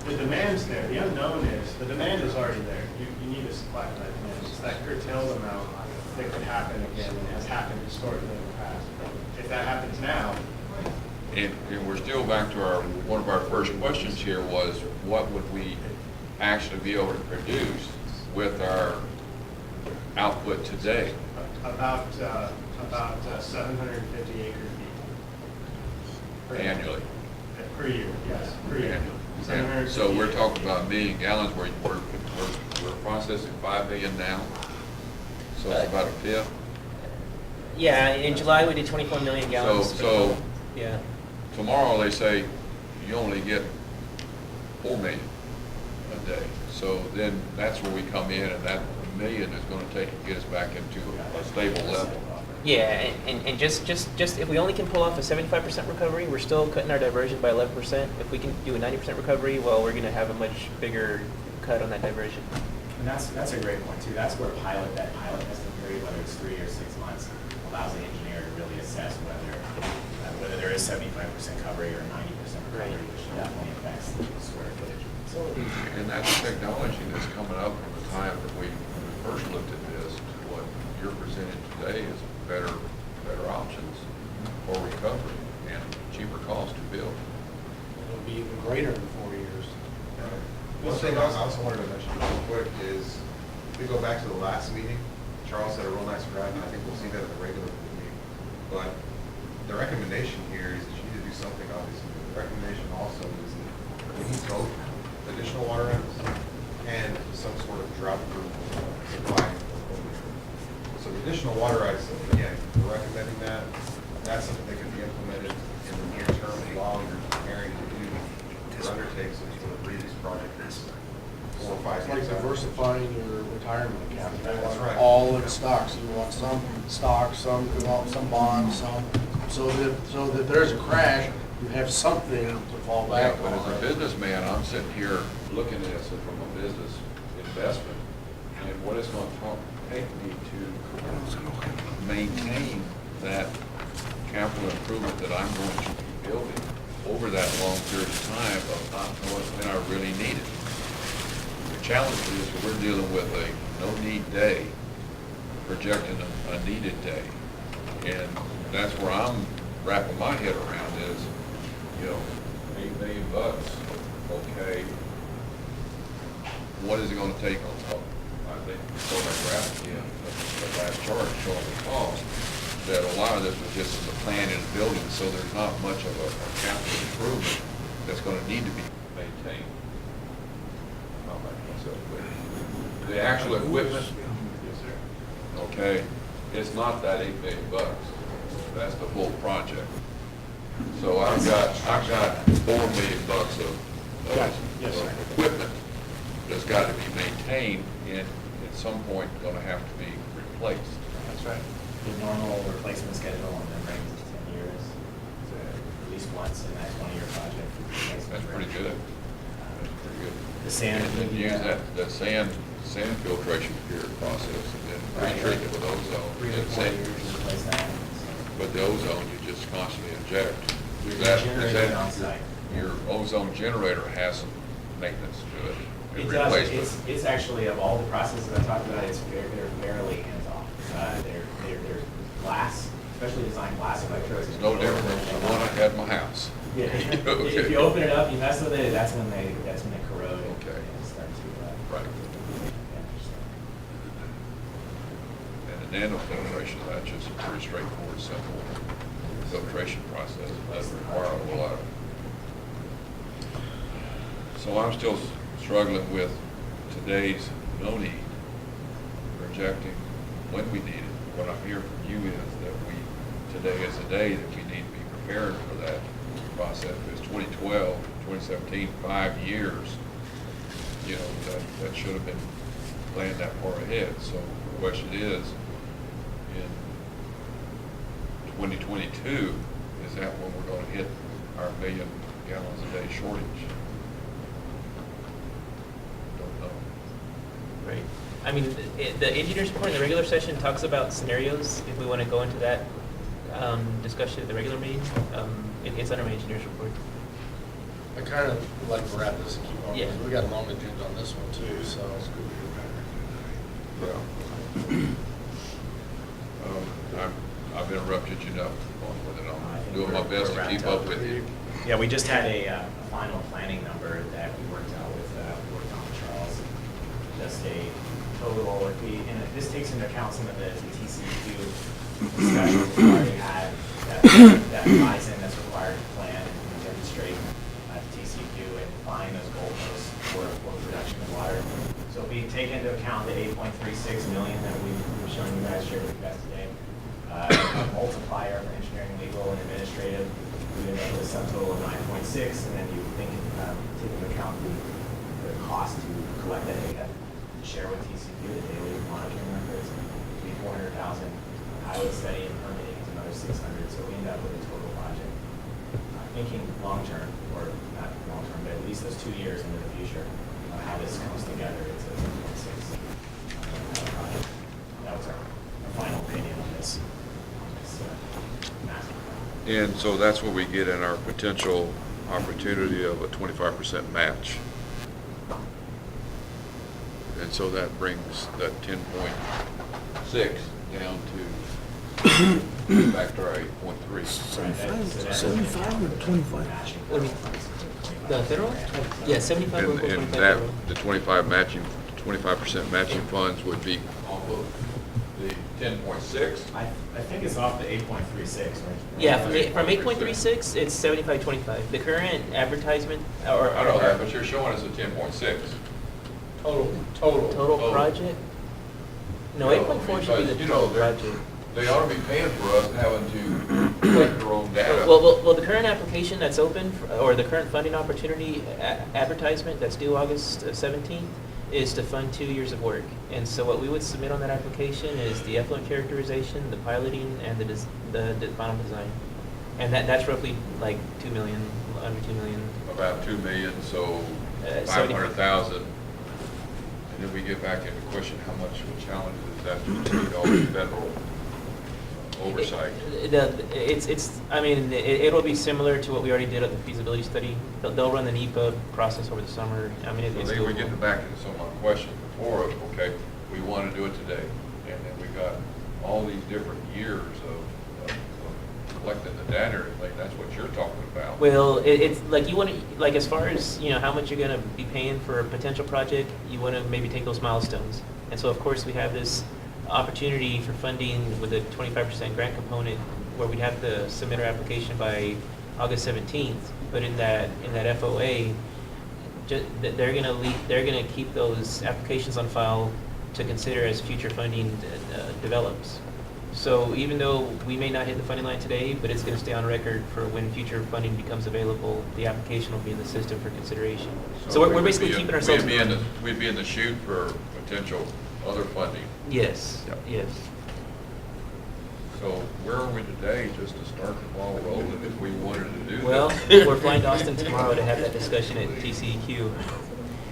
The demand's there. The unknown is, the demand is already there. You need a supply for that demand. It's that curtailed amount that could happen again, and has happened historically in the past. If that happens now. And we're still back to one of our first questions here was, what would we actually be able to produce with our output today? About 750 acre feet. Annually. Per year, yes, per year. And so we're talking about 1 million gallons, we're processing 5 million now, so it's about a fifth. Yeah, in July we did 24 million gallons. So yeah. Tomorrow they say you only get 4 million a day. So then that's where we come in, and that 1 million is going to take and get us back into a stable level. Yeah, and just if we only can pull off a 75% recovery, we're still cutting our diversion by 11%. If we can do a 90% recovery, well, we're going to have a much bigger cut on that diversion. And that's a great point too. That's where that pilot testing period, whether it's 3 or 6 months, allows the engineer to really assess whether there is 75% recovery or 90% recovery, which definitely affects the square footage. And that's technology that's coming up from the time that we first looked at this to what you're presenting today is better options for recovery and cheaper cost to build. It'll be even greater in 4 years. One thing I also wanted to mention real quick is, if we go back to the last meeting, Charles had a real nice graph, and I think we'll see that at the regular meeting. But the recommendation here is that you need to do something, obviously. The recommendation also is that we need both additional water rights and some sort of drought-proof supply. So the additional water rights, again, we're recommending that. That's something that can be implemented in the near term while you're preparing to do or undertake some sort of previous project 4 or 5 It's like years out. diversifying your retirement account. You That's want right. all in stocks. You want some stocks, some bonds, so that there's a crash, you have something to fall Yeah, back but on. as a businessman, I'm sitting here looking at this from a business investment and what it's going to take me to maintain that capital improvement that I'm going to be building over that long period of time of not knowing when I really need it? The challenge is we're dealing with a no-need day, projecting a needed day. And that's where I'm wrapping my head around is, $8 million, okay, what is it gonna take on top? I think, so that graph again, the last chart showing the cost, that a lot of this was just in the plan and building, so there's not much of a capital improvement that's gonna need to be maintained. I'll back myself clear. The actual equipment, okay, it's not that $8 million. That's the full project. So I've got $4 million of equipment that's got to be maintained and at some point going to have to be replaced. That's right. The normal replacement schedule and then ranges 10 years, so at least once in that 20-year project. That's pretty good. That's pretty good. The sand. And then use that sand filtration period process and then retreat it with ozone. 3 to 4 years to replace that. But the ozone, you just constantly inject. Your Is generator that on site. your ozone generator has some maintenance to it? It and does. replacement. It's actually, of all the processes I talked about, they're fairly hands-off. They're glass, especially designed glass electrodes. It's no different from the one I had in my house. Yeah. Okay. If you open it up, you mess with it, that's when they corrode Okay. and start to. Right. And the nanofiltration, that's just a pretty straightforward, simple filtration process. It doesn't require a whole lot of. So I'm still struggling with today's no need, projecting when we need it. What I'm hearing from you is that today is the day that we need to be prepared for that process. It's 2012, 2017, 5 years. That should have been planned that far ahead. So the question is, in 2022, is that when we're going to hit our 1 million gallons a day shortage? Don't know. Right. I mean, the engineer's report in the regular session talks about scenarios, if we want to go into that discussion at the regular meeting. It's under my engineer's report. I kind of would like to wrap this and keep on, Yeah. because we got a long agenda on this one too, so. I've interrupted you enough with it. I I'm think doing my we're best to wrapped keep up with you. Yeah, we just had a final planning number that we worked out with, worked on with Charles. Just a total, and this takes into account some of the TCEQ discussions we already had, that ties in that's required to plan and demonstrate TCEQ and define those goalposts for production of water. So we take into account the 8.36 million that we were showing you guys, shared with you guys today. A multiplier for engineering, legal, and administrative, we would have a subtotal of 9.6, and then you think, take into account the cost to collect that data, to share with TCQ, the daily monitoring records, to be 400,000. Pilot study and permitting is another 600, so we end up with a total project. Thinking long-term, or not long-term, but at least those 2 years into the future, how this comes together, it's a 2.6 project. That was our final opinion on this. And so that's what we get in our potential opportunity of a 25% match. And so that brings that 10.6 down to, back to our 8.3. 75 or 25? What do you mean? The federal? Yeah, 75 or And 25 that, federal. the 25% matching funds would be off of the 10.6? I think it's off the 8.36, right? Yeah, from 8.36, it's 75-25. The current advertisement, or. I know that, but you're showing us a 10.6. Total project? No, 8.4 should be the Because, total project. They ought to be paying for us having to collect their own data. Well, the current application that's open, or the current funding opportunity advertisement that's due August 17th, is to fund 2 years of work. And so what we would submit on that application is the effluent characterization, the piloting, and the final design. And that's roughly like 2 million, under 2 million. About 2 million, so 70. 500,000. And then we get back into question how much of a challenge it is Is that just need all the federal oversight? I mean, it'll be similar to what we already did at the feasibility study. They'll run the NEPA process over the summer. I mean, So it's then we doable. get back into some of my questions before us, okay, we want to do it today, and then we got all these different years of collecting the data and everything, that's what you're talking about. Well, it's like you want to, like as far as, you know, how much you're going to be paying for a potential project, you want to maybe take those milestones. And so, of course, we have this opportunity for funding with a 25% grant component where we'd have to submit our application by August 17th. But in that FOA, they're going to keep those applications on file to consider as future funding develops. So even though we may not hit the funding line today, but it's going to stay on record for when future funding becomes available, the application will be in the system for consideration. So we're basically keeping ourselves. We'd be in the chute for potential other funding. Yes, yes. So where are we today, just to start the ball rolling if we wanted to do Well, that? we're flying to Austin tomorrow to have that discussion at TCEQ.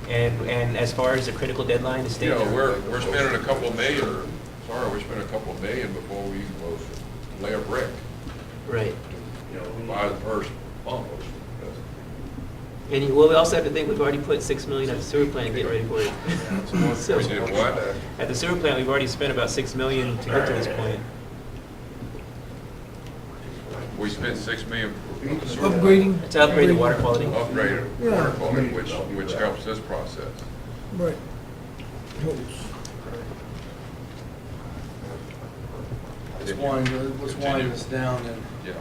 And as far as the critical deadline to stay. You know, we're spending a couple of million, we're spending a couple of million before we lay a brick. Right. You know, buy the first pump. And well, we also have to think we've already put $6 million at the sewer plant to get ready for it. So, We did what? at the sewer plant, we've already spent about $6 million to get to this point. We spent $6 million for the sewer. Upgrading. To upgrade the water quality. Upgrade Yeah. water quality, which helps this process. Right. Let's wind this down and Yeah.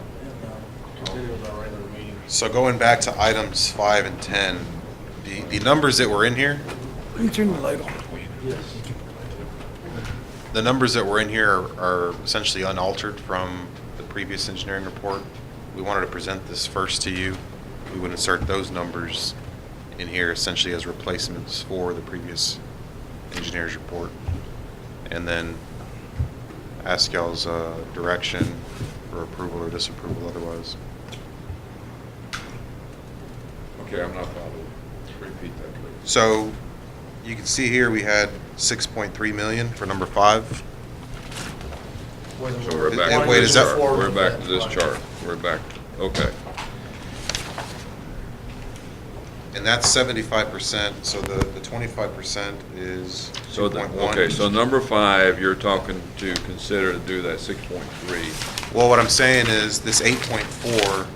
continue with our regular meeting. So going back to items 5 and 10, the numbers that were in here, Let me turn the light on. the numbers that were in here are essentially unaltered from the previous engineering report. We wanted to present this first to you. We would insert those numbers in here essentially as replacements for the previous engineer's report. And then ask y'all's direction for approval or disapproval otherwise. Okay, I'm not following. Repeat that, please. So you can see here we had 6.3 million for number 5. So we're back to Wait, this is that- chart. We're back to this chart. We're back, okay. And that's 75%, so the 25% is So, 2.1. okay, so number 5, you're talking to consider to do that 6.3. Well, what I'm saying is this 8.4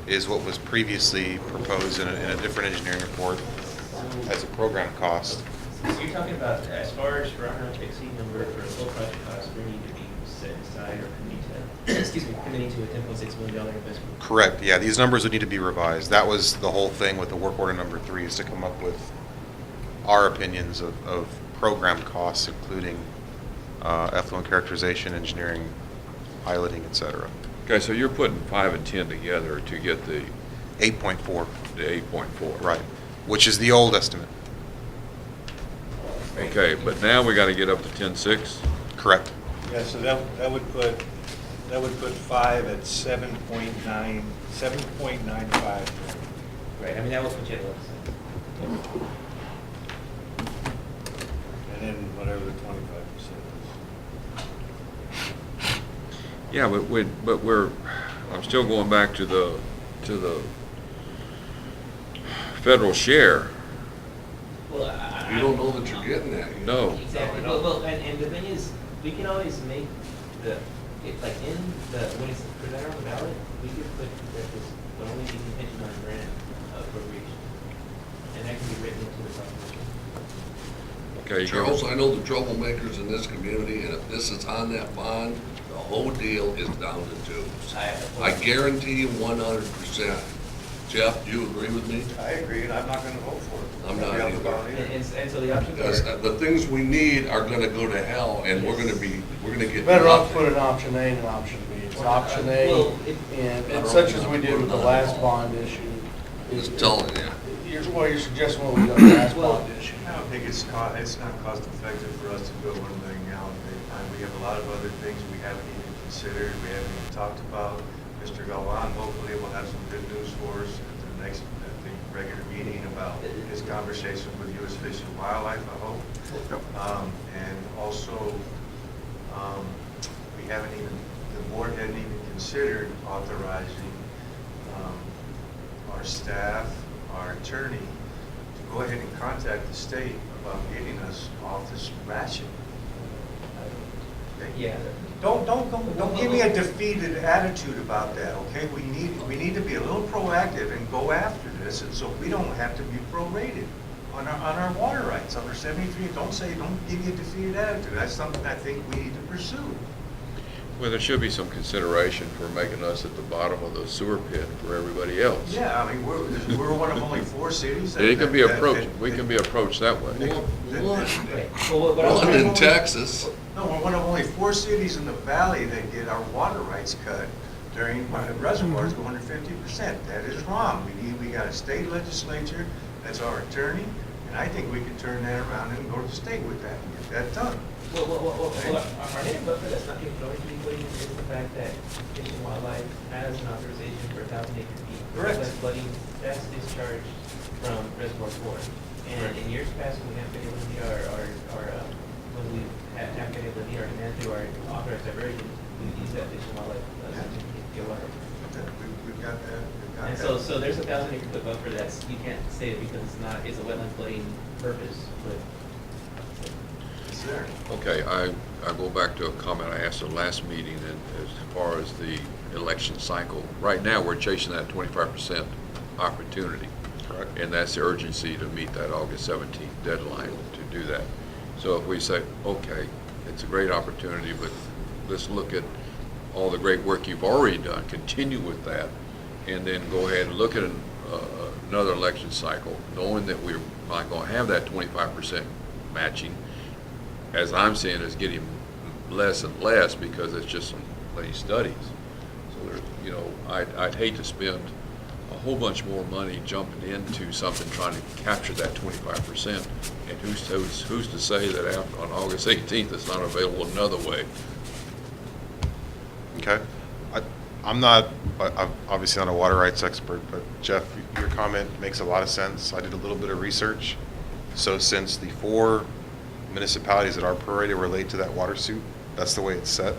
is what was previously proposed in a different engineering report as a program cost. So you're talking about, as far as for our non-exceed number for a full project cost, we need to be set aside or committing to a $10.6 million investment. Correct, yeah, these numbers would need to be revised. That was the whole thing with the work order number 3, is to come up with our opinions of program costs, including effluent characterization, engineering, piloting, et cetera. Okay, so you're putting 5 and 10 together to get the 8.4. the 8.4. Right, which is the old estimate. Okay, but now we got to get up to 10.6? Correct. Yeah, so that would put 5 at 7.9, 7.95. Right, I mean, that was what you had left. And then whatever the 25% is. Yeah, but I'm still going back to the federal share. Well, You don't know that you're getting that. No. Exactly. Well, and the thing is, we can always make like in when it's presented on the ballot, we could put that this will only be contingent on grant appropriation. And that can be written into the proposition. Okay. Charles, I know the troublemakers in this community, and if this is on that bond, the whole deal is down to tubes. I guarantee you 100%. Jeff, do you agree with me? I agree, and I'm not going to vote for it. I'm not either. And so the options Because are. the things we need are gonna go to hell, and we're gonna get Better off nothing. put an option A and option B. It's option A, Well, and such as we did with the last bond issue. Just telling you. You're suggesting what we done the last bond issue. I don't think it's not cost effective for us to go 1 million gallons at a time. We have a lot of other things we haven't even considered, we haven't even talked about. Mr. Galvan, hopefully will have some good news for us at the next, regular meeting about his conversation with U.S. Fish and Wildlife, I hope. And also, We haven't even, the board hadn't even considered authorizing our staff, our attorney, to go ahead and contact the state about getting us off this ration. Okay? Yeah. Don't give me a defeated attitude about that, okay? We need to be a little proactive and go after this, and so we don't have to be prorated on our water rights under 73. Don't give me a defeated attitude. That's something I think we need to pursue. Well, there should be some consideration for making us at the bottom of the sewer pit for everybody else. Yeah, I mean, we're one of only 4 cities. It can be approached, we can be approached that way. Well, in Texas, No, we're one of only 4 cities in the valley that get our water rights cut during reservoirs go under 50%. That is wrong. We got a state legislature, that's our attorney, and I think we can turn that around and go to the state with that and get that done. Well, our hidden buffer that's not being thrown into the equation is the fact that Fish and Wildlife has an authorization for 1,000 acre feet. Correct. That's flooding, that's discharged from Reservoir 4. And in years past, when we have been able to meet when we have been able to meet our demand through our authorized diversion, we've used that Fish and Wildlife certificate to get water. We've got that. And so there's a 1,000 acre foot buffer that's, you can't say it because it's a wetland flooding purpose, but It's there. Okay, I go back to a comment I asked at the last meeting, and as far as the election cycle, right now, we're chasing that 25% opportunity. Correct. And that's the urgency to meet that August 17th deadline to do that. So if we say, okay, it's a great opportunity, but let's look at all the great work you've already done, continue with that, and then go ahead and look at another election cycle, knowing that we're not going to have that 25% matching, as I'm seeing, is getting less and less because it's just some lay studies. So there's, I'd hate to spend a whole bunch more money jumping into something trying to capture that 25%. And who's to say that on August 18th it's not available another way? Okay. I'm obviously not a water rights expert, but Jeff, your comment makes a lot of sense. I did a little bit of research. So since the 4 municipalities that are prorated relate to that water suit, that's the way it's set.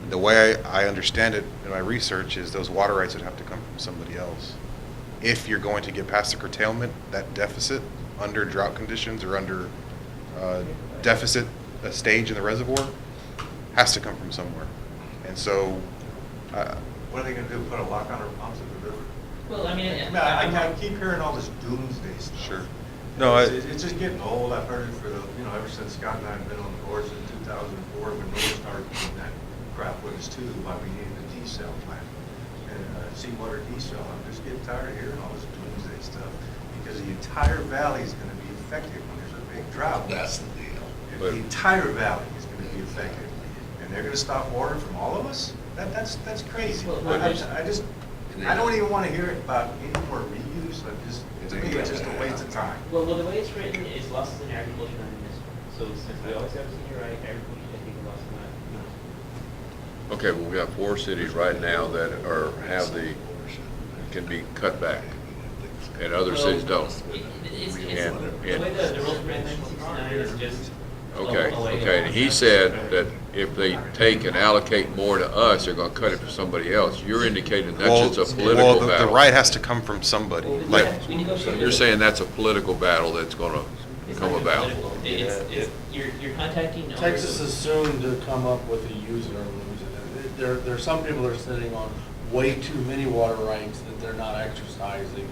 The way I understand it in my research is those water rights would have to come from somebody else. If you're going to get past the curtailment, that deficit under drought conditions or under deficit stage in the reservoir has to come from somewhere. And so What are they gonna do, put a lock on our pumps at the river? well, I mean, I keep hearing all this doomsday stuff. Sure. No, It's just getting old. I've heard it ever since Scott and I have been on the board since 2004, when Noah started doing that crap with us too, why we needed the D-cell plant and seawater D-cell. I'm just getting tired of hearing all this doomsday stuff, because the entire valley is gonna be affected when there's a big drought. that's the deal. The entire valley is gonna be affected, and they're gonna stop water from all of us? That's crazy. Well, I don't even wanna hear about any more reuse. To me, it's just a waste of time. Well, the way it's written is losses in agriculture, not in municipal. So since we always have a senior right, agriculture can take a loss in that. Okay, well, we have 4 cities right now that can be cut back, and other cities don't. The way the rules for 1969 is just. Okay, and he said that if they take and allocate more to us, they're gonna cut it for somebody else. You're indicating that's just a political the battle. right has to come from somebody. So you're saying that's a political battle that's gonna come about. You're contacting. Texas is soon to come up with a use it or lose it. There are some people that are sitting on way too many water rights that they're not exercising.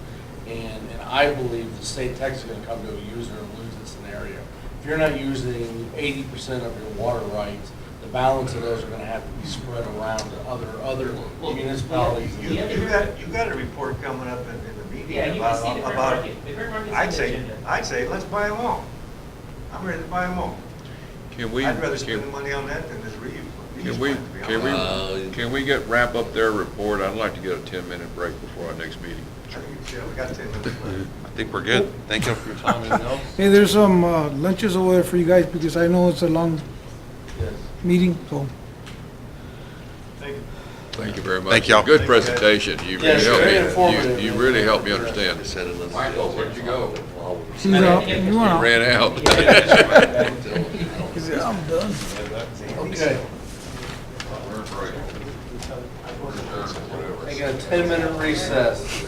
And I believe the state of Texas is gonna come to a use it or lose it scenario. If you're not using 80% of your water rights, the balance of those are gonna have to be spread around to other municipalities. You got a report coming up in the meeting Yeah, you can see the current about, market. The current market's on the agenda. I'd say, let's buy them all. I'm ready to buy them all. I'd rather spend the money on that than this reuse. Can we wrap up their report? I'd like to get a 10-minute break before our next meeting. Yeah, we got 10 minutes left. I think we're good. Thank you for your time. Hey, there's some lunches over there for you guys because I know it's a long Yes. meeting, so. Thank you very much. Thank y'all. Good presentation. You Yes, very really informative. helped me. You really helped me understand. Michael, where'd you go? He's out. You You went out. ran out. He said, I'm done. Okay. We're right. Taking a 10-minute recess.